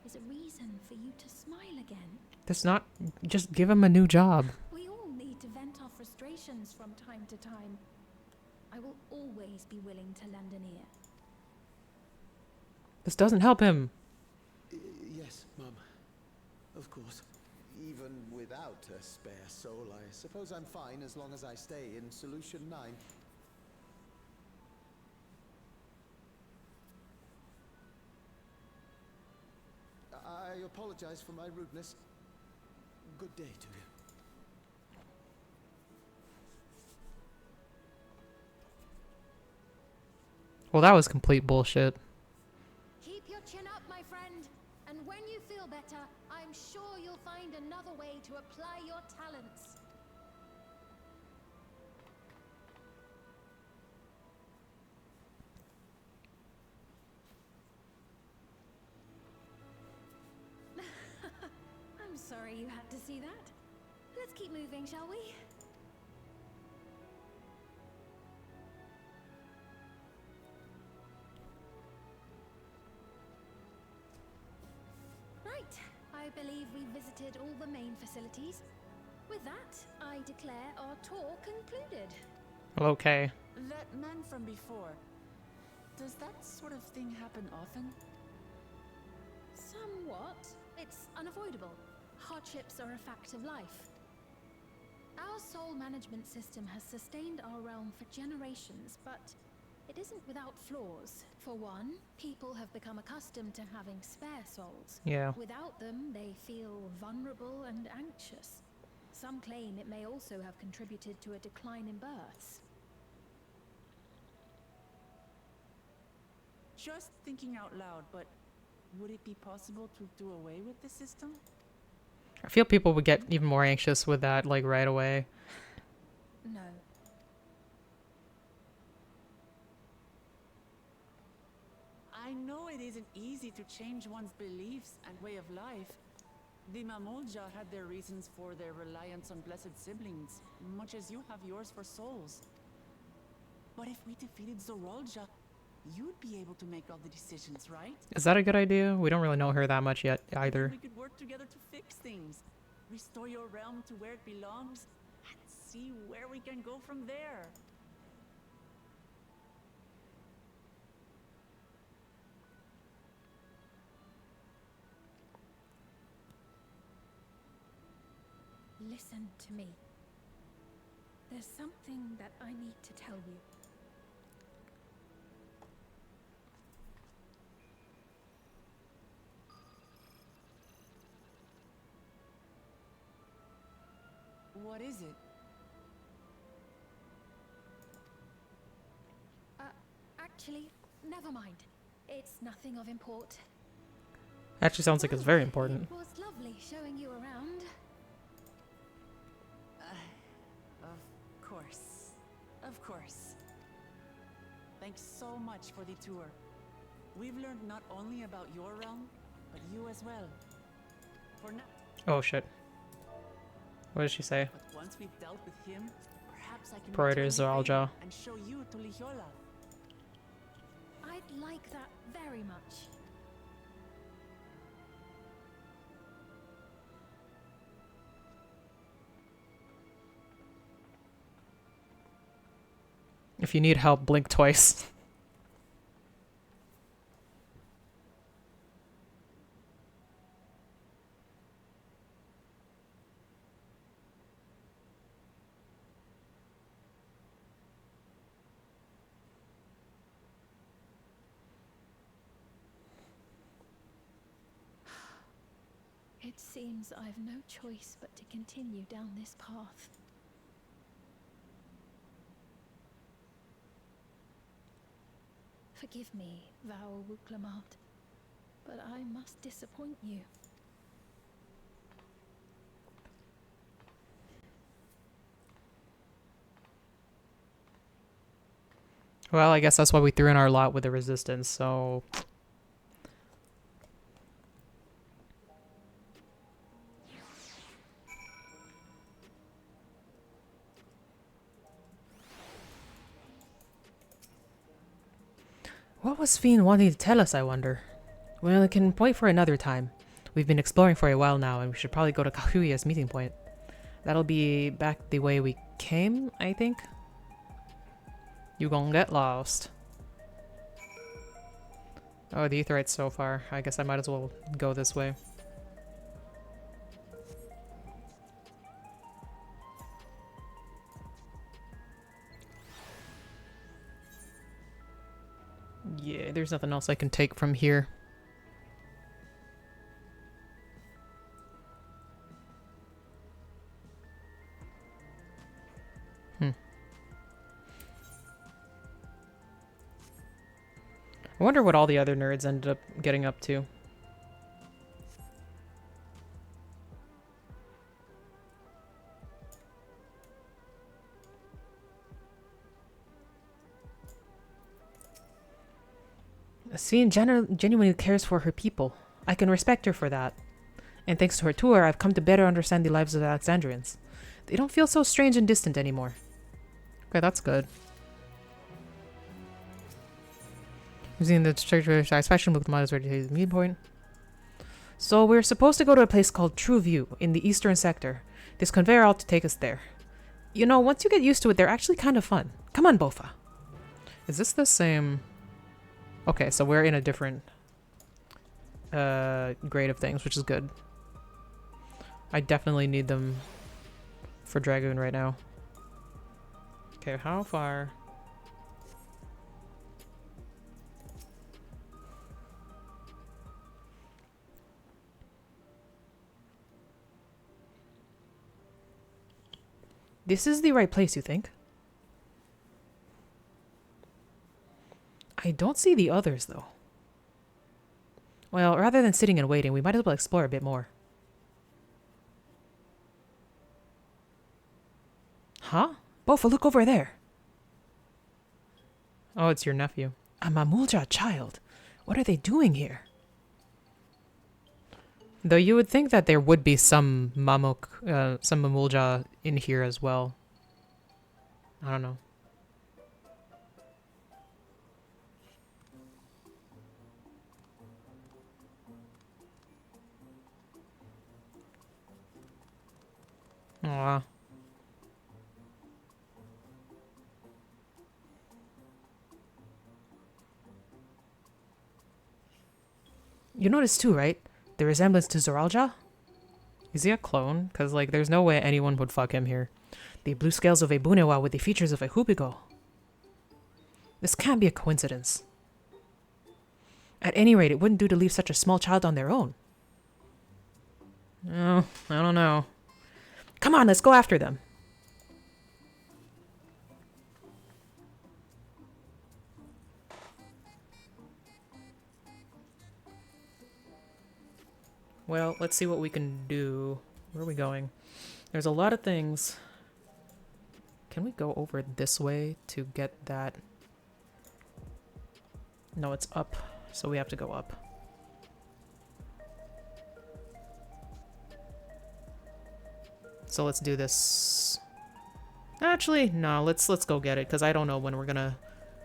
is a reason for you to smile again. that's not. Just give him a new job. We all need to vent our frustrations from time to time. I will always be willing to lend an ear. This doesn't help him. Yes, Mum. Of course. Even without a spare soul, I suppose I'm fine as long as I stay in Solution 9. I apologize for my rudeness. Good day to you. Well, that was complete bullshit. Keep your chin up, my friend. And when you feel better, I'm sure you'll find another way to apply your talents. I'm sorry you had to see that. Let's keep moving, shall we? Right, I believe we visited all the main facilities. With that, I declare our tour concluded. Well, okay. That man from before, does that sort of thing happen often? Somewhat. It's unavoidable. Hardships are a fact of life. Our soul management system has sustained our realm for generations, but It isn't without flaws. For one, people have become accustomed to having spare souls. Yeah. Without them, they feel vulnerable and anxious. Some claim it may also have contributed to a decline in births. Just thinking out loud, but would it be possible to do away with the system? I feel people would get even more anxious with that, like, right away. No. I know it isn't easy to change one's beliefs and way of life. The Mamolja had their reasons for their reliance on blessed siblings, much as you have yours for souls. But if we defeated Zoralja, you'd be able to make all the decisions, right? Is that a good idea? We don't really know her that much yet, Then either. we could work together to fix things, restore your realm to where it belongs, and see where we can go from there. Listen to me. There's something that I need to tell you. What is it? Actually, never mind. It's nothing of import. Actually sounds like it's very Well, important. It was lovely showing you around. Of course. Of course. Thanks so much for the tour. We've learned not only about your realm, but you as well. For now. Oh shit. What did she say? But once we've dealt with him, perhaps I can Prorator return the Zoralja. favor and show you to Lihiola. I'd like that very much. If you need help, blink twice. It seems I've no choice but to continue down this path. Forgive me, Val Wuklamat, but I must disappoint you. Well, I guess that's why we threw in our lot with the resistance, so... What was Fiend wanting to tell us, I wonder? Well, it can wait for another time. We've been exploring for a while now, and we should probably go to Kahuya's meeting point. That'll be back the way we came, I think? You gon' get lost. Oh, the Aetheryte's so far. I guess I might as well go this way. Yeah, there's nothing else I can take from here. I wonder what all the other nerds ended up getting up to. Seen genuinely cares for her people. I can respect her for that. And thanks to her tour, I've come to better understand the lives of Alexandrians. They don't feel so strange and distant anymore. Okay, that's good. Using the structure satisfaction with mod is ready to hit the meeting point. So we're supposed to go to a place called True View in the eastern sector. This conveyor ought to take us there. You know, once you get used to it, they're actually kind of fun. Come on, Bofa. Is this the same... Okay, so we're in a different grade of things, which is good. I definitely need them for Dragoon right now. Okay, how far? This is the right place, you think? I don't see the others, though. Well, rather than sitting and waiting, we might as well explore a bit more. Huh? Bofa, look over there. Oh, it's your nephew. A Mamulja child. What are they doing here? Though you would think that there would be some some Mamulja in here as well. I don't know. Aw. You noticed too, right? The resemblance to Zoralja? Is he a clone? Because, like, there's no way anyone would fuck him here. The blue scales of a Bunewa with the features of a Hubigo. This can't be a coincidence. At any rate, it wouldn't do to leave such a small child on their own. Oh, I don't know. Come on, let's go after them. Well, let's see what we can do. Where are we going? There's a lot of things. Can we go over this way to get that? No, it's up, so we have to go up. So let's do this. Actually, no, let's go get it, because I don't know when we're gonna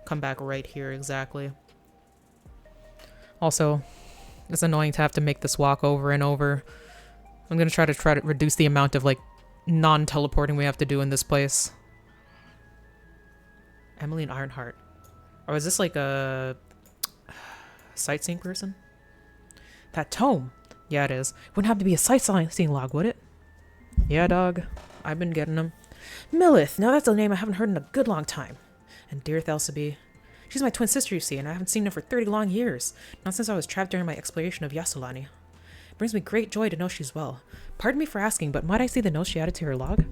come back right here exactly. Also, it's annoying to have to make this walk over and over. I'm gonna try to reduce the amount of, like, non-teleporting we have to do in this place. Emmeline Ironheart. Or is this like a sightseeing person? That tome! Yeah, it is. Wouldn't have to be a sightseeing log, would it? Yeah, dog. I've been getting them. Millith! Now that's a name I haven't heard in a good long time. And dear Thelsaby. She's my twin sister, you see, and I haven't seen her for 30 long years. Not since I was trapped during my exploration of Yasulani. It brings me great joy to know she's well. Pardon me for asking, but might I see the note she added to her log?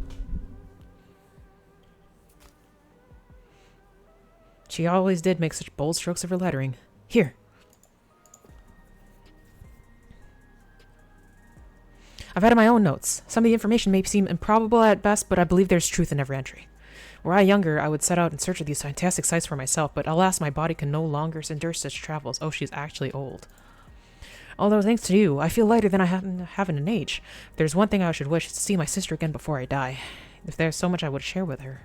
She always did make such bold strokes of her lettering. Here. I've added my own notes. Some of the information may seem improbable at best, but I believe there's truth in every entry. Were I younger, I would set out in search of these fantastic sights for myself, but alas, my body can no longer endure such travels. Oh, she's actually old. Although, thanks to you, I feel lighter than I have in an age. If there's one thing I should wish, it's to see my sister again before I die. If there's so much I would share with her.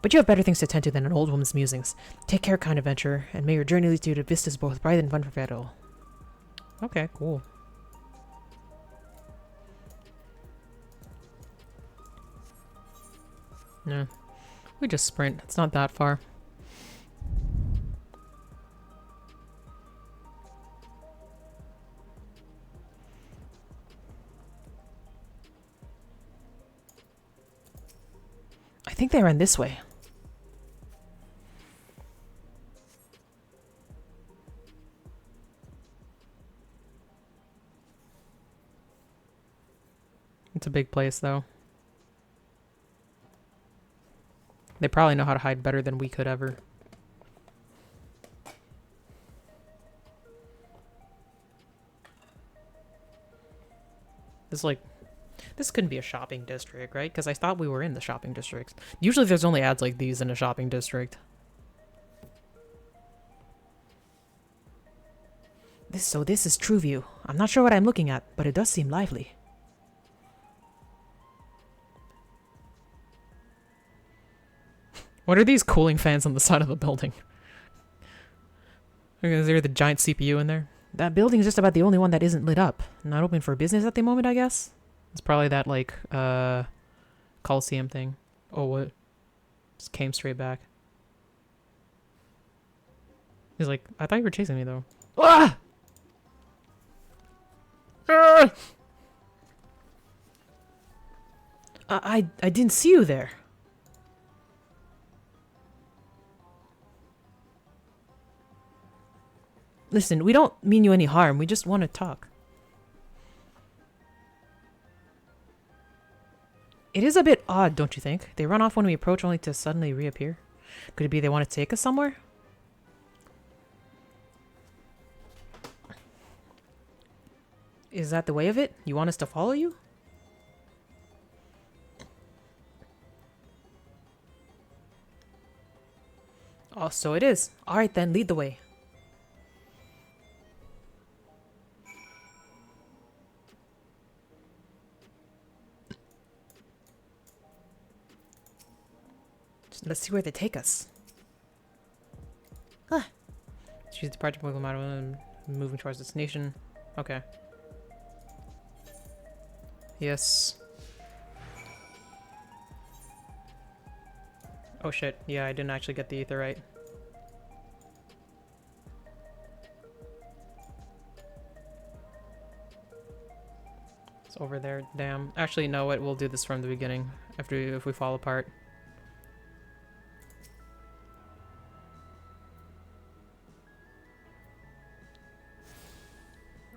But you have better things to tend to than an old woman's musings. Take care, kind adventurer, and may your journey lead you to vistas both bright and unforgettable. Okay, cool. No. We just sprint. It's not that far. I think they ran this way. It's a big place, though. They probably know how to hide better than we could ever. This couldn't be a shopping district, right? Because I thought we were in the shopping district. Usually there's only ads like these in a shopping district. This is Trueview. I'm not sure what I'm looking at, but it does seem lively. What are these cooling fans on the side of the building? Is there the giant CPU in there? That building is just about the only one that isn't lit up. Not open for business at the moment, I guess? It's probably that, like, Coliseum thing. Oh, what? Just came straight back. He's like, I thought you were chasing me, though. Ah! Ah! I didn't see you there. Listen, we don't mean you any harm. We just want to talk. It is a bit odd, don't you think? They run off when we approach only to suddenly reappear. Could it be they want to take us somewhere? Is that the way of it? You want us to follow you? Oh, so it is. Alright then, lead the way. Let's see where they take us. Ah. Choose departure point matter moving towards destination. Okay. Yes. Oh shit. Yeah, I didn't actually get the ether right. It's over there. Damn. Actually, no, what? We'll do this from the beginning after if we fall apart.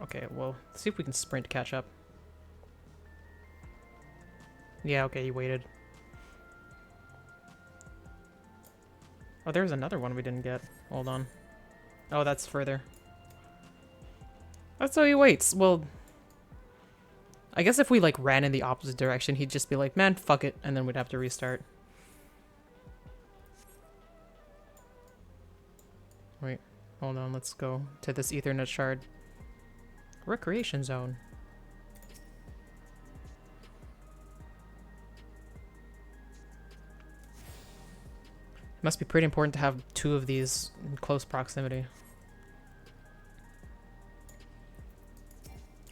Okay, well, see if we can sprint to catch up. Yeah, okay, you waited. Oh, there's another one we didn't get. Hold on. Oh, that's further. That's how he waits. Well, I guess if we, like, ran in the opposite direction, he'd just be like, man, fuck it, and then we'd have to restart. Wait, hold on, let's go to this Ethernet shard. Recreation zone. It must be pretty important to have 2 of these in close proximity.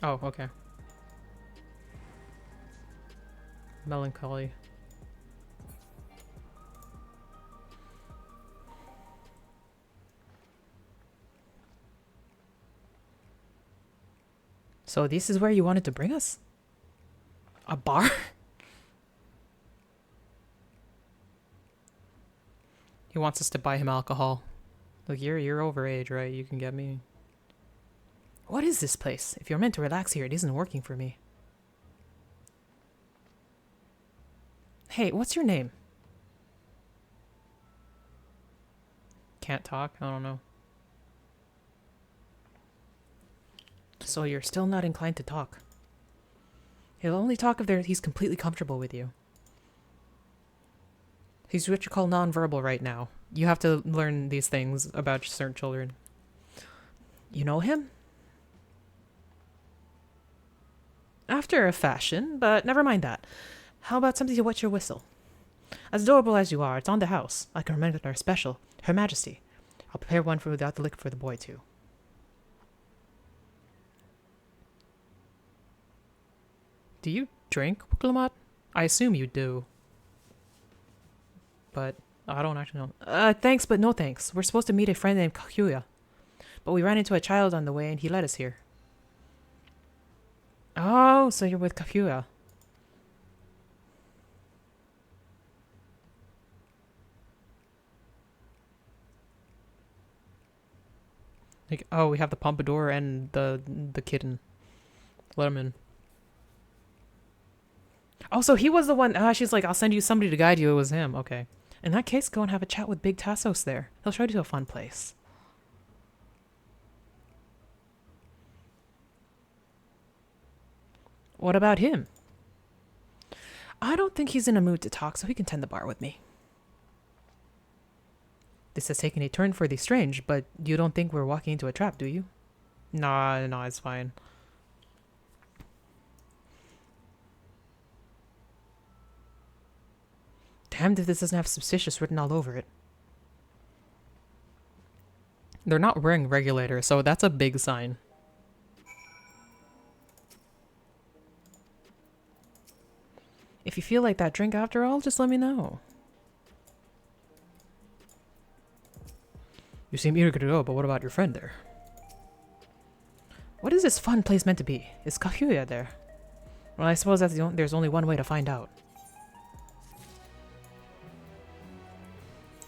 Oh, okay. Melancholy. So this is where you wanted to bring us? A bar? He wants us to buy him alcohol. Look, you're overage, right? You can get me. What is this place? If you're meant to relax here, it isn't working for me. Hey, what's your name? Can't talk? I don't know. So you're still not inclined to talk. He'll only talk if he's completely comfortable with you. He's what you call nonverbal right now. You have to learn these things about certain children. You know him? After a fashion, but never mind that. How about something to wet your whistle? As adorable as you are, it's on the house. I can recommend our special, Her Majesty. I'll prepare one without the liquor for the boy, too. Do you drink, Wicklamat? I assume you do. But I don't actually know. Thanks, but no thanks. We're supposed to meet a friend named Kakuya. But we ran into a child on the way and he led us here. Oh, so you're with Kakuya. Like, oh, we have the pompadour and the kitten. Let him in. Oh, so he was the one. She's like, I'll send you somebody to guide you. It was him. Okay. In that case, go and have a chat with Big Tassos there. He'll show you to a fun place. What about him? I don't think he's in a mood to talk, so he can tend the bar with me. This has taken a turn for the strange, but you don't think we're walking into a trap, do you? Nah, it's fine. Damned if this doesn't have suspicious written all over it. They're not wearing regulators, so that's a big sign. If you feel like that drink after all, just let me know. You seem eager to go, but what about your friend there? What is this fun place meant to be? Is Kakuya there? Well, I suppose that's there's only one way to find out.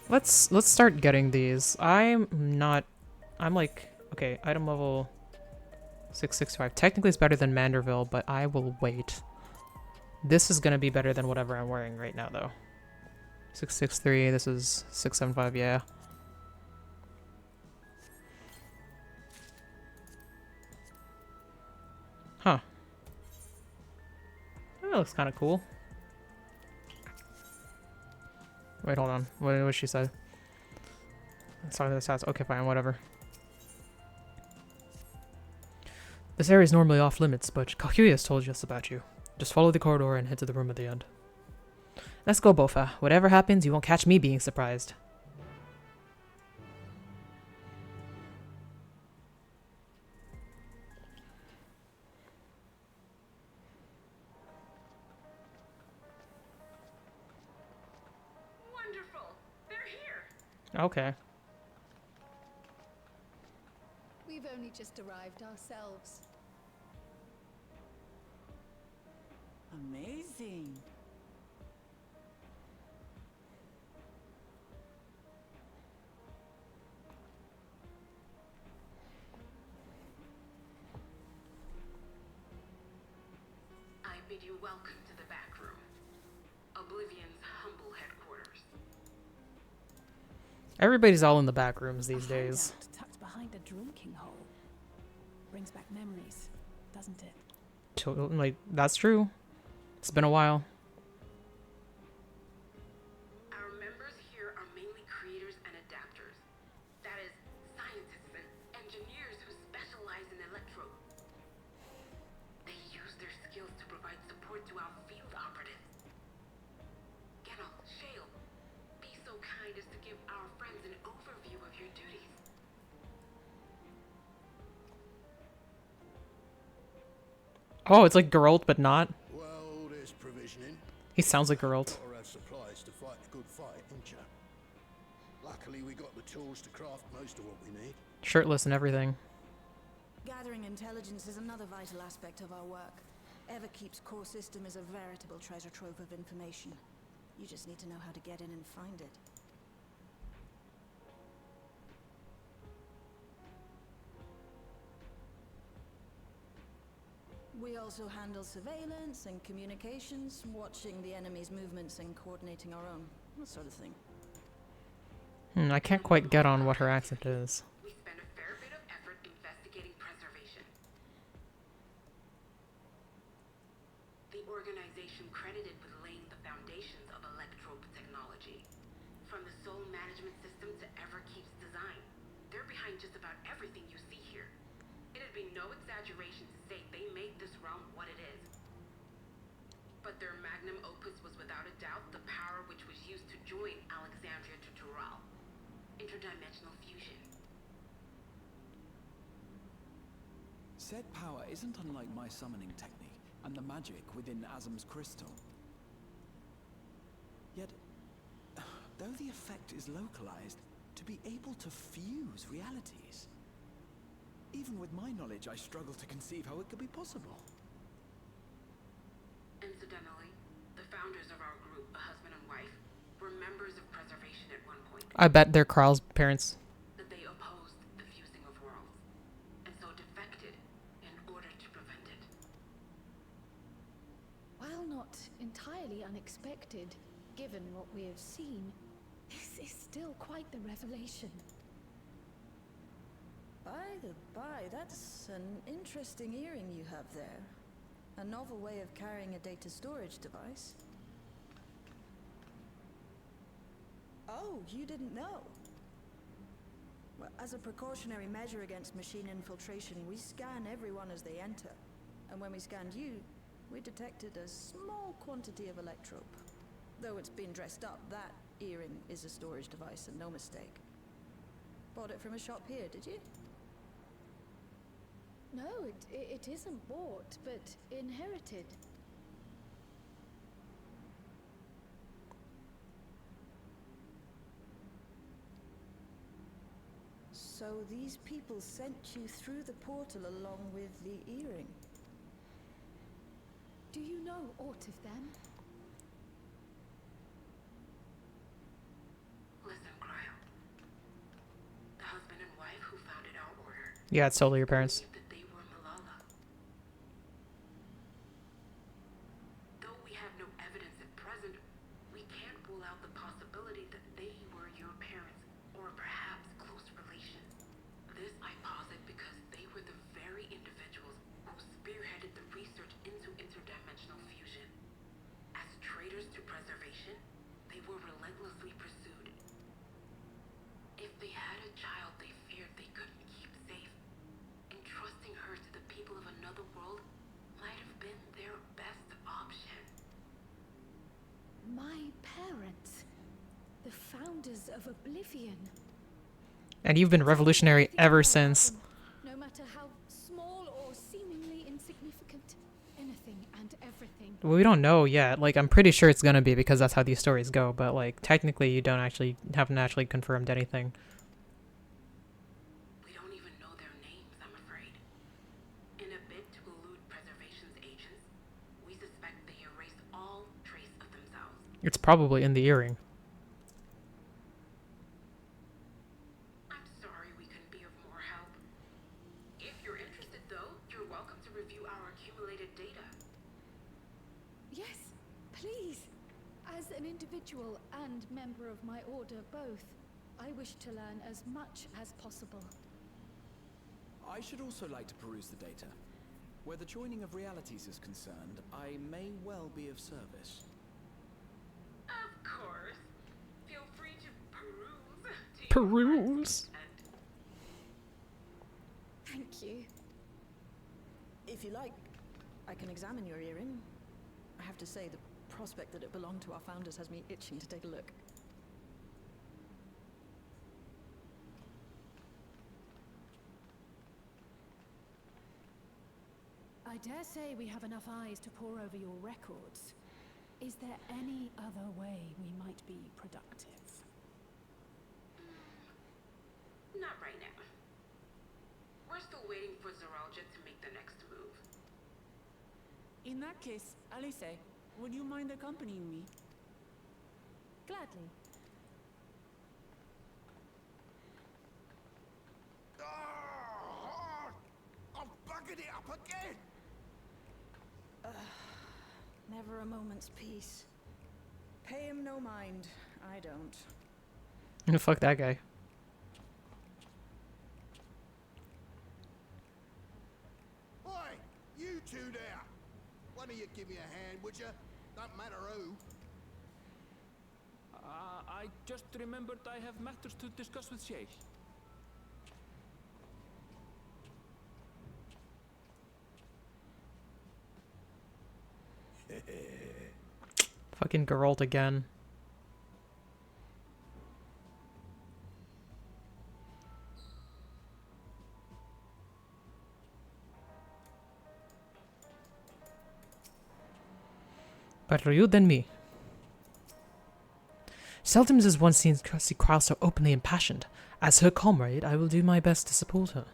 Let's start getting these. I'm like, okay, item level 665. Technically it's better than Manderville, but I will wait. This is gonna be better than whatever I'm wearing right now, though. 663. This is 675. Yeah. Huh. That looks kind of cool. Wait, hold on. What she said? Sorry, the stats. Okay, fine, whatever. This area is normally off limits, but Kakuya has told us about you. Just follow the corridor and head to the room at the end. Let's go, Bofa. Whatever happens, you won't catch me being surprised. Wonderful. They're here. Okay. We've only just arrived ourselves. Amazing. I bid you welcome to the back room. Oblivion's humble headquarters. Everybody's all in the back rooms these days. Hideout tucked behind a drinking hole. Brings back memories, doesn't it? Like, that's true. It's been a while. Our members here are mainly creators and adapters. That is, scientists and engineers who specialize in electro. They use their skills to provide support to our field operatives. Geralt, Shale, be so kind as to give our friends an overview of your duties. Oh, it's like Geralt, but not. Well, there's provisioning. He sounds like Geralt. Gotta have supplies to fight a good fight, ain't ya? Luckily, we got the tools to craft most of what we need. Shirtless and everything. Gathering intelligence is another vital aspect of our work. Everkeep's core system is a veritable treasure trove of information. You just need to know how to get in and find it. We also handle surveillance and communications, watching the enemy's movements and coordinating our own, that sort of thing. I can't quite get on what her accent is. We spend a fair bit of effort investigating preservation. The organization credited with laying the foundations of electrope technology. From the soul management system to Everkeep's design, they're behind just about everything you see here. It'd be no exaggeration to say they made this realm what it is. But their magnum opus was without a doubt the power which was used to join Alexandria to Tural. Interdimensional fusion. Said power isn't unlike my summoning technique and the magic within Azam's crystal. Yet, though the effect is localized, to be able to fuse realities. Even with my knowledge, I struggle to conceive how it could be possible. Incidentally, the founders of our group, a husband and wife, were members of preservation at one point. I bet they're Kral's parents. That they opposed the fusing of worlds, and so defected in order to prevent it. While not entirely unexpected, given what we have seen, this is still quite the revelation. By the by, that's an interesting earring you have there. A novel way of carrying a data storage device. Oh, you didn't know? Well, as a precautionary measure against machine infiltration, we scan everyone as they enter. And when we scanned you, we detected a small quantity of electrope. Though it's been dressed up, that earring is a storage device and no mistake. Bought it from a shop here, did you? No, it isn't bought, but inherited. So these people sent you through the portal along with the earring? Do you know aught of them? Listen, Cryle. The husband and wife who founded our order Yeah, it's totally your parents. believed that they were Malala. Though we traitors to preservation, they were relentlessly pursued. If they had a child they feared they couldn't keep safe, entrusting her to the people of another world might have been their best option. My parents, the founders of Oblivion. And you've been revolutionary ever since. No matter how small or seemingly insignificant, anything and everything. Well, we don't know yet. Like, I'm pretty sure it's gonna be because that's how these stories go. But like, technically, you haven't actually confirmed anything. We don't even know their names, I'm afraid. In a bid to elude preservation's agents, we suspect they erased all trace of themselves. It's probably in the earring. I'm sorry we couldn't be of more help. If you're interested, though, you're welcome to review our accumulated data. Yes, please. As an individual and member of my order both, I wish to learn as much as possible. I should also like to peruse the data. Where the joining of realities is concerned, I may well be of service. Of course. Feel free to peruse. To Peruse. Thank you. If you like, I can examine your earring. I have to say, the prospect that it belonged to our founders has me itching to take a look. I dare say we have enough eyes to pore over your records. Is there any other way we might be productive? Not right now. We're still waiting for Zoralja to make the next move. In that case, Alice, would you mind accompanying me? Gladly. I've buggered it up again! Never a moment's peace. Pay him no mind. I don't. Fuck that guy. Oi! You two there! One of you give me a hand, would you? Don't matter who. I just remembered I have matters to discuss with Shay. Fucking Geralt again. Better you than me. Seldom has one seen see Crow so openly impassioned. As her comrade, I will do my best to support her.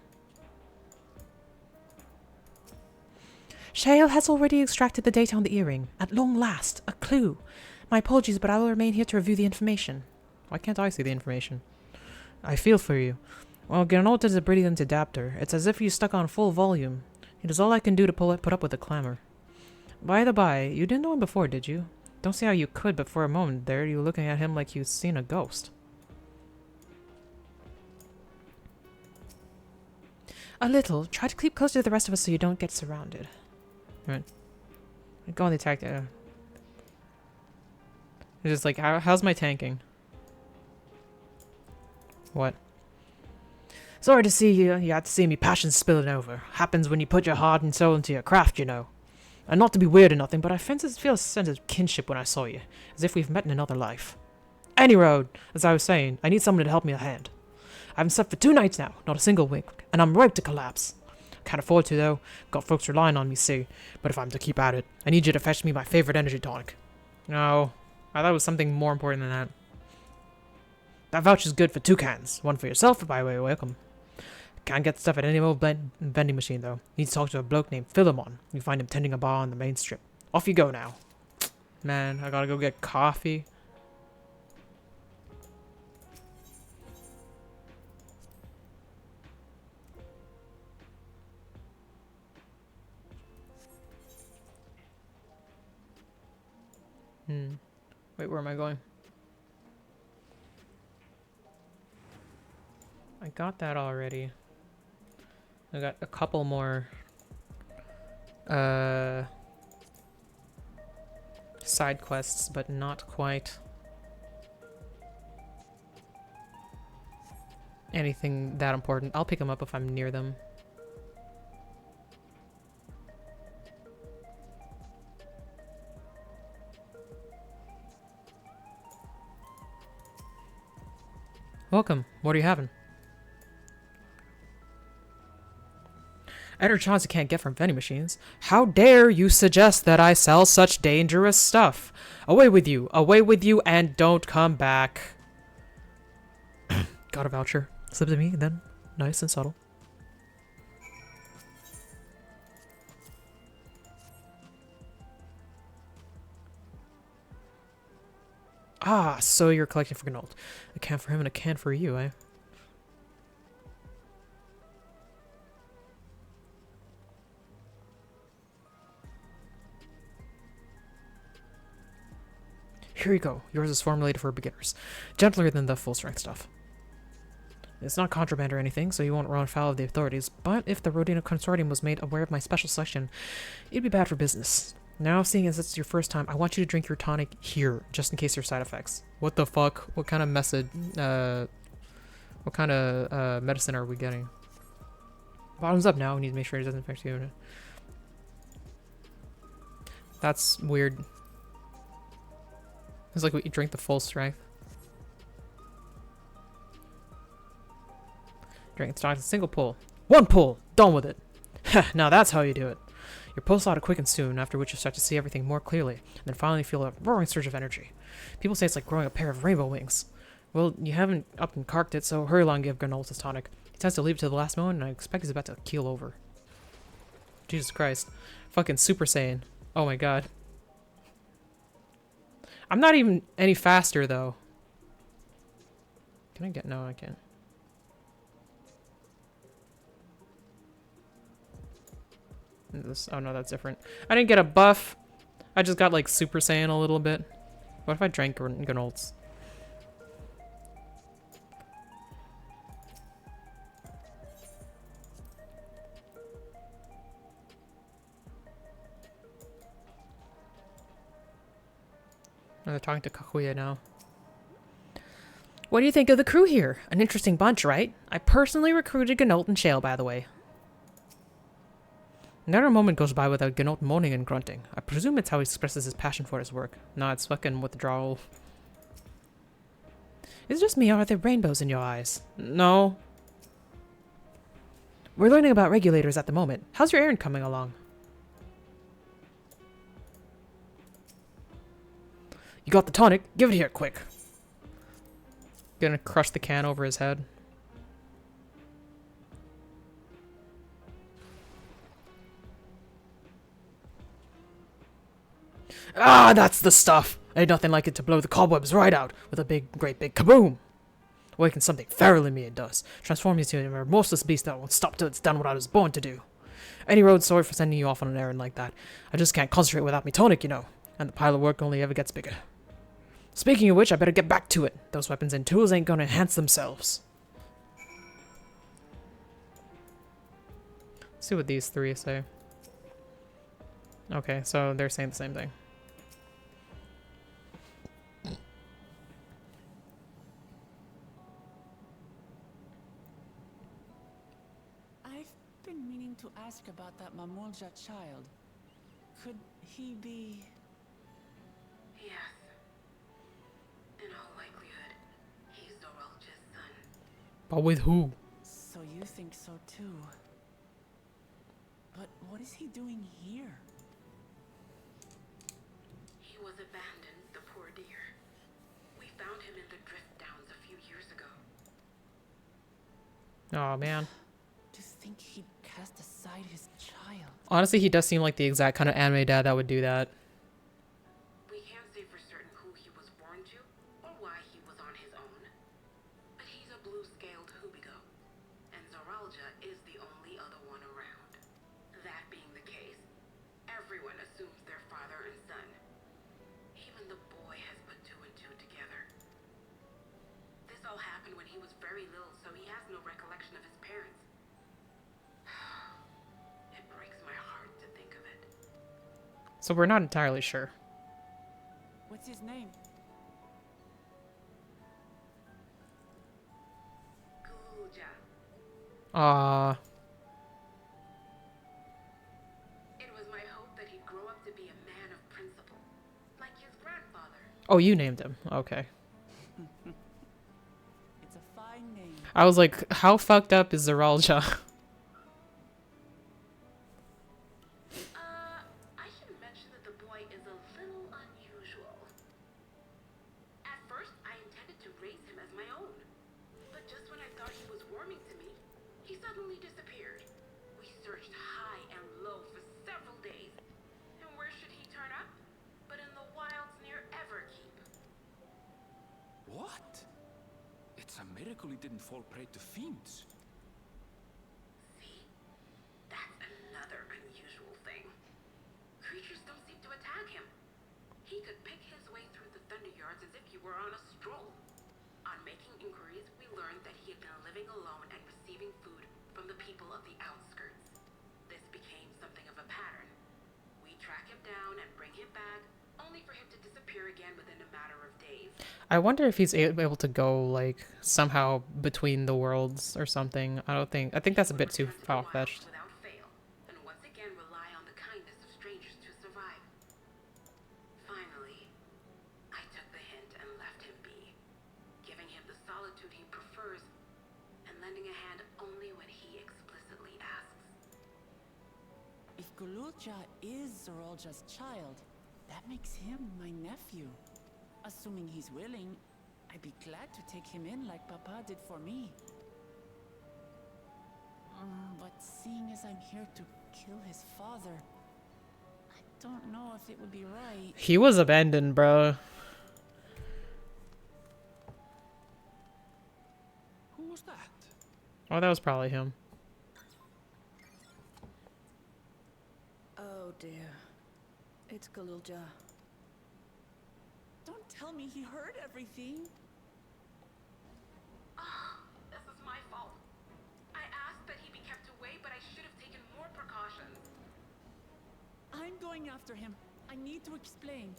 Shale has already extracted the data on the earring. At long last, a clue. My apologies, but I will remain here to review the information. Why can't I see the information? I feel for you. Well, Gernot is a brilliant adapter. It's as if you stuck on full volume. It is all I can do to put up with the clamor. By the by, you didn't know him before, did you? Don't see how you could, but for a moment there, you were looking at him like you'd seen a ghost. A little. Try to keep close to the rest of us so you don't get surrounded. Right. Go on the attack. It's just like, how's my tanking? What? Sorry to see you. You had to see me passion spilling over. Happens when you put your heart and soul into your craft, you know. And not to be weird or nothing, but I feel a sense of kinship when I saw you, as if we've met in another life. Any road, as I was saying, I need someone to help me a hand. I haven't slept for 2 nights now, not a single wink, and I'm ripe to collapse. Can't afford to, though. Got folks relying on me, see. But if I'm to keep at it, I need you to fetch me my favorite energy tonic. No, I thought it was something more important than that. That voucher's good for 2 cans. One for yourself, by way of welcome. Can't get stuff at any old vending machine, though. Need to talk to a bloke named Philemon. You find him tending a bar on the main strip. Off you go now. Man, I gotta go get coffee. Wait, where am I going? I got that already. I got a couple side quests, but not quite anything that important. I'll pick them up if I'm near them. Welcome. What are you having? Enertrons you can't get from vending machines. How dare you suggest that I sell such dangerous stuff? Away with you, and don't come back. Got a voucher. Slip to me, then. Nice and subtle. Ah, so you're collecting for Gnold. A can for him and a can for you, eh? Here you go. Yours is formulated for beginners. Gentler than the full-strength stuff. It's not contraband or anything, so you won't run afoul of the authorities, but if the Rodino Consortium was made aware of my special selection, it'd be bad for business. Now, seeing as it's your first time, I want you to drink your tonic here, just in case there are side effects. What the fuck? What kind of medicine are we getting? Bottoms up now. We need to make sure it doesn't affect you. That's weird. It's like you drink the full strength. Drink the stock a single pull. One pull! Done with it! Now that's how you do it. Your pulse ought to quicken soon, after which you start to see everything more clearly, and then finally feel a roaring surge of energy. People say it's like growing a pair of rainbow wings. Well, you haven't up and carked it, so hurry along and give Gernolf his tonic. He tends to leave it to the last moment, and I expect he's about to keel over. Jesus Christ. Fucking Super Saiyan. Oh my god. I'm not even any faster, though. Can I get... No, I can't. This... Oh, no, that's different. I didn't get a buff. I just got, like, Super Saiyan a little bit. What if I drank Gernolf's? Oh, they're talking to Kakuya now. What do you think of the crew here? An interesting bunch, right? I personally recruited Gnolt and Shale, by the way. Not a moment goes by without Gnolt moaning and grunting. I presume it's how he expresses his passion for his work. No, it's fucking withdrawal. Is it just me, or are there rainbows in your eyes? No. We're learning about regulators at the moment. How's your errand coming along? You got the tonic? Give it here, quick. Gonna crush the can over his head. Ah, that's the stuff! Ain't nothing like it to blow the cobwebs right out with a great big kaboom! Awakens something feral in me, it does. Transforms you into a remorseless beast that won't stop till it's done what I was born to do. Any road, sorry for sending you off on an errand like that. I just can't concentrate without me tonic, you know. And the pile of work only ever gets bigger. Speaking of which, I better get back to it. Those weapons and tools ain't gonna enhance themselves. Let's see what these three say. Okay, so they're saying the same thing. I've been meaning to ask about that Mamulja child. Could he be... Yes. In all likelihood, he's Doralja's son. But with who? So you think so too. But what is he doing here? He was abandoned, the poor dear. We found him in the Drift Downs a few years ago. Oh man. To think he'd cast aside his child. Honestly, he does seem like the exact kind of anime dad that would do that. We can't say for certain who he was born to, or why he was on his own. But he's a blue-scaled Hubigo, and Zoralja is the only other one around. That being the case, everyone assumes they're father and son. Even the boy has put two and two together. This all happened when he was very little, so he has no recollection of his parents. It breaks my heart to think of it. So we're not entirely sure. his name? Guja. Ah. It was my hope that he'd grow up to be a man of principle, like his grandfather. Oh, you named him. Okay. It's a fine name. I was like, how fucked up is Zeralja? I should mention that the boy is a little unusual. At first, I intended to raise him as my own. But just when I thought he was warming to me, he suddenly disappeared. We searched high and low for several days. And where should he turn up? But in the wilds near Everkeep. What? It's a miracle he didn't fall prey to fiends. See? That's another unusual thing. Creatures don't seem to attack him. He could pick his way through the Thunder Yards as if he were on a stroll. On making inquiries, we learned that he had been living alone and receiving food from the people of the outskirts. This became something of a pattern. We track him down and bring him back, only for him to disappear again within a matter of days. I wonder if he's able to go, like, somehow between the worlds or something. I think that's a bit too far-fetched. Without fail, and once again rely on the kindness of strangers to survive. Finally, I took the hint and left him be, giving him the solitude he prefers, and lending a hand only when he explicitly asks. If Gululja is Zeralja's child, that makes him my nephew. Assuming he's willing, I'd be glad to take him in like Papa did for me. But seeing as I'm here to kill his father, I don't know if it would be right. He was abandoned, bro. Who was that? Oh, that was probably him. Oh dear. It's Gululja. Don't tell me he heard everything. This is my fault. I asked that he be kept away, but I should have taken more precautions. I'm going after him. I need to explain.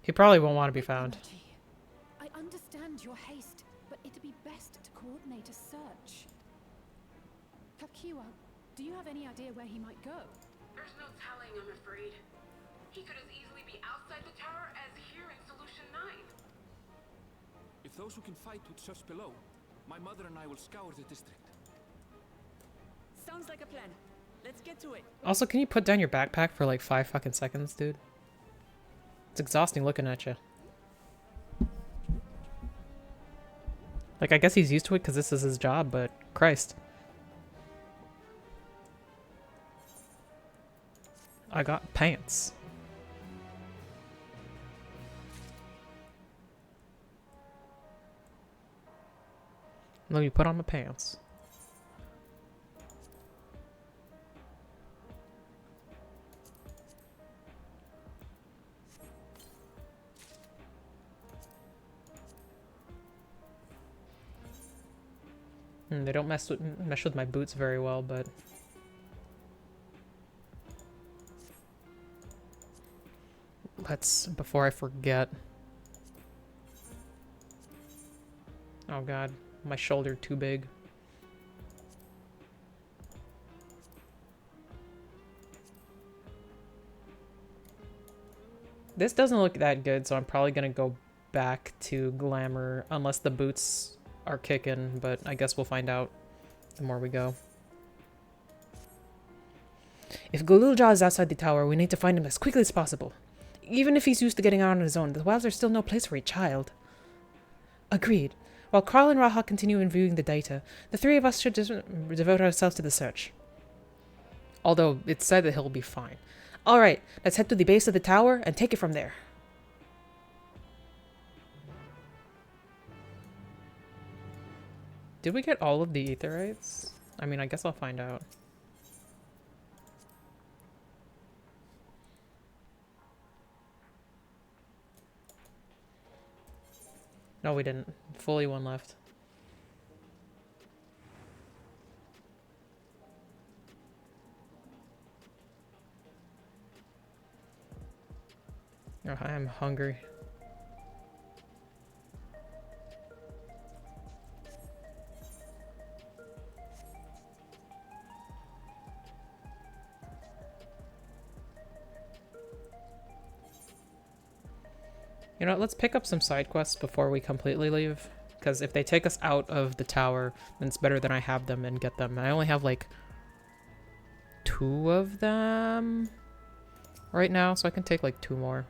He probably won't want to be found. I understand your haste, but it'd be best to coordinate a search. Kakiwa, do you have any idea where he might go? There's no telling, I'm afraid. He could as easily be outside the tower as here in Solution 9. If those who can fight would search below, my mother and I will scour the district. Sounds like a plan. Let's get to it. Also, can you put down your backpack for like 5 fucking seconds, dude? It's exhausting looking at you. Like, I guess he's used to it because this is his job, but Christ. I got pants. Let me put on my pants. They don't mesh with my boots very well, but let's, before I forget. Oh god, my shoulder too big. This doesn't look that good, so I'm probably gonna go back to glamour unless the boots are kicking, but I guess we'll find out the more we go. If Gululja is outside the tower, we need to find him as quickly as possible. Even if he's used to getting out on his own, the wilds are still no place for a child. Agreed. While Carl and Raha continue reviewing the data, the three of us should just devote ourselves to the search. Although, it's said that he'll be fine. Alright, let's head to the base of the tower and take it from there. Did we get all of the aetherites? I mean, I guess I'll find out. No, we didn't. Fully one left. Oh, I am hungry. You know what, let's pick up some side quests before we completely leave. Because if they take us out of the tower, then it's better than I have them and get them. I only have like 2 of them right now, so I can take like 2 more.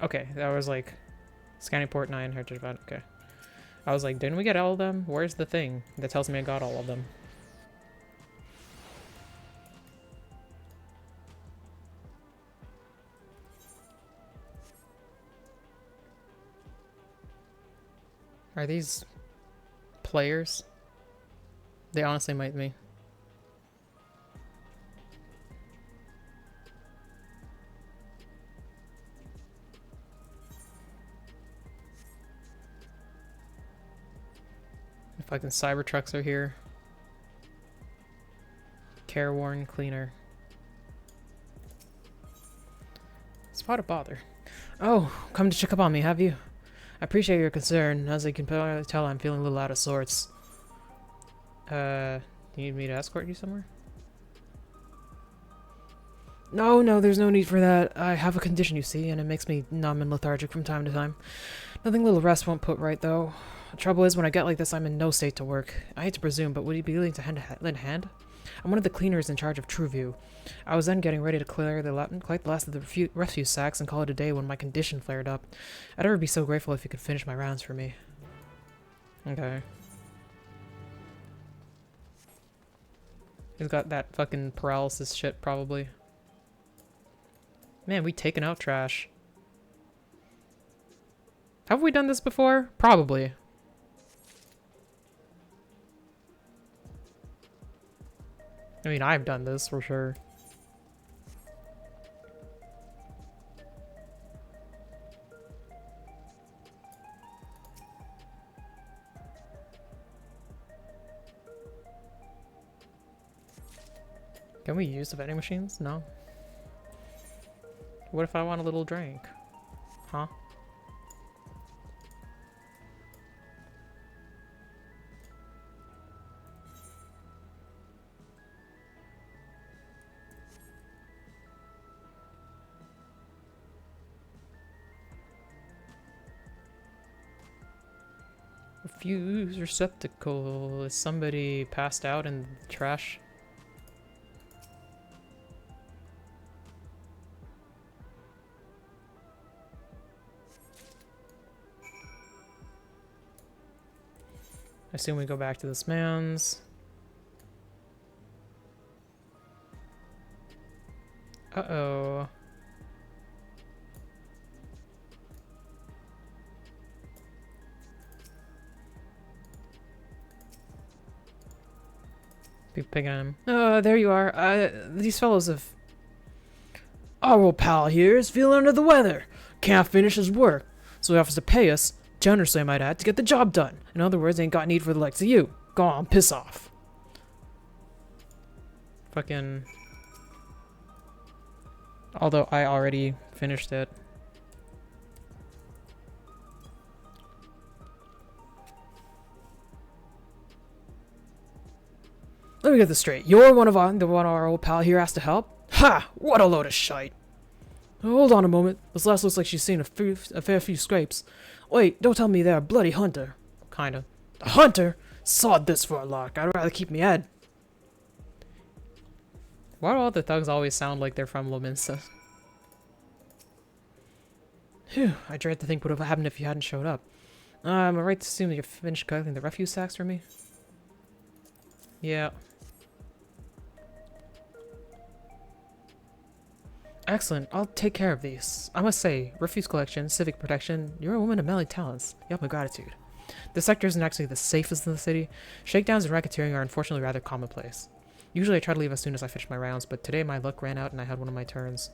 Okay, that was like scanning port 9, heritage event. Okay. I was like, didn't we get all of them? Where's the thing that tells me I got all of them? Are these players? They honestly might be. Fucking Cybertrucks are here. Careworn cleaner. Spot a bother. Oh, come to check up on me, have you? I appreciate your concern. As you can probably tell, I'm feeling a little out of sorts. You need me to escort you somewhere? No, there's no need for that. I have a condition, you see, and it makes me numb and lethargic from time to time. Nothing little rest won't put right, though. The trouble is, when I get like this, I'm in no state to work. I hate to presume, but would you be willing to lend a hand? I'm one of the cleaners in charge of Trueview. I was then getting ready to clear quite the last of the refuse sacks and call it a day when my condition flared up. I'd ever be so grateful if you could finish my rounds for me. Okay. He's got that fucking paralysis shit, probably. Man, we taken out trash. Have we done this before? Probably. I mean, I've done this for sure. Can we use the vending machines? No. What if I want a little drink? Huh? Refuse receptacle. Is somebody passed out in the trash? I assume we go back to this man's. Uh-oh. Be picking on him. There you are. These fellows have... Our old pal here is feeling under the weather. Can't finish his work, so he offers to pay us, generously I might add, to get the job done. In other words, ain't got need for the likes of you. Go on, piss off. Fucking... Although I already finished it. Let me get this straight. You're the one our old pal here has to help? Ha! What a load of shite. Hold on a moment. This last looks like she's seen a fair few scrapes. Wait, don't tell me they're a bloody hunter. Kinda. A hunter? Sod this for a lark. I'd rather keep me head. Why do all the thugs always sound like they're from Lominsa? Phew, I dread to think what would have happened if you hadn't showed up. Am I right to assume that you're finished collecting the refuse sacks for me? Yeah. Excellent. I'll take care of these. I must say, refuse collection, civic protection, you're a woman of many talents. You have my gratitude. This sector isn't actually the safest in the city. Shakedowns and racketeering are unfortunately rather commonplace. Usually I try to leave as soon as I finish my rounds, but today my luck ran out and I had one of my turns.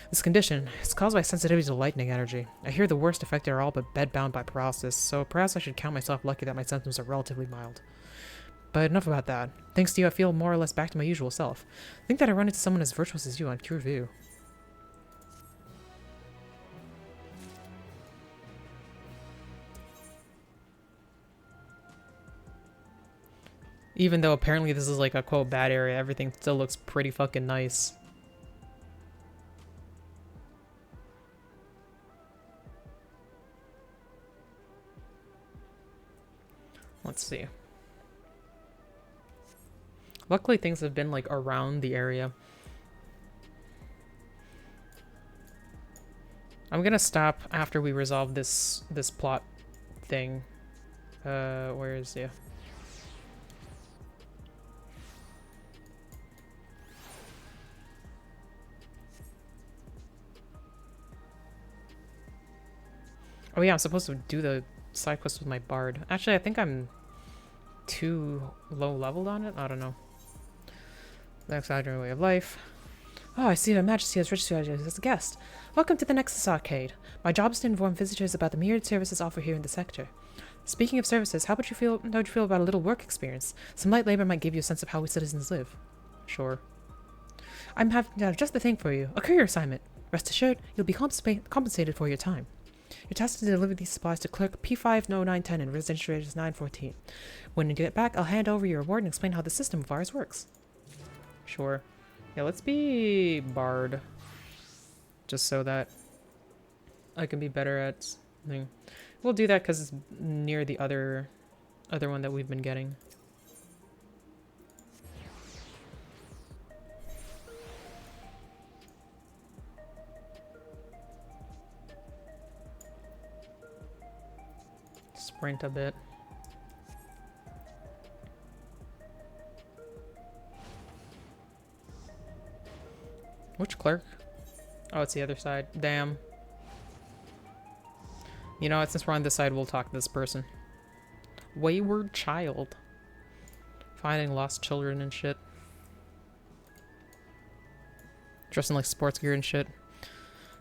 This condition is caused by sensitivity to lightning energy. I hear the worst affected are all but bedbound by paralysis, so perhaps I should count myself lucky that my symptoms are relatively mild. But enough about that. Thanks to you, I feel more or less back to my usual self. Think that I run into someone as virtuous as you on pure view. Even though apparently this is like a quote bad area, everything still looks pretty fucking nice. Let's see. Luckily things have been like around the area. I'm gonna stop after we resolve this plot thing. Where is he? Oh yeah, I'm supposed to do the side quest with my bard. Actually, I think I'm too low leveled on it. I don't know. The exaggerated way of life. Oh, I see Her Majesty has registered you as a guest. Welcome to the Nexus Arcade. My job is to inform visitors about the myriad services offered here in the sector. Speaking of services, how would you feel about a little work experience? Some light labor might give you a sense of how we citizens live. Sure. I'm having just the thing for you. A courier assignment. Rest assured, you'll be compensated for your time. You're tasked to deliver these supplies to clerk P50910 in residential radius 914. When you get back, I'll hand over your reward and explain how the system of ours works. Sure. Yeah, let's be bard. Just so that I can be better at something. We'll do that because it's near the other one that we've been getting. Sprint a bit. Which clerk? Oh, it's the other side. Damn. You know what? Since we're on this side, we'll talk to this person. Wayward child. Finding lost children and shit. Dressing like sports gear and shit.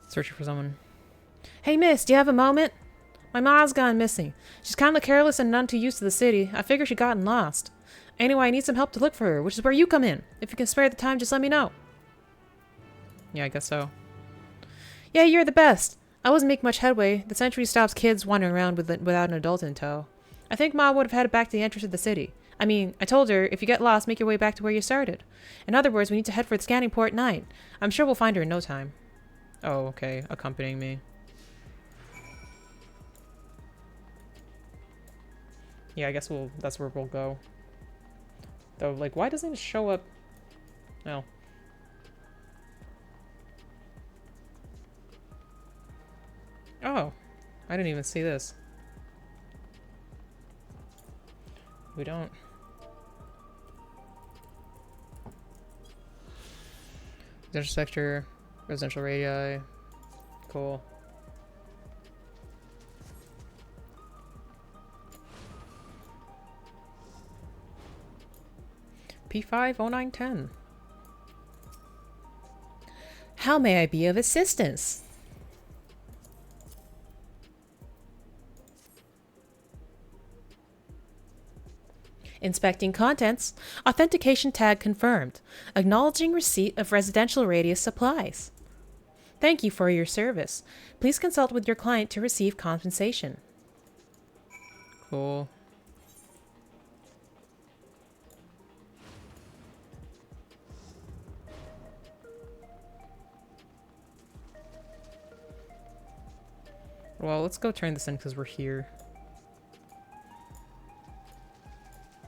Searching for someone. Hey, miss, do you have a moment? My ma's gone missing. She's kind of careless and none too used to the city. I figure she gotten lost. Anyway, I need some help to look for her, which is where you come in. If you can spare the time, just let me know. Yeah, I guess so. Yeah, you're the best. I wasn't making much headway. The Century stops kids wandering around without an adult in tow. I think Ma would have headed back to the entrance of the city. I mean, I told her, if you get lost, make your way back to where you started. In other words, we need to head for the scanning port 9. I'm sure we'll find her in no time. Oh, okay. Accompanying me. Yeah, I guess that's where we'll go. Though, like, why doesn't it show up? No. Oh, I didn't even see this. We don't. Residential sector, residential radii. Cool. P50910. How may I be of assistance? Inspecting contents. Authentication tag confirmed. Acknowledging receipt of residential radius supplies. Thank you for your service. Please consult with your client to receive compensation. Cool. Well, let's go turn this in because we're here.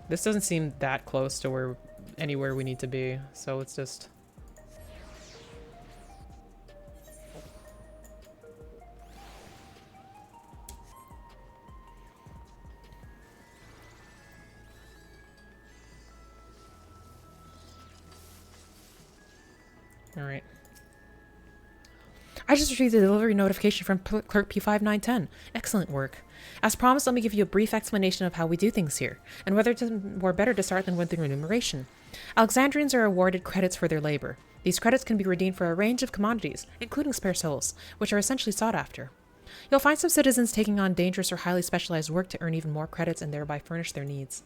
This doesn't seem that close to anywhere we need to be, so let's just... Alright. I just received a delivery notification from Clerk P5910. Excellent work. As promised, let me give you a brief explanation of how we do things here, and whether it's more better to start than with the remuneration. Alexandrians are awarded credits for their labor. These credits can be redeemed for a range of commodities, including spare souls, which are essentially sought after. You'll find some citizens taking on dangerous or highly specialized work to earn even more credits and thereby furnish their needs.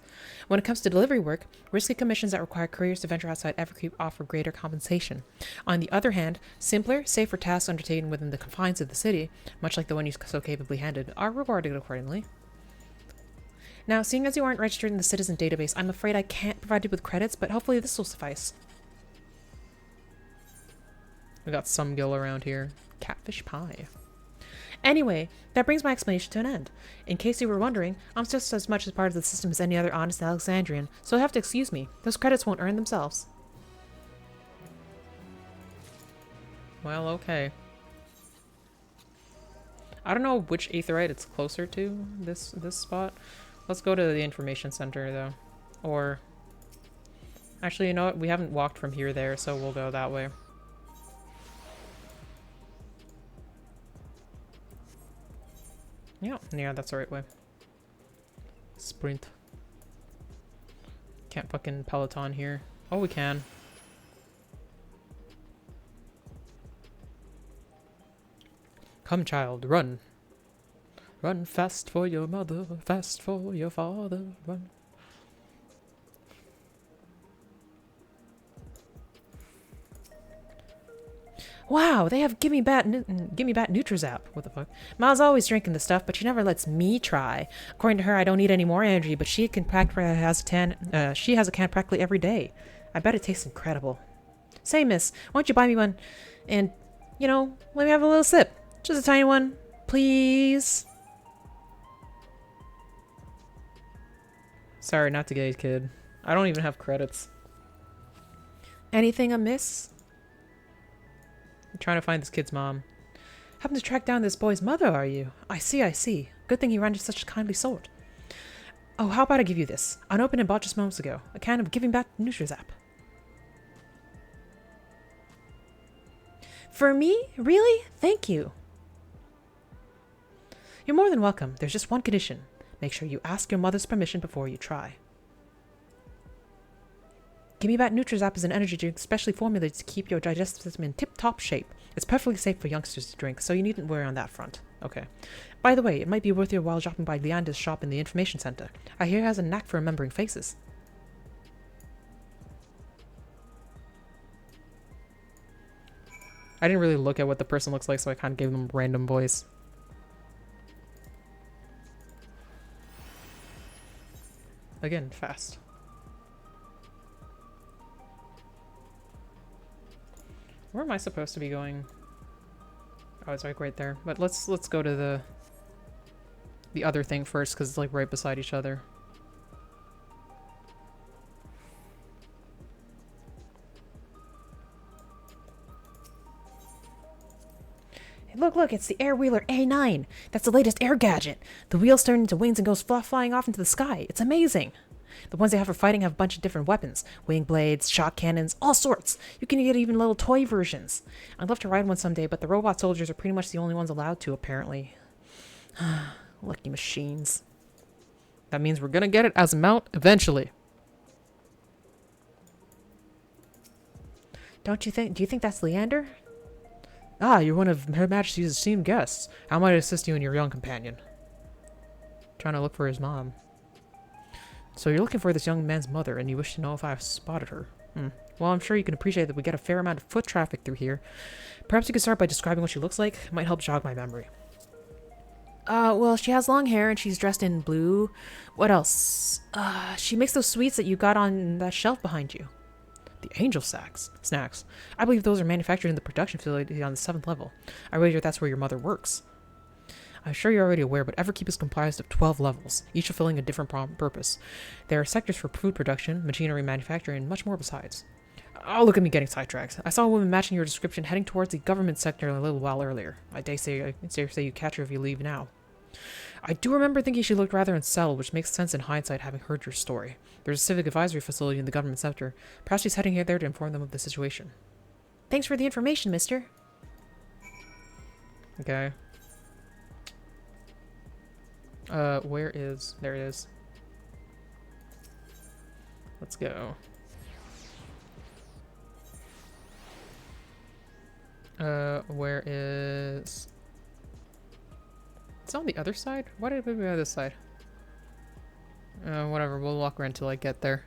When it comes to delivery work, risky commissions that require couriers to venture outside Everkeep offer greater compensation. On the other hand, simpler, safer tasks undertaken within the confines of the city, much like the one you so capably handled, are rewarded accordingly. Now, seeing as you aren't registered in the citizen database, I'm afraid I can't provide you with credits, but hopefully this will suffice. We got some gill around here. Catfish pie. Anyway, that brings my explanation to an end. In case you were wondering, I'm just as much a part of the system as any other honest Alexandrian, so you'll have to excuse me. Those credits won't earn themselves. Well, okay. I don't know which aetherite it's closer to, this spot. Let's go to the information center, though. Or... Actually, you know what? We haven't walked from here there, so we'll go that way. Yeah, that's the right way. Sprint. Can't fucking Peloton here. Oh, we can. Come, child, run. Run fast for your mother, fast for your father, run. Wow, they have Gimme Bat Nutrizap. What the fuck? Ma's always drinking the stuff, but she never lets me try. According to her, I don't need any more energy, but she has a can practically every day. I bet it tastes incredible. Say, miss, why don't you buy me one? And, you know, let me have a little sip. Just a tiny one, please. Sorry, not to gay kid. I don't even have credits. Anything amiss? I'm trying to find this kid's mom. Happened to track down this boy's mother, are you? I see, I see. Good thing he ran to such a kindly sort. Oh, how about I give you this? Unopened and bought just moments ago. A can of Giving Back Nutrizap. For me? Really? Thank you. You're more than welcome. There's just one condition. Make sure you ask your mother's permission before you try. Gimme Back Nutrizap is an energy drink specially formulated to keep your digestive system in tip-top shape. It's perfectly safe for youngsters to drink, so you needn't worry on that front. Okay. By the way, it might be worth your while dropping by Leander's shop in the information center. I hear he has a knack for remembering faces. I didn't really look at what the person looks like, so I kind of gave them a random voice. Again, fast. Where am I supposed to be going? Oh, it's like right there. But let's go to the other thing first, because it's like right beside each other. Hey, look, it's the Air Wheeler A9. That's the latest air gadget. The wheels turn into wings and goes flying off into the sky. It's amazing. The ones they have for fighting have a bunch of different weapons. Wing blades, shock cannons, all sorts. You can get even little toy versions. I'd love to ride one someday, but the robot soldiers are pretty much the only ones allowed to, apparently. Lucky machines. That means we're gonna get it as a mount eventually. Do you think that's Leander? Ah, you're one of Her Majesty's esteemed guests. How might I assist you and your young companion? Trying to look for his mom. So you're looking for this young man's mother, and you wish to know if I've spotted her. Well, I'm sure you can appreciate that we get a fair amount of foot traffic through here. Perhaps you could start by describing what she looks like. It might help jog my memory. Well, she has long hair, and she's dressed in blue. What else? She makes those sweets that you got on that shelf behind you. The angel snacks. I believe those are manufactured in the production facility on the 7th level. I wager that's where your mother works. I'm sure you're already aware, but Everkeep is comprised of 12 levels, each fulfilling a different purpose. There are sectors for food production, machinery manufacturing, and much more besides. Oh, look at me getting sidetracked. I saw a woman matching your description heading towards the government sector a little while earlier. I dare say you catch her if you leave now. I do remember thinking she looked rather unsettled, which makes sense in hindsight having heard your story. There's a civic advisory facility in the government sector. Perhaps she's heading there to inform them of the situation. Thanks for the information, mister. Okay. Where is... There it is. Let's go. Where is... It's on the other side? Why did it move me on this side? Whatever, we'll walk around until I get there.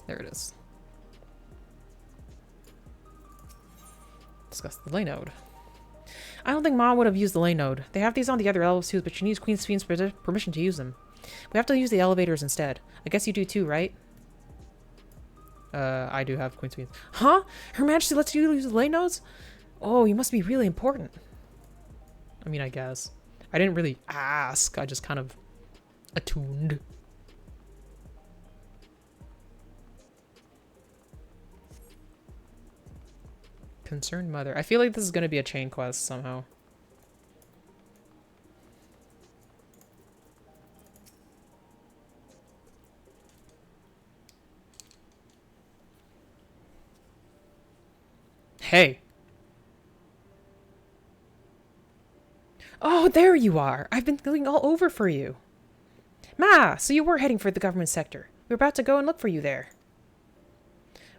There it is. Discuss the delay node. I don't think Mom would have used the lane node. They have these on the other elves too, but she needs Queen Spheen's permission to use them. We have to use the elevators instead. I guess you do too, right? I do have Queen Spheen's. Huh? Her Majesty lets you use the lane nodes? Oh, you must be really important. I mean, I guess. I didn't really ask. I just kind of attuned. Concerned mother. I feel like this is going to be a chain quest somehow. Hey. Oh, there you are. I've been looking all over for you. Ma, so you were heading for the government sector. We were about to go and look for you there.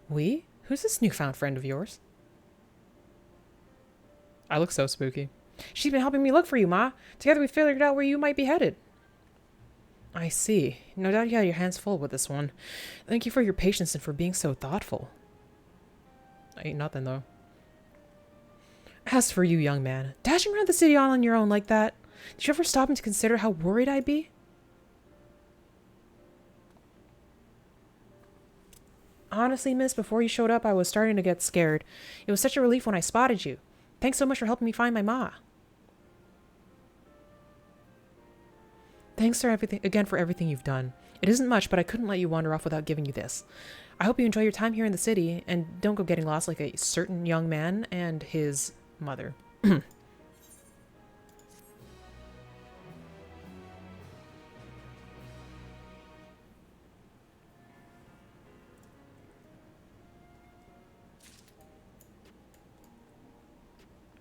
We? Who's this newfound friend of yours? I look so spooky. She's been helping me look for you, Ma. Together we figured out where you might be headed. I see. No doubt you had your hands full with this one. Thank you for your patience and for being so thoughtful. Ain't nothing, though. As for you, young man, dashing around the city all on your own like that, did you ever stop and to consider how worried I'd be? Honestly, miss, before you showed up, I was starting to get scared. It was such a relief when I spotted you. Thanks so much for helping me find my ma. Thanks for everything again for everything you've done. It isn't much, but I couldn't let you wander off without giving you this. I hope you enjoy your time here in the city, and don't go getting lost like a certain young man and his mother.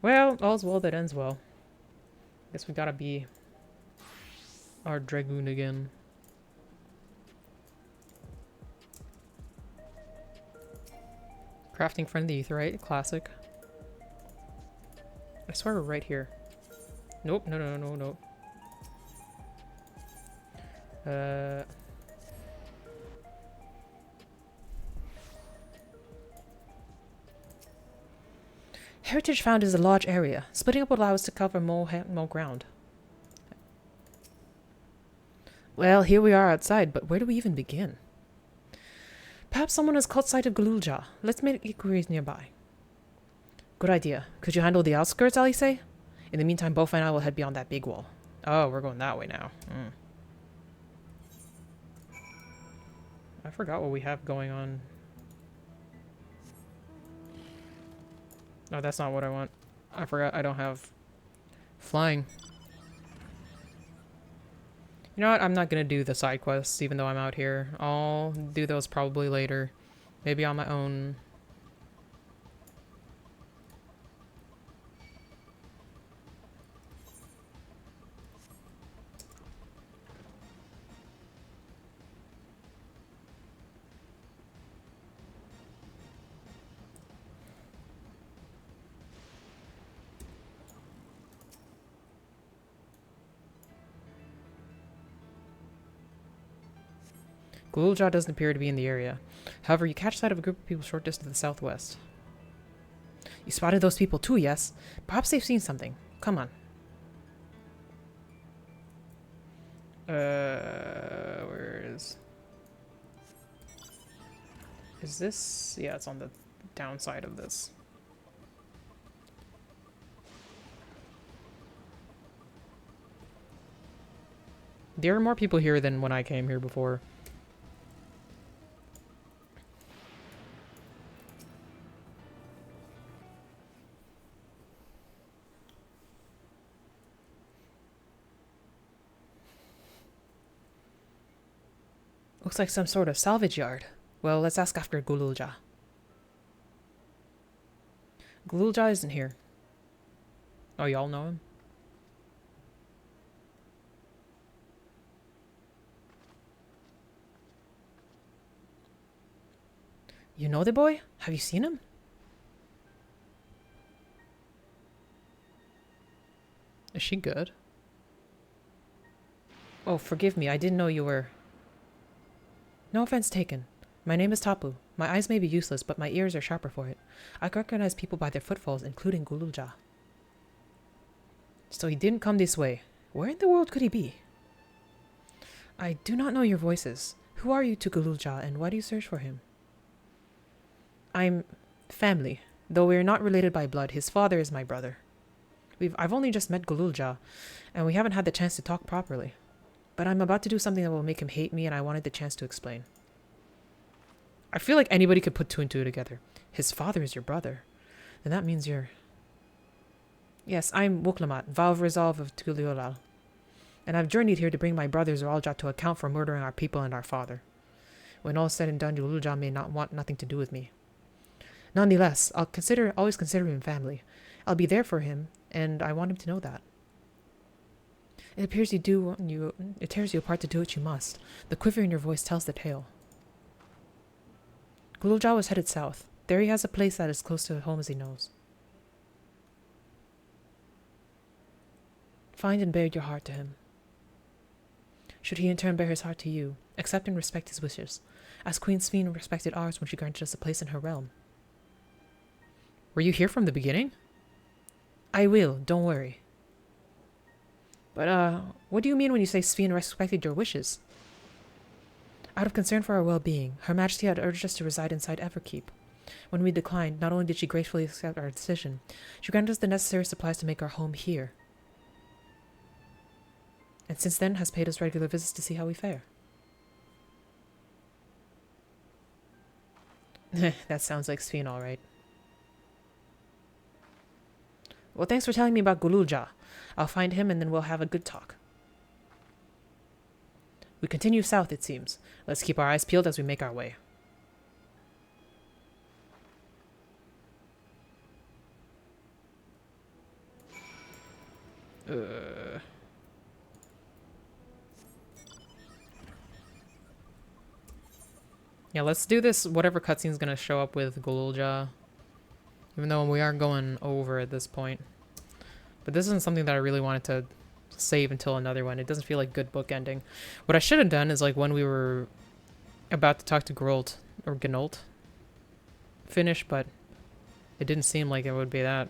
Well, all's well that ends well. Guess we gotta be our dragoon again. Crafting friend the Aetherite, classic. I swear we're right here. Nope, no. Heritage found is a large area. Splitting up would allow us to cover more ground. Well, here we are outside, but where do we even begin? Perhaps someone has caught sight of Galulja. Let's make inquiries nearby. Good idea. Could you handle the outskirts, Alice? In the meantime, Bofa and I will head beyond that big wall. Oh, we're going that way now. I forgot what we have going on. No, that's not what I want. I forgot I don't have flying. You know what? I'm not going to do the side quests even though I'm out here. I'll do those probably later. Maybe on my own. Galulja doesn't appear to be in the area. However, you catch sight of a group of people short distance to the southwest. You spotted those people too, yes? Perhaps they've seen something. Come on. Where is... Is this... Yeah, it's on the downside of this. There are more people here than when I came here before. Looks like some sort of salvage yard. Well, let's ask after Galulja. Galulja isn't here. Oh, y'all know him? You know the boy? Have you seen him? Is she good? Oh, forgive me. I didn't know you were... No offense taken. My name is Tapu. My eyes may be useless, but my ears are sharper for it. I can recognize people by their footfalls, including Galulja. So he didn't come this way. Where in the world could he be? I do not know your voices. Who are you to Gululja, and why do you search for him? I'm family. Though we are not related by blood, his father is my brother. I've only just met Gululja, and we haven't had the chance to talk properly. But I'm about to do something that will make him hate me, and I wanted the chance to explain. I feel like anybody could put two and two together. His father is your brother. Then that means you're... Yes, I'm Wuklamat, vow of resolve of Tuliolal. And I've journeyed here to bring my brother Zoralja to account for murdering our people and our father. When all is said and done, Gululja may not want nothing to do with me. Nonetheless, I'll always consider him family. I'll be there for him, and I want him to know that. It appears it tears you apart to do what you must. The quiver in your voice tells the tale. Gululja was headed south. There he has a place that is close to home as he knows. Find and bear your heart to him. Should he in turn bear his heart to you, accept and respect his wishes, as Queen Sphene respected ours when she granted us a place in her realm. Were you here from the beginning? I will, don't worry. But, what do you mean when you say Sphene respected your wishes? Out of concern for our well-being, Her Majesty had urged us to reside inside Everkeep. When we declined, not only did she gracefully accept our decision, she granted us the necessary supplies to make our home here. And since then has paid us regular visits to see how we fare. That sounds like Sphene, all right. Well, thanks for telling me about Gululja. I'll find him and then we'll have a good talk. We continue south, it seems. Let's keep our eyes peeled as we make our way. Yeah, let's do this, whatever cutscene's gonna show up with Gululja. Even though we are going over at this point. But this isn't something that I really wanted to save until another one. It doesn't feel like good book ending. What I should have done is, like, when we were about to talk to Geralt, or Gnolt, finish, but it didn't seem like it would be that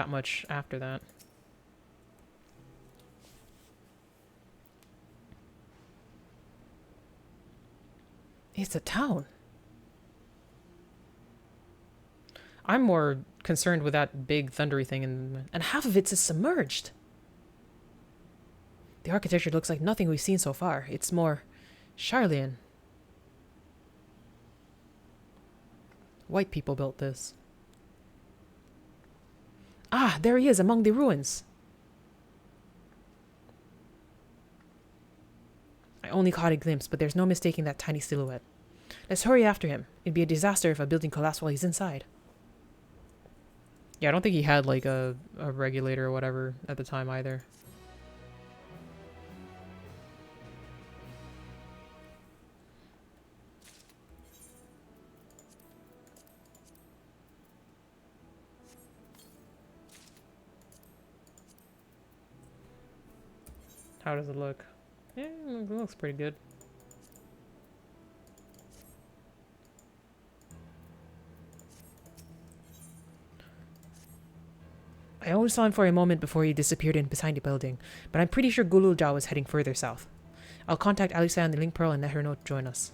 much after that. It's a town. I'm more concerned with that big thundery thing, and half of it's submerged. The architecture looks like nothing we've seen so far. It's more Charlian. White people built this. Ah, there he is among the ruins. I only caught a glimpse, but there's no mistaking that tiny silhouette. Let's hurry after him. It'd be a disaster if a building collapsed while he's inside. Yeah, I don't think he had, like, a regulator or whatever at the time either. How does it look? Yeah, it looks pretty good. I only saw him for a moment before he disappeared in behind the building, but I'm pretty sure Gululja was heading further south. I'll contact Alisa on the Link Pearl and let her know to join us.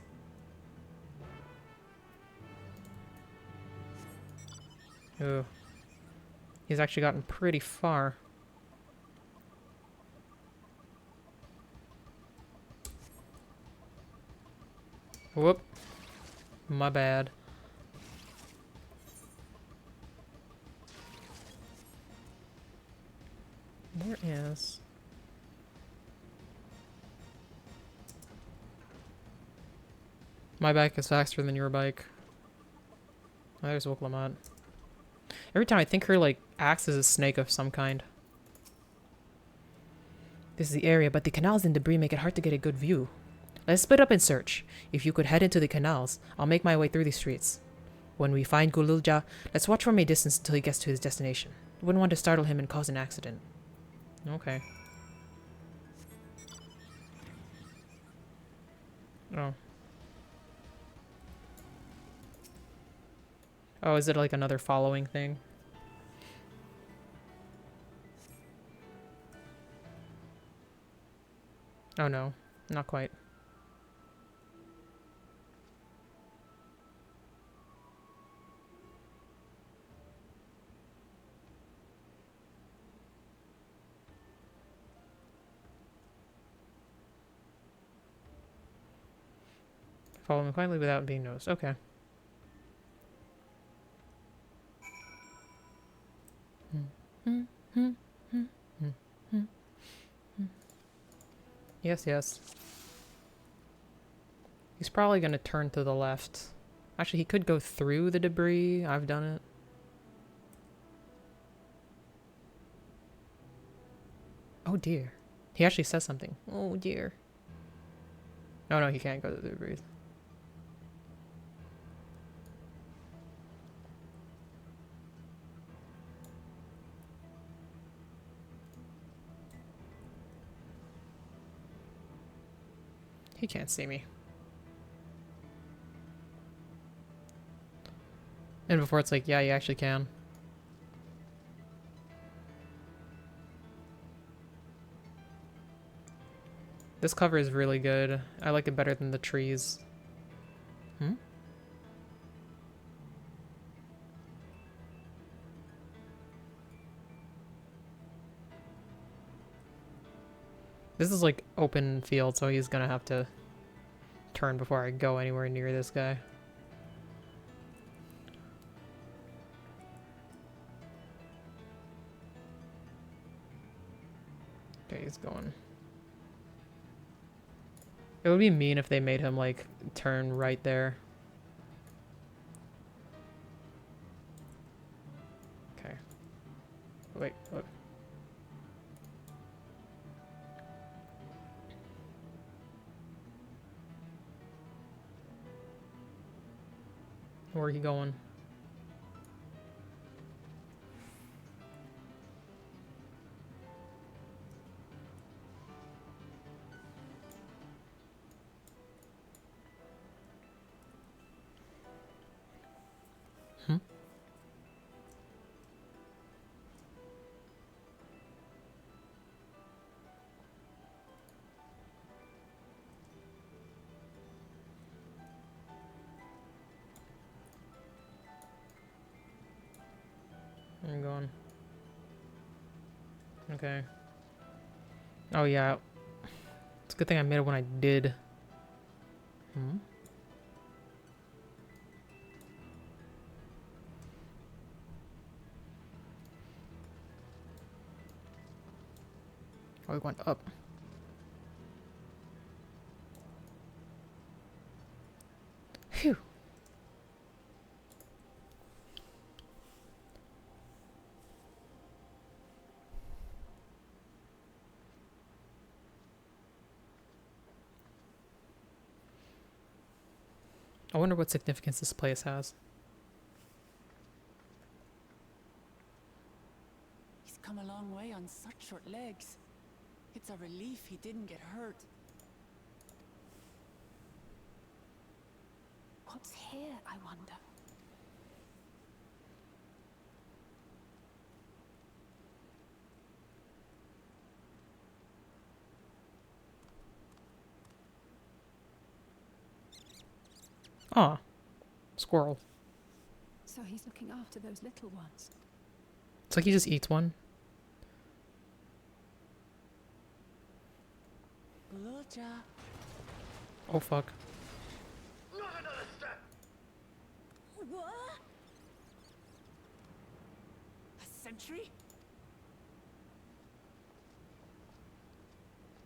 Ooh. He's actually gotten pretty far. Whoop. My bad. Where is... My bike is faster than your bike. Oh, there's Wuklamat. Every time I think her, like, axe is a snake of some kind. This is the area, but the canals and debris make it hard to get a good view. Let's split up and search. If you could head into the canals, I'll make my way through the streets. When we find Gululja, let's watch from a distance until he gets to his destination. Wouldn't want to startle him and cause an accident. Okay. Oh. Oh, is it like another following thing? Oh no, not quite. Follow me quietly without being noticed. Okay. Yes, yes. He's probably gonna turn to the left. Actually, he could go through the debris. I've done it. Oh dear. He actually says something. Oh dear. Oh no, he can't go to the debris. He can't see me. And before it's like, yeah, you actually can. This cover is really good. I like it better than the trees. Hmm? This is like open field, so he's gonna have to turn before I go anywhere near this guy. Okay, he's going. It would be mean if they made him like turn right there. Okay. Wait, look. Where are he going? Hmm? I'm going. Okay. Oh yeah. It's a good thing I made it when I did. Hmm? Oh, we went up. Phew. I wonder what significance this place has. He's come a long way on such short legs. It's a relief he didn't get hurt. What's here, I wonder? Ah. Squirrel. So he's looking after those little ones. It's like he just eats one. Gulurja. Oh fuck. Not another step! What? A sentry?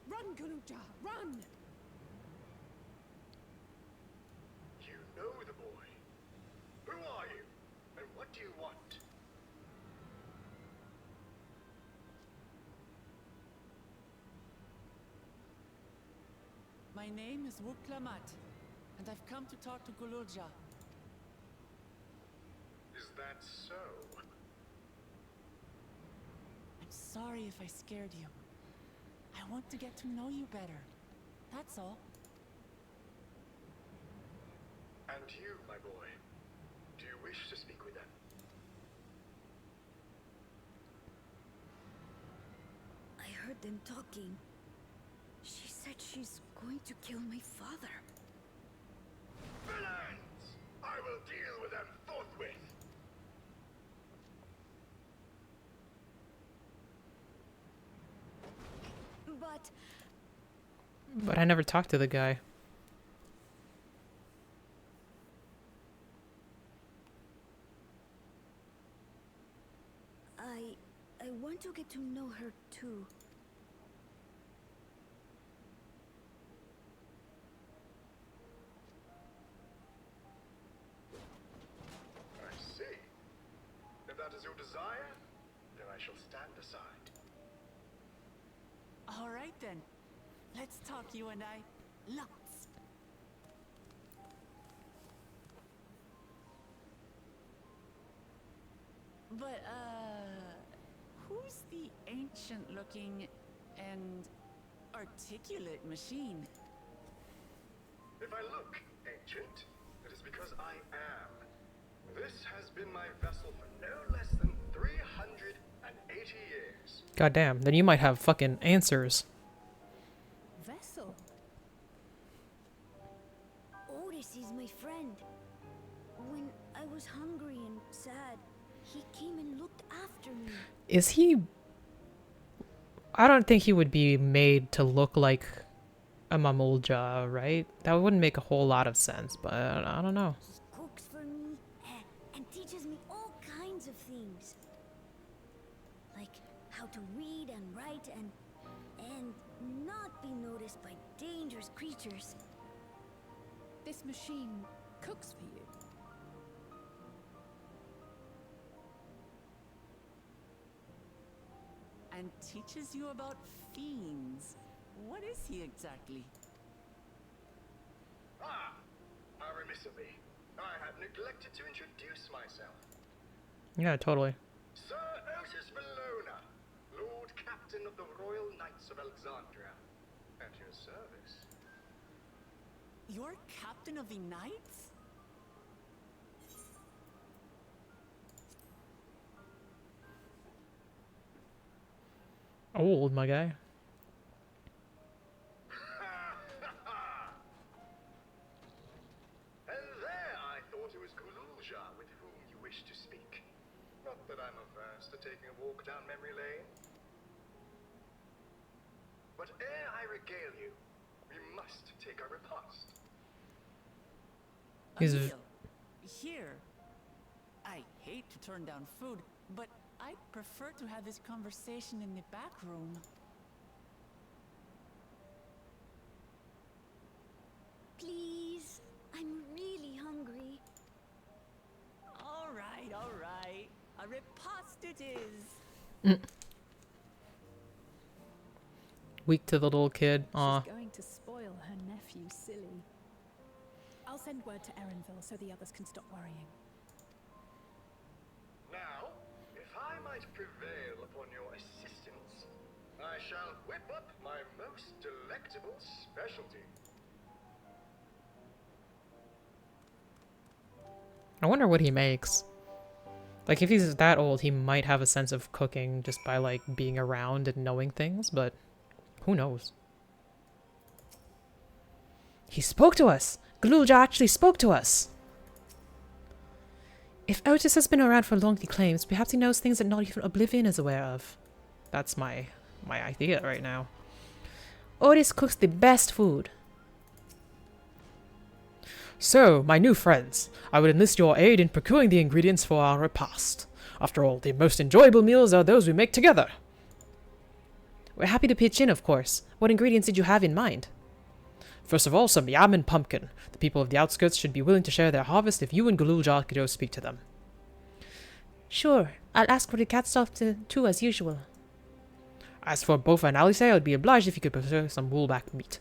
Run, Gunuja, run! You know the boy. Who are you? And what do you want? My name is Wuklamat, and I've come to talk to Gulurja. Is that so? I'm sorry if I scared you. I want to get to know you better. That's all. And you, my boy, do you wish to speak with them? I heard them talking. She said she's going to kill my father. Villains! I will deal with them forthwith. But I never talked to the guy. I want to get to know her too. I see. If that is your desire, then I shall stand aside. All right then. Let's talk, you and I. Lots. But, who's the ancient-looking and articulate machine? If I look ancient, it is because I am. This has been my vessel for no less than 380 years. Goddamn, then you might have fucking answers. Vessel? Otis is my friend. When I was hungry and sad, he came and looked after me. Is he... I don't think he would be made to look like a Mamulja, right? That wouldn't make a whole lot of sense, but I don't know. He cooks for me and teaches me all kinds of things. Like how to read and write and not be noticed by dangerous creatures. This machine cooks for you? And teaches you about fiends. What is he exactly? Ah, how remiss of me. I had neglected to introduce myself. Yeah, totally. Sir Otis Bellona, Lord Captain of the Royal Knights of Alexandria. At your service. You're captain of the knights? Old, my guy. And there I thought it was Gululja with whom you wished to speak. Not that I'm averse to taking a walk down memory lane. But ere I regale you, we must take a repast. He's... A meal. Here. I hate to turn down food, but I'd prefer to have this conversation in the back room. Please, I'm really hungry. All right, all right. A repast it is. Weak to the little kid. Aw. She's going to spoil her nephew silly. I'll send word to Erenville so the others can stop worrying. Now, if I might prevail upon your assistance, I shall whip up my most delectable specialty. I wonder what he makes. Like, if he's that old, he might have a sense of cooking just by, like, being around and knowing things, but who knows? He spoke to us! Gululja actually spoke to us! If Otis has been around for long, he claims, perhaps he knows things that not even Oblivion is aware of. That's my idea right now. Otis cooks the best food. So, my new friends, I would enlist your aid in procuring the ingredients for our repast. After all, the most enjoyable meals are those we make together. We're happy to pitch in, of course. What ingredients did you have in mind? First of all, some yam and pumpkin. The people of the outskirts should be willing to share their harvest if you and Gululja could go speak to them. Sure, I'll ask for the cat stuff too, as usual. As for Bofa and Alice, I would be obliged if you could procure some woolback meat.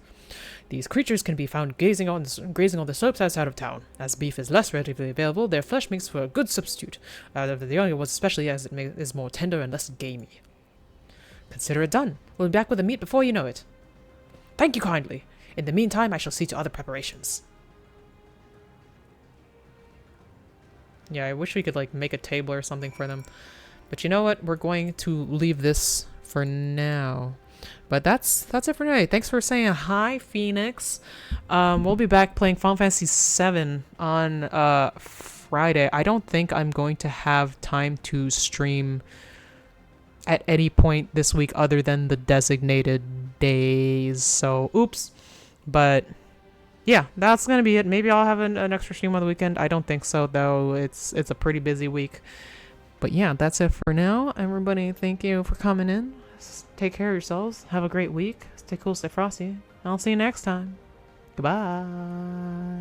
These creatures can be found grazing on the slopes outside of town. As beef is less readily available, their flesh makes for a good substitute. The younger ones especially, as it is more tender and less gamey. Consider it done. We'll be back with the meat before you know it. Thank you kindly. In the meantime, I shall see to other preparations. Yeah, I wish we could, like, make a table or something for them. But you know what? We're going to leave this for now. But that's it for today. Thanks for saying hi, Phoenix. We'll be back playing Final Fantasy VII on Friday. I don't think I'm going to have time to stream at any point this week other than the designated days. So, oops. But yeah, that's gonna be it. Maybe I'll have an extra stream on the weekend. I don't think so, though. It's a pretty busy week. But yeah, that's it for now. Everybody, thank you for coming in. Take care of yourselves. Have a great week. Stay cool, stay frosty. I'll see you next time. Goodbye.